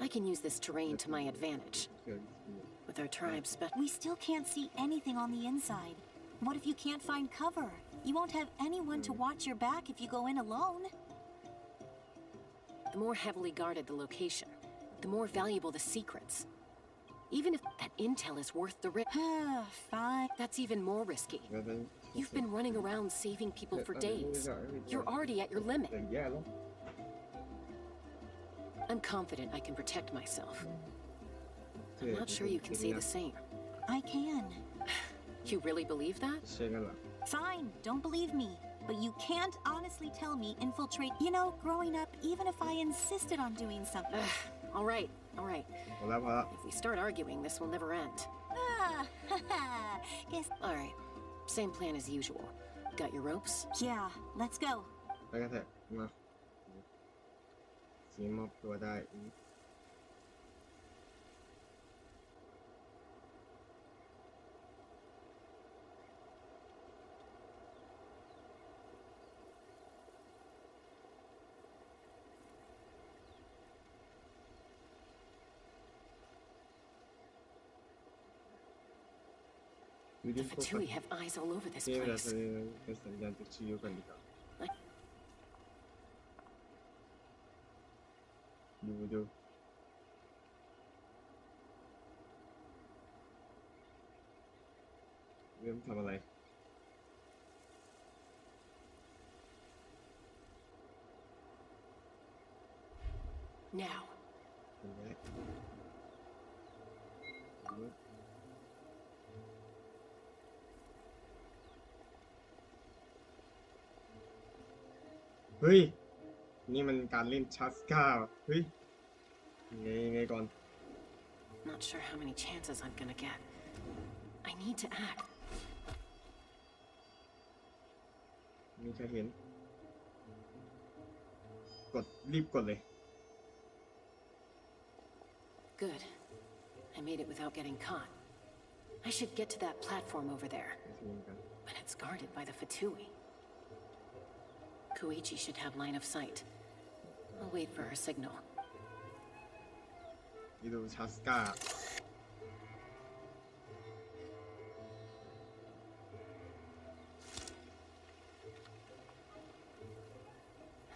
I can use this terrain to my advantage. เกิด With our tribe's We still can't see anything on the inside. What if you can't find cover? You won't have anyone to watch your back if you go in alone. The more heavily guarded the location, the more valuable the secrets. Even if that intel is worth the risk, Fine. that's even more risky. You've been running around saving people for days. You're already at your limit. แย่แล้ว I'm confident I can protect myself. I'm not sure you can say the same. I can. You really believe that? ใช่กันเหรอ Fine, don't believe me. But you can't honestly tell me infiltrate. You know, growing up, even if I insisted on doing something. All right, all right. พอแล้วพอแล้ว If we start arguing, this will never end. Guess. All right, same plan as usual. Got your ropes? Yeah, let's go. ไปกันเถอะมาสีมอบตัวได้ The Fatui have eyes all over this นี่เวลา place. เป็นสัญญาณติดชิวกันดีกว่าดูเริ่มทำอะไร Now, เห็นไหมเฮ้ย นี่มันการเล่นชัสก้าเฮ้ยไงก่อน not sure how many chances I'm gonna get. I need to act. มีใครเห็น รีบกดเลย Good. I made it without getting caught. I should get to that platform over there, but it's guarded by the Fatui. Koichi should have line of sight. I'll wait for her signal. นี่ดูชัสก้า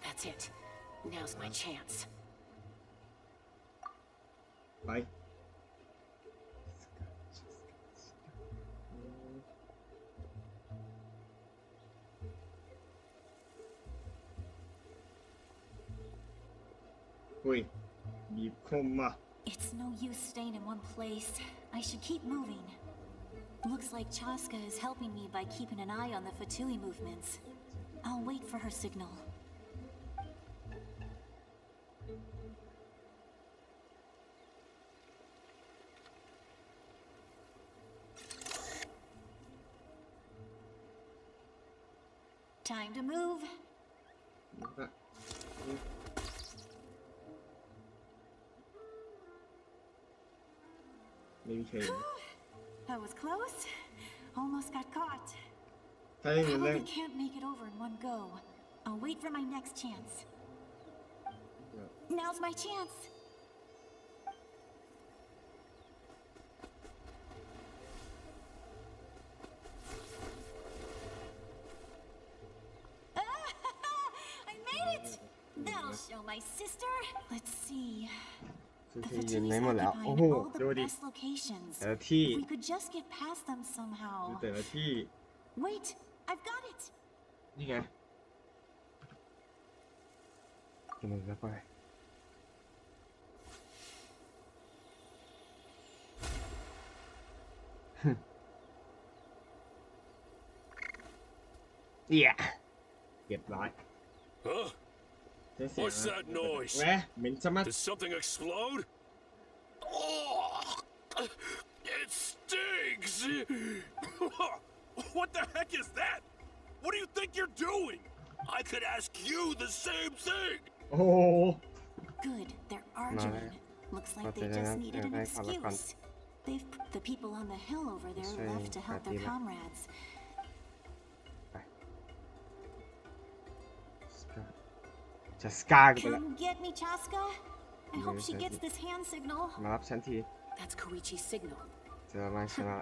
That's it. Now's my chance. ไปอุ้ยบีบคมอ่ะ It's no use staying in one place. I should keep moving. Looks like Chaska is helping me by keeping an eye on the Fatui movements. I'll wait for her signal. Time to move. ไม่มีใคร That was close. Almost got caught. ถ้าอย่างนี้เล่น Probably can't make it over in one go. I'll wait for my next chance. Now's my chance. I made it. That'll show my sister. Let's see. คือ The ที่ยืน Fatui's ไหนหมดแล้ว โอ้โห occupying all ดู the ดิ best locations. แต่ละที่ If we could just get past them ดู somehow. แต่ละที่ Wait, I've got it. นี่ไงกินมันแล้วไปเอี่ยเรียบร้อย Huh? ได้เสียง What's แล้ว that noise? แหวะเหม็นชะมัด Did something explode? Oh, it stinks! What the heck is that? What do you think you're doing? I could ask you the same thing. โอ้โห Good, they're arguing. Looks like they just needed an excuse. They've put the people on the hill over there left to help their comrades. จะสกากันไปแล้ว Come get me, Chaska. I hope she gets this hand signal. มารับฉันที That's Koichi's signal. เจอมาชนะ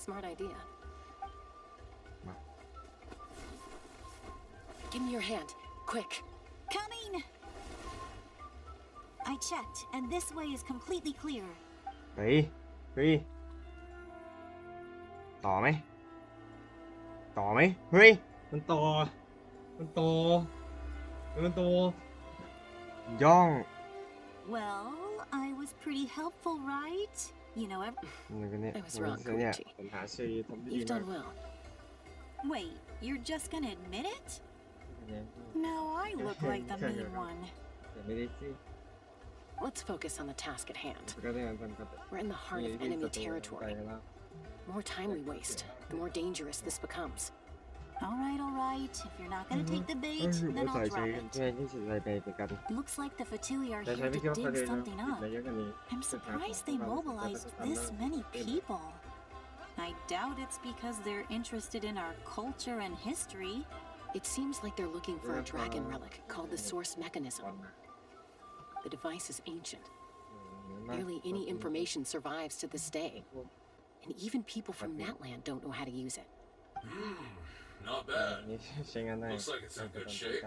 Smart idea. มา Give me your hand, quick. Coming! I checked, and this way is completely clear. เฮ้ยเฮ้ยต่อไหมต่อไหมเฮ้ยมันต่อมันต่อย่อง Well, I was pretty helpful, right? You know, I was wrong, Koichi. ผมหาชื่อทำดี You've มาก done well. Wait, you're just gonna admit it? No, I look like the mean one. แต่ไม่ได้สิ Let's focus on the task at hand. ก็ได้ทำกับ We're in the heart of enemy territory. The more time we waste, the more dangerous this becomes. All right. If you're not gonna take the bait, then I'll drop it. ที่สุดใจไปเป็นกัน Looks like the Fatui are แต่ here ใช้ไม่ to คิดว่าเขา dig จะ something ติด up. อะไรเยอะกว่านี้ I'm surprised they mobilized this many people. I doubt it's because they're interested in our culture and history. It seems like they're looking for a dragon relic called the source mechanism. The device is ancient. Barely any information survives to this day. And even people from Natland don't know how to use it. Not bad. นี่ใช้งานได้ Looks like it's in good shape.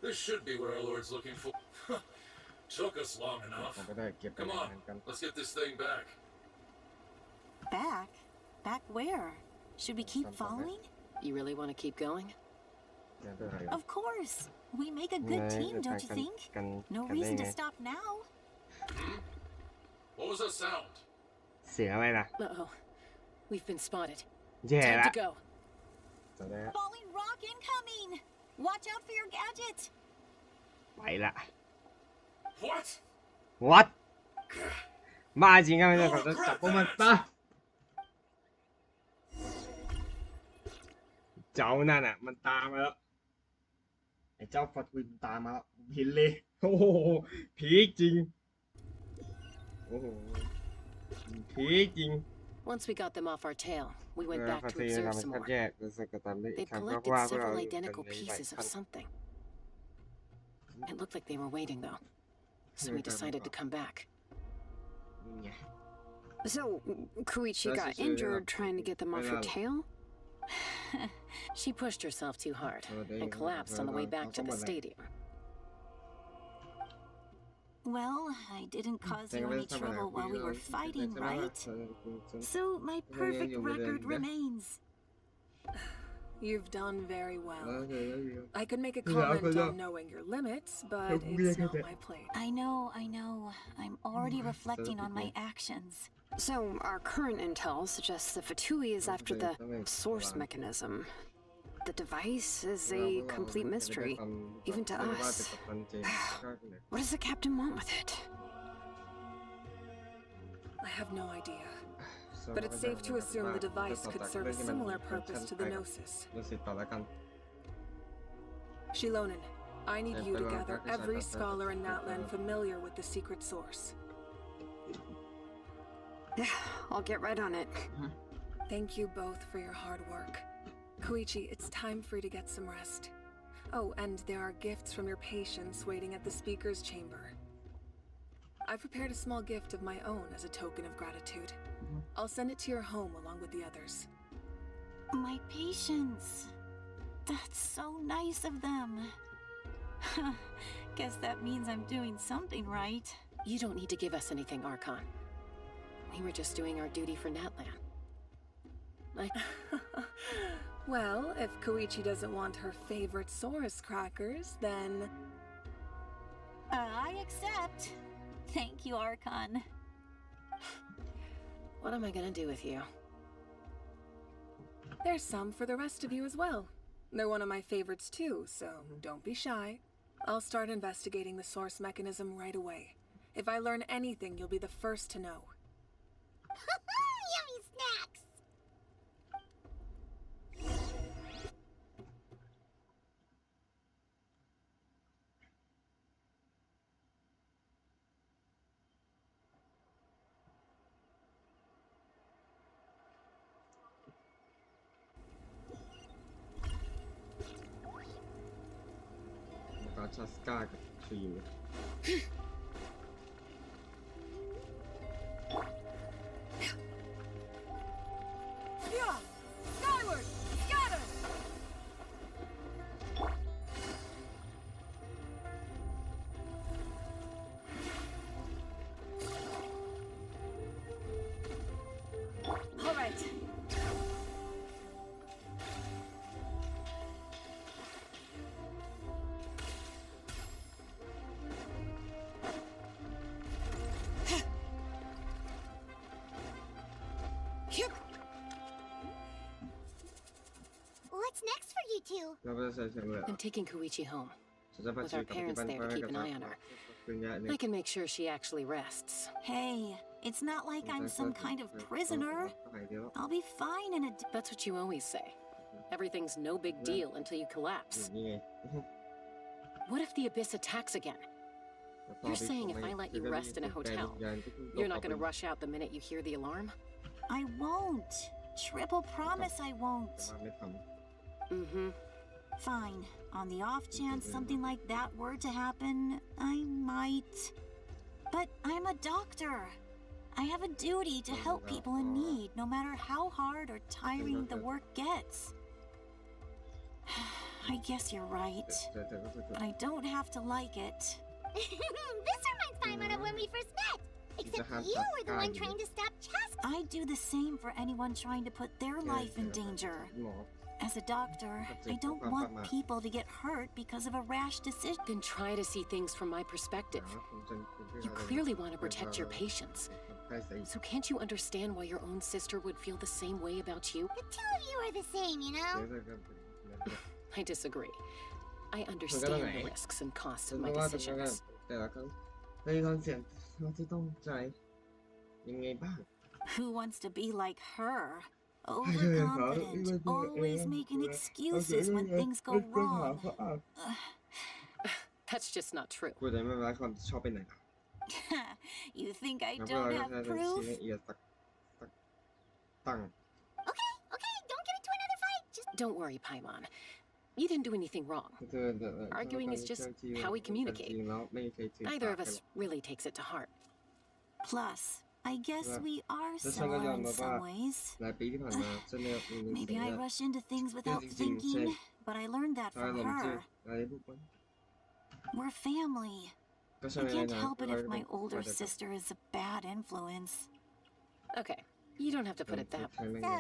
This should be what our Lord's looking for. Took us long ผม enough. ก็ได้เก็บไป Come เหมือนกัน on, let's get this thing back. Back? Back where? Should we keep following? You really want to keep going? ยังเป็นอะไร Of course. We make a good team, don't you think? No reason to stop now. What was that sound? เสียงอะไรนะ Uh-oh. We've been spotted. แย่ Time ละ to go. จะได้ Falling rock incoming! Watch out for your gadget! ไปละ What? What มาจริงก็ไม่ได้เขาจะจับพวกมันซะเจ้านั่นน่ะมันตามมาแล้วไอ้เจ้าฟัดวินตามมาแล้วผมเห็นเลยโอ้โหผีจริงโอ้โหผีจริง Once we got them off our tail, we went back to ที่ observe ทำให้ some คัด more. แยกรู้สึกกระทำได้อีก They'd ครั้งก็ collected ว่าเพื่อเอา several อยู่กัน identical ในใบ pieces พั of น something. It looked like they were waiting, though, so we decided to come back. นี่ไง So, Koichi got injured trying to get them off her tail? She pushed herself too hard and collapsed on the way back to the stadium. Well, I didn't cause you any trouble while we were fighting, right? So my perfect record remains. You've done very well. I could make a comment on knowing your limits, but it's not my place. I know. I'm already reflecting on my actions. So, our current intel suggests the Fatui is after the source mechanism. The device is a complete mystery, even to us. What does the captain want with it? I have no idea. But it's safe to assume the device could serve a similar purpose to the Gnosis. Shilonen, I need you to gather every scholar in Natlan familiar with the secret source. I'll get right on it. Thank you both for your hard work. Koichi, it's time for you to get some rest. Oh, and there are gifts from your patients waiting at the speaker's chamber. I've prepared a small gift of my own as a token of gratitude. I'll send it to your home along with the others. My patience. That's so nice of them. Guess that means I'm doing something right. You don't need to give us anything, Archon. We were just doing our duty for Natlan. Well, if Koichi doesn't want her favorite Saurus crackers, then... I accept. Thank you, Archon. What am I gonna do with you? There's some for the rest of you as well. They're one of my favorites too, so don't be shy. I'll start investigating the source mechanism right away. If I learn anything, you'll be the first to know. Yummy snacks! Chaska กับครีม Yeah! Skyward! Scatter! All right. What's next for you two? เราก็จะใช้เสียงเลย I'm taking Koichi home. ฉันจะไป With คุย our กับ parents ที่ there บ้าน to เพื่ keep อน an กับ eye on her. คืนนี้ I can make sure she actually rests. Hey, it's not like I'm some kind of prisoner. I'll be fine in a... That's what you always say. Everything's no big deal until you collapse. นี่ไง What if the abyss attacks again? You're saying if I let you rest in a hotel, you're not gonna rush out the minute you hear the alarm? I won't. Triple promise I won't. ไม่ท Mm-hmm. Fine. On the off chance something like that were to happen, I might. But I'm a doctor. I have a duty to help people in need, no matter how hard or tiring the work gets. I guess you're right. ำ But I don't have to like it. This reminds Paimon of when we first met. Except you were the one trying to stop Chaska. I'd do the same for anyone trying to put their life in danger. หมอ As a doctor, I don't want people to get hurt because of a rash decision. Then try to see things from my perspective. You clearly want to protect your patients. So can't you understand why your own sister would feel the same way about you? The two of you are the same, you know? I disagree. I understand the risks and costs of my decisions. แต่ละครั้งในตอนเสียงเราที่ต้องใจยังไงบ้าง Who wants to be like her? Overconfident, always making excuses when things go wrong. That's just not true. กูจะไม่รักความชอบไปไหน You think I don't have proof? ตั้ง Okay, okay, don't get into another fight. Just Don't worry, Paimon. You didn't do anything wrong. Arguing is just how we communicate. Neither of us really takes it to heart. Plus, I guess we are similar in some ways. หลายปีที่ผ่านมาฉันเนี่ยมี Maybe I rush into things without thinking, but I learned that อาร from มณ์ her. อะไรพวกนั้น We're family. ก็ใช่ I ไหม can't นะ help it if my older sister is a bad influence. Okay, you don't have to put it that way. so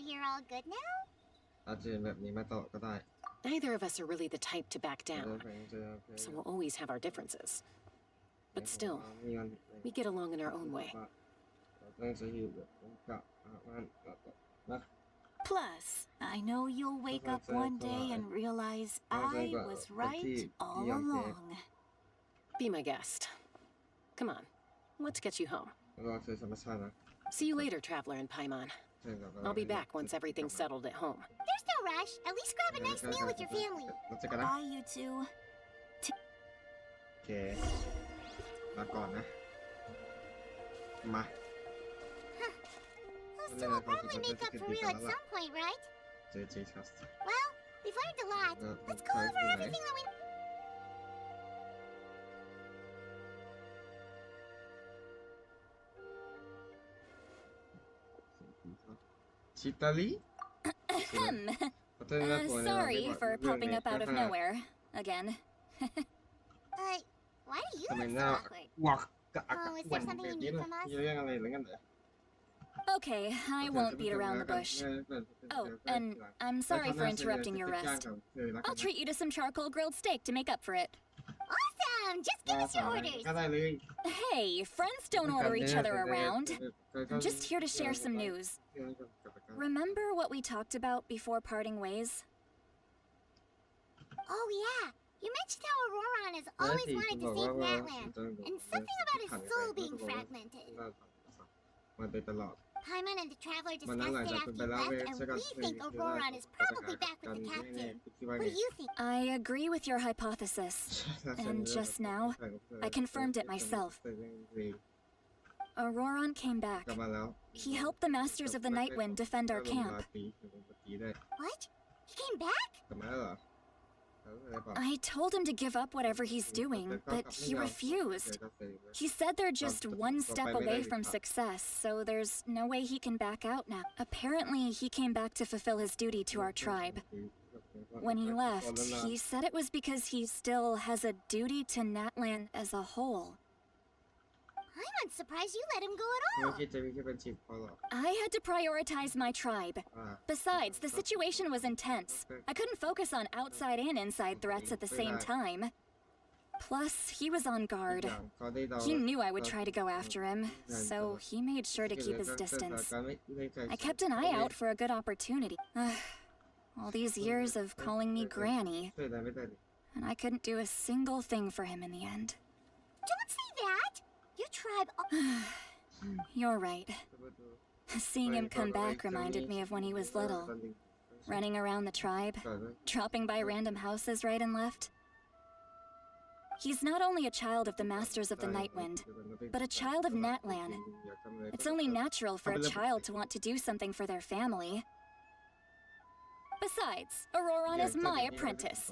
you're all good now? อาจจะแบบนี้มาต่อก็ได้ Neither of us are really the type to back down, so we'll always have our differences. But still, we get along in our own way. Plus, I know you'll wake up one day and realize I was right all along. Be my guest. Come on, let's get you home. รอเธอธรรมชาตินะ See you later, Traveler and Paimon. I'll be back once everything's settled at home. There's no rush. At least grab a nice meal with your family. เราจะกันนะ Bye, you two. โอเคลาก่อนนะ มา Those two will probably make up for real at some point, right? เจอจีทัส Well, we've learned a lot. Let's go over everything that we... ชิตาลี Sorry for popping up out of nowhere again. Why do you ทำไม look ห so น้า awkward? วักกะ Oh, is there something you need from us? มีเรื่องอะไรหรืองั้นเหรอ Okay, I won't beat around the bush. Oh, and I'm sorry for interrupting your rest. I'll treat you to some charcoal grilled steak to make up for it. Awesome! Just give us your orders. ก็ได้เลย Hey, friends don't order each other around. I'm just here to share some news. Remember what we talked about before parting ways? Oh yeah, you mentioned how Auroron has always wanted to save Natland, and something about his soul being fragmented. มาโดยตลอด Paimon and the Traveler วันนั้น discussed หลัง it จากคุณ after ไป you เล่าเว left, ท and we think Auroron is probably back with the captain. What do you think? I agree with your hypothesis. And just now, I confirmed it myself. Auroron came back. กลับมาแล้ว He helped the Masters of the Nightwind defend our camp. What? He came back? กลับมาแล้วเหรอ I told him to give up whatever he's doing, but he refused. He said they're just one step away from success, so there's no way he can back out now. Apparently, he came back to fulfill his duty to our tribe. When he left, he said it was because he still has a duty to Natlan as a whole. I'm not surprised you let him go at เมื่อ all. กี้จะมีแค่เป็นชิปพอหรอก I had to prioritize my tribe. Besides, the situation was intense. I couldn't focus on outside and inside threats at the same time. Plus, he was on guard. He knew I would try to go after him, so he made sure to keep his distance. I kept an eye out for a good opportunity. All these years of calling me Granny, ช่วยได้ไม่ได้ดิ and I couldn't do a single thing for him in the end. Don't say that! Your tribe... You're right. Seeing him come back reminded me of when he was little, running around the tribe, dropping by random houses right and left. He's not only a child of the Masters of the Nightwind, but a child of Natlan. It's only natural for a child to want to do something for their family. Besides, Auroron is my apprentice.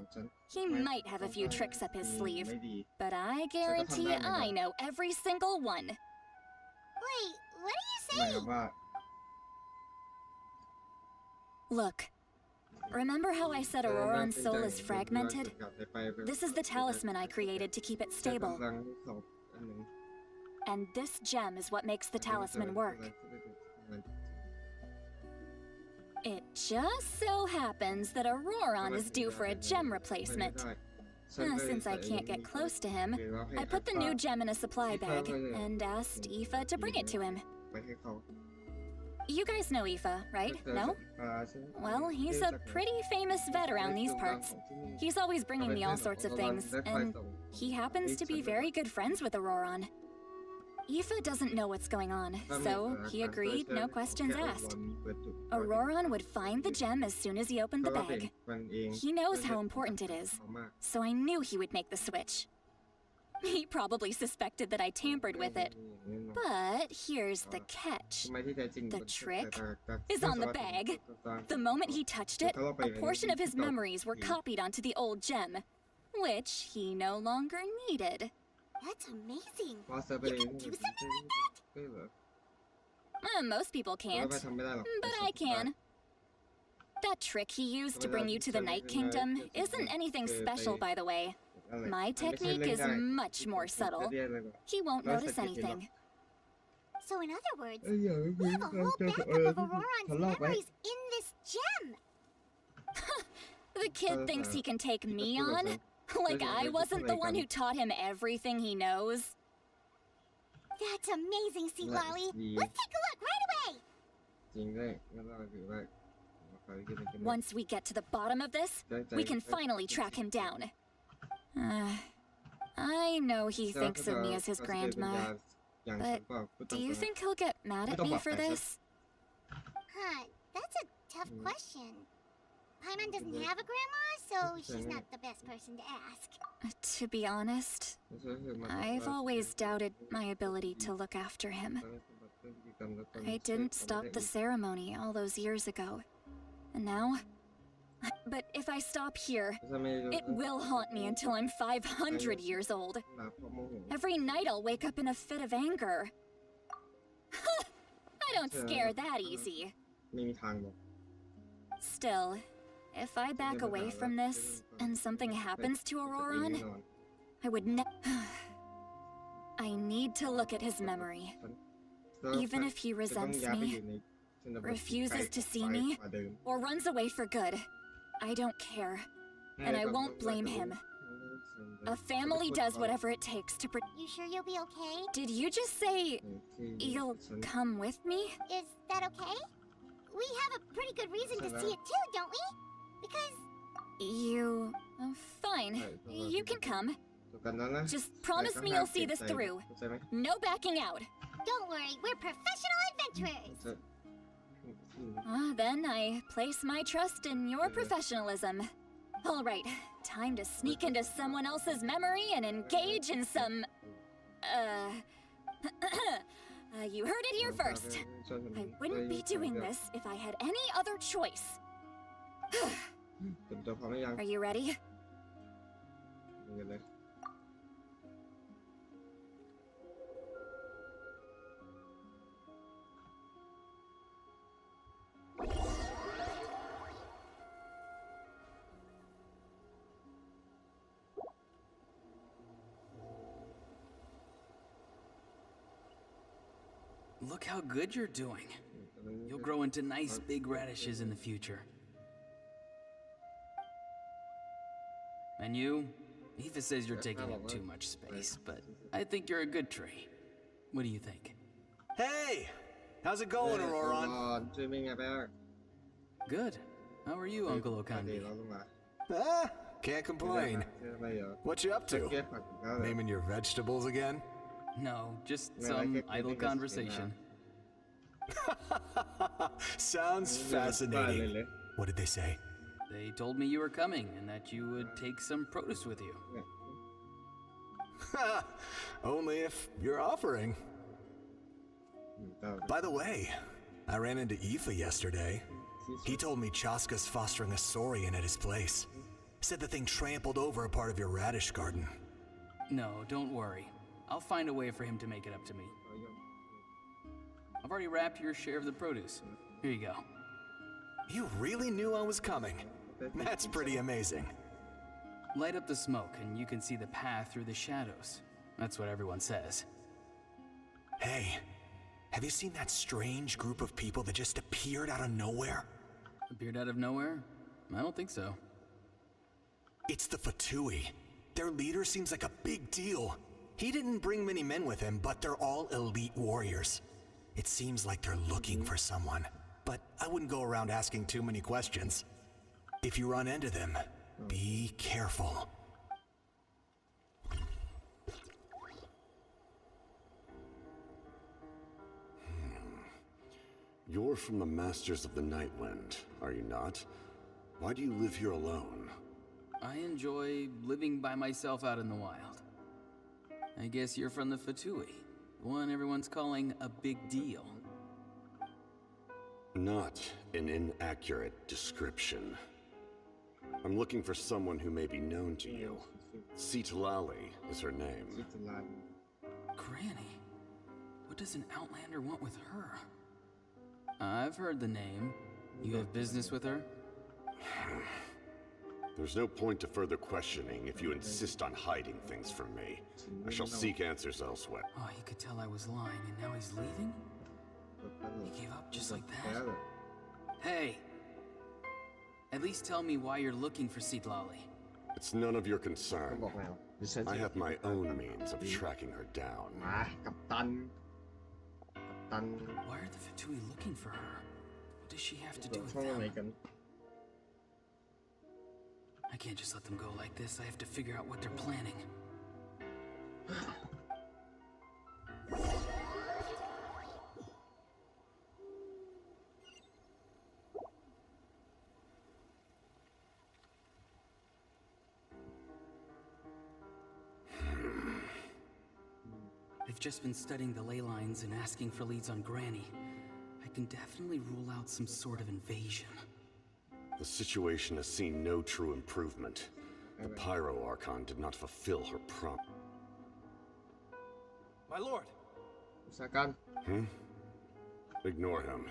He might have a few tricks up his sleeve, but I guarantee I know every single one. Wait, what are you หมายความ saying? ว่า Look, remember how I said Auroron's soul is fragmented? This is the talisman I created to keep it stable, and this gem is what makes the talisman work. It just so happens that Auroron is due for a gem replacement. Since I can't get close to him, I put the new gem in a supply bag and asked Aoife to bring it to him. ไปให้เขา You guys know Aoife, right? No? Well, he's a pretty famous vet around these parts. He's always bringing me all sorts of things, and he happens to be very good friends with Auroron. Aoife doesn't know what's going on, so he agreed, no questions asked. Auroron would find the gem as soon as he opened the bag. He knows how important it is, so I knew he would make the switch. He probably suspected that I tampered with it. But here's the catch. The trick is on the bag. The moment he touched it, a portion of his memories were copied onto the old gem, which he no longer needed. That's amazing. You can do something like that? Most people can't, but I can. That trick he used to bring you to the Night Kingdom isn't anything special, by the way. My technique is much more subtle. He won't notice anything. So in other words, we have a whole backup of Auroron's memories in this gem. The kid thinks he can take me on? Like I wasn't the one who taught him everything he knows? That's amazing, Sea Lolly. Let's take a look right away. Once we get to the bottom of this, we can finally track him down. I know he thinks of me as his grandma, but do you think he'll get mad at me for this? Huh, that's a tough question. Paimon doesn't have a grandma, so she's not the best person to ask. To be honest, I've always doubted my ability to look after him. I didn't stop the ceremony all those years ago, and now... But if I stop here, it will haunt me until I'm 500 years old. Every night I'll wake up in a fit of anger. I don't scare that easy. Still, if I back away from this and something happens to Auroron, I would I need to look at his memory. Even if he resents me, refuses to see me, or runs away for good, I don't care, and I won't blame him. A family does whatever it takes to You sure you'll be okay? Did you just say you'll come with me? Is that okay? We have a pretty good reason to see it too, don't we? Because... Fine. You can come. Just promise me you'll see this through. No backing out. Don't worry, we're professional adventurers. Then I place my trust in your professionalism. All right, time to sneak into someone else's memory and engage in some... you heard it here first. I wouldn't be doing this if I had any other choice. Are you ready? Look how good you're doing. You'll grow into nice big radishes in the future. And you? Aoife says you're taking up too much space, but I think you're a good tree. What do you think? Hey! How's it going, Auroron? Good. How are you, Uncle Okandi? Can't complain. What you up to? Naming your vegetables again? No, just some idle conversation. Sounds fascinating. What did they say? They told me you were coming and that you would take some produce with you. Only if you're offering. By the way, I ran into Aoife yesterday. He told me Chaska's fostering a saurian at his place. Said the thing trampled over a part of your radish garden. No, don't worry. I'll find a way for him to make it up to me. I've already wrapped your share of the produce. Here you go. You really knew I was coming. That's pretty amazing. Light up the smoke and you can see the path through the shadows. That's what everyone says. Hey, have you seen that strange group of people that just appeared out of nowhere? Appeared out of nowhere? I don't think so. It's the Fatui. Their leader seems like a big deal. He didn't bring many men with him, but they're all elite warriors. It seems like they're looking for someone, but I wouldn't go around asking too many questions. If you run into them, be careful. You're from the Masters of the Nightwind, are you not? Why do you live here alone? I enjoy living by myself out in the wild. I guess you're from the Fatui, the one everyone's calling a big deal. Not an inaccurate description. I'm looking for someone who may be known to you. Sitalali is her name. Granny? What does an outlander want with her? I've heard the name. You have business with her? There's no point to further questioning if you insist on hiding things from me. I shall seek answers elsewhere. Oh, he could tell I was lying, and now he's leaving? He gave up just like that? Hey! At least tell me why you're looking for Sitlali. It's none of your concern. I have my own means of tracking her down. กัปตัน Why are the Fatui looking for her? What does she have to do with ช่องอะไร them? กัน I can't just let them go like this. I have to figure out what they're planning. I've just been studying the ley lines and asking for leads on Granny. I can definitely rule out some sort of invasion. The situation has seen no true improvement. The Pyro Archon did not fulfill her promise. My lord! สาการ Ignore him.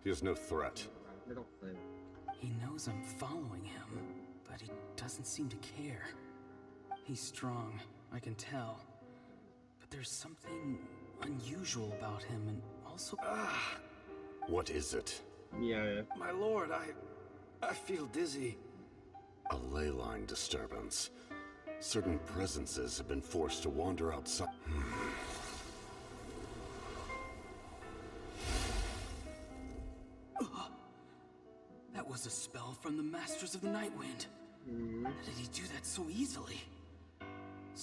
He is no threat. ไม่ต้องเลย He knows I'm following him, but he doesn't seem to care. He's strong, I can tell. But there's something unusual about him and also... What is it? มีอะไร My lord, I feel dizzy. A ley line disturbance. Certain presences have been forced to wander outside. That was a spell from the Masters of the Nightwind. How did he do that so easily?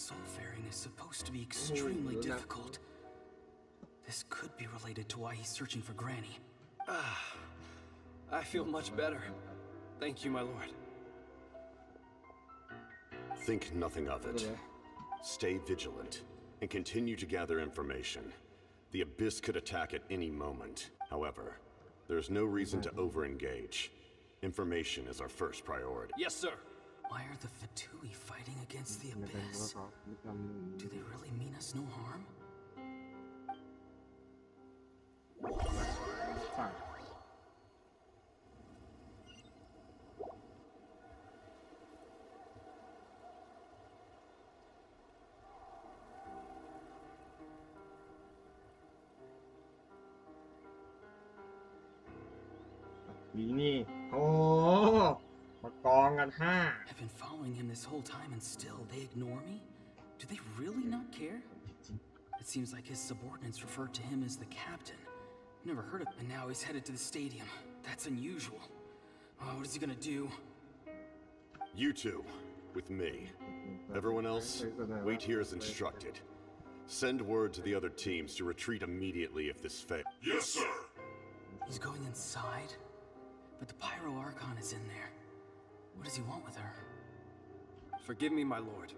Soulfaring is supposed to be extremely difficult. This could be related to why he's searching for Granny. I feel much better. Thank you, my lord. Think nothing of it. Stay vigilant and continue to gather information. The Abyss could attack at any moment. However, there's no reason to overengage. Information is our first priority. Yes, sir. Why are the Fatui fighting against the Abyss? Do they really mean us no harm? วีนี่โอ้มากองกันห้า I've been following him this whole time and still they ignore me? Do they really not care? It seems like his subordinates refer to him as the captain. Never heard of him. And now he's headed to the stadium. That's unusual. Oh, what is he gonna do? You two, with me. Everyone else, wait here as instructed. Send word to the other teams to retreat immediately if this fails. Yes, sir. He's going inside? But the Pyro Archon is in there. What does he want with her? Forgive me, my lord.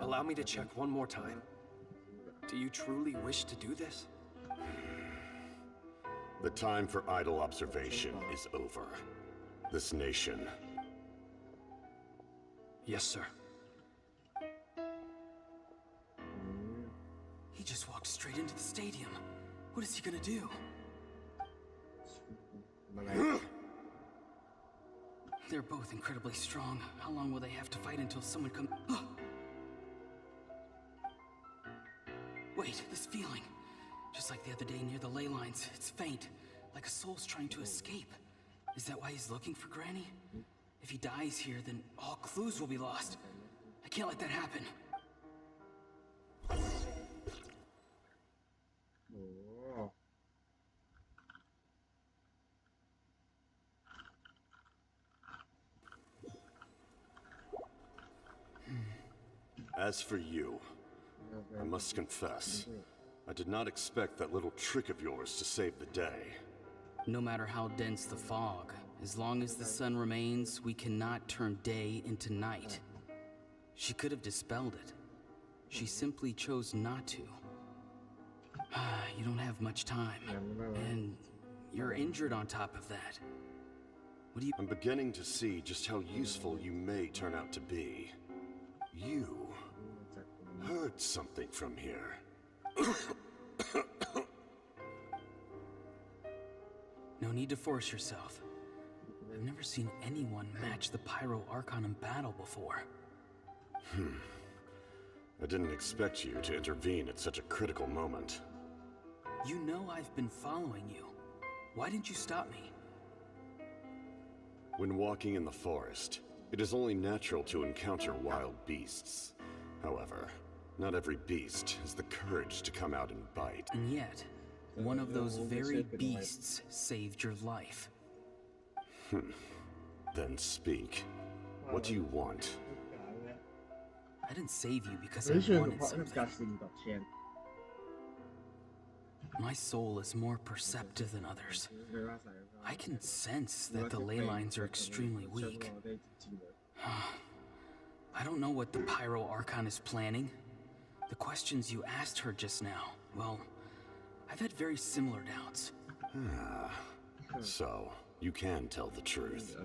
Allow me to check one more time. Do you truly wish to do this? The time for idle observation is over. This nation. Yes, sir. He just walked straight into the stadium. What is he gonna do? They're both incredibly strong. How long will they have to fight until someone comes? Wait, this feeling. Just like the other day near the ley lines. It's faint, like a soul's trying to escape. Is that why he's looking for Granny? If he dies here, then all clues will be lost. I can't let that happen. As for you, I must confess, I did not expect that little trick of yours to save the day. No matter how dense the fog, as long as the sun remains, we cannot turn day into night. She could have dispelled it. She simply chose not to. You don't have much time, and you're injured on top of that. What do you... I'm beginning to see just how useful you may turn out to be. You heard something from here. No need to force yourself. I've never seen anyone match the Pyro Archon in battle before. I didn't expect you to intervene at such a critical moment. You know I've been following you. Why didn't you stop me? When walking in the forest, it is only natural to encounter wild beasts. However, not every beast has the courage to come out and bite. And yet, one of those very beasts saved your life. Then speak. What do you want? I didn't save you because I wanted something. My soul is more perceptive than others. I can sense that the ley lines are extremely weak. I don't know what the Pyro Archon is planning. The questions you asked her just now, well, I've had very similar doubts. So, you can tell the truth.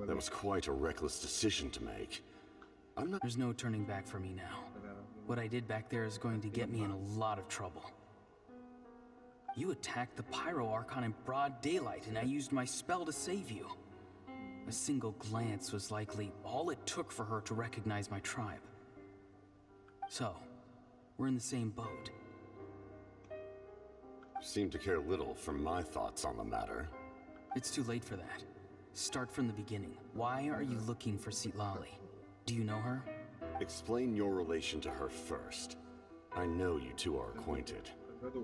That was quite a reckless decision to make. There's no turning back for me now. What I did back there is going to get me in a lot of trouble. You attacked the Pyro Archon in broad daylight, and I used my spell to save you. A single glance was likely all it took for her to recognize my tribe. So, we're in the same boat. You seem to care little for my thoughts on the matter. It's too late for that. Start from the beginning. Why are you looking for Citlali? Do you know her? Explain your relation to her first. I know you two are acquainted.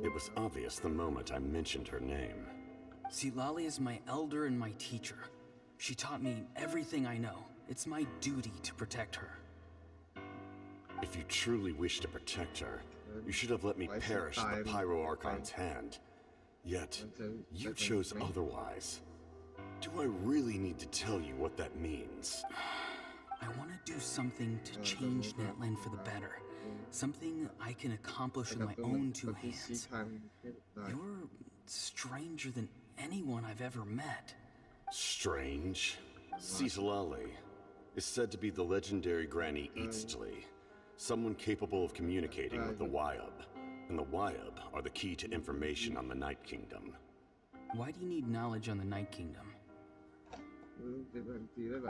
It was obvious the moment I mentioned her name. Citlali is my elder and my teacher. She taught me everything I know. It's my duty to protect her. If you truly wish to protect her, you should have let me perish at the Pyro Archon's hand. Yet, you chose otherwise. Do I really need to tell you what that means? I want to do something to change Natlan for the better. Something I can accomplish with my own two hands. You're stranger than anyone I've ever met. Strange? Citlali is said to be the legendary Granny Eastly, someone capable of communicating with the Wyub, and the Wyub are the key to information on the Night Kingdom. Why do you need knowledge on the Night Kingdom?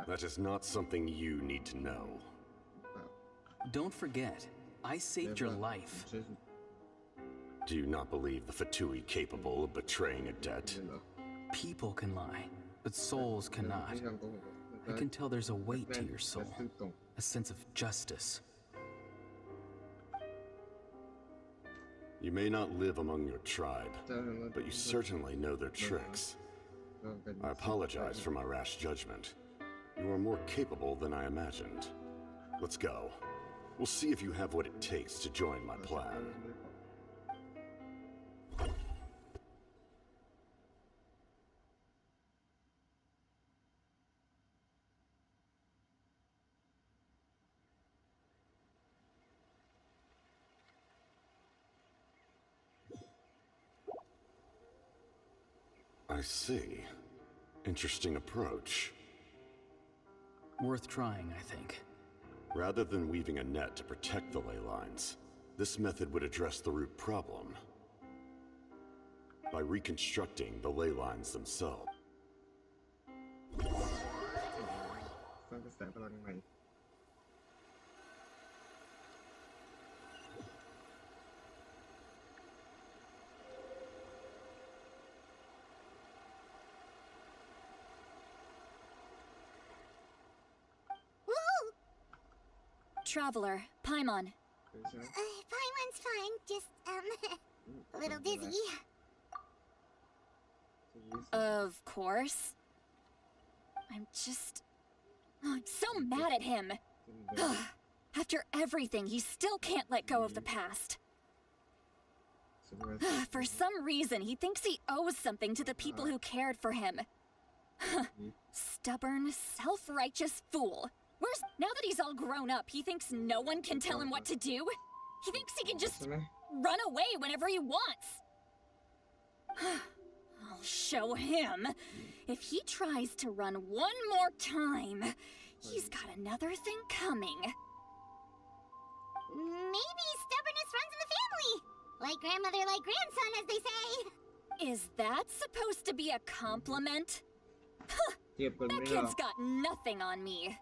That is not something you need to know. Don't forget, I saved your life. Do you not believe the Fatui capable of betraying a debt? People can lie, but souls cannot. I can tell there's a weight to your soul, a sense of justice. You may not live among your tribe, but you certainly know their tricks. I apologize for my rash judgment. You are more capable than I imagined. Let's go. We'll see if you have what it takes to join my plan. I see. Interesting approach. Worth trying, I think. Rather than weaving a net to protect the ley lines, this method would address the root problem by reconstructing the ley lines themselves. Traveler, Paimon. Paimon's fine, just, a little dizzy. Of course. I'm so mad at him. After everything, he still can't let go of the past. For some reason, he thinks he owes something to the people who cared for him. Stubborn, self-righteous fool. Now that he's all grown up, he thinks no one can tell him what to do? He thinks he can just run away whenever he wants. I'll show him. If he tries to run one more time, he's got another thing coming. Maybe stubbornness runs in the family. Like grandmother, like grandson, as they say. Is that supposed to be a compliment? That kid's got nothing on me.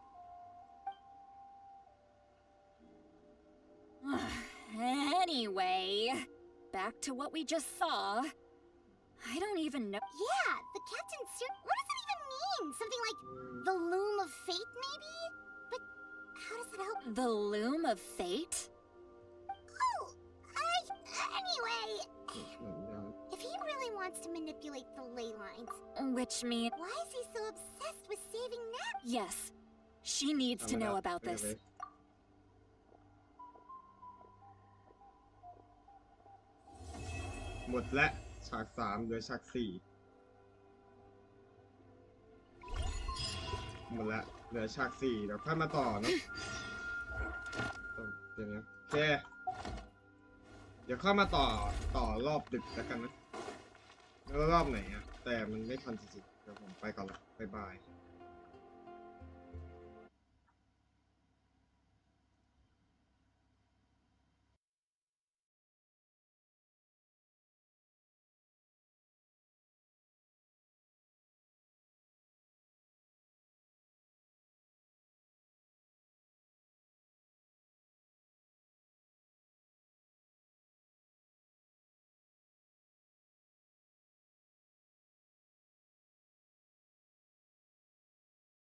Anyway, back to what we just saw. I don't even know. Yeah, the captain's what does that even mean? Something like the loom of fate, maybe? But how does that help? The loom of fate? Oh, anyway. If he really wants to manipulate the ley lines. Which means... Why is he so obsessed with saving Nat? Yes, she needs to know about this. หมดและฉาก3เหลือฉาก4หมดละเหลือฉาก4เดี๋ยวค่อยมาต่อเนาะเดี๋ยวนะโอเคเดี๋ยวค่อยมาต่อรอบดึกแล้วกันนะแล้วรอบไหนอะแต่มันไม่ทันจริงๆเดี๋ยวผมไปก่อนละบ๊ายบาย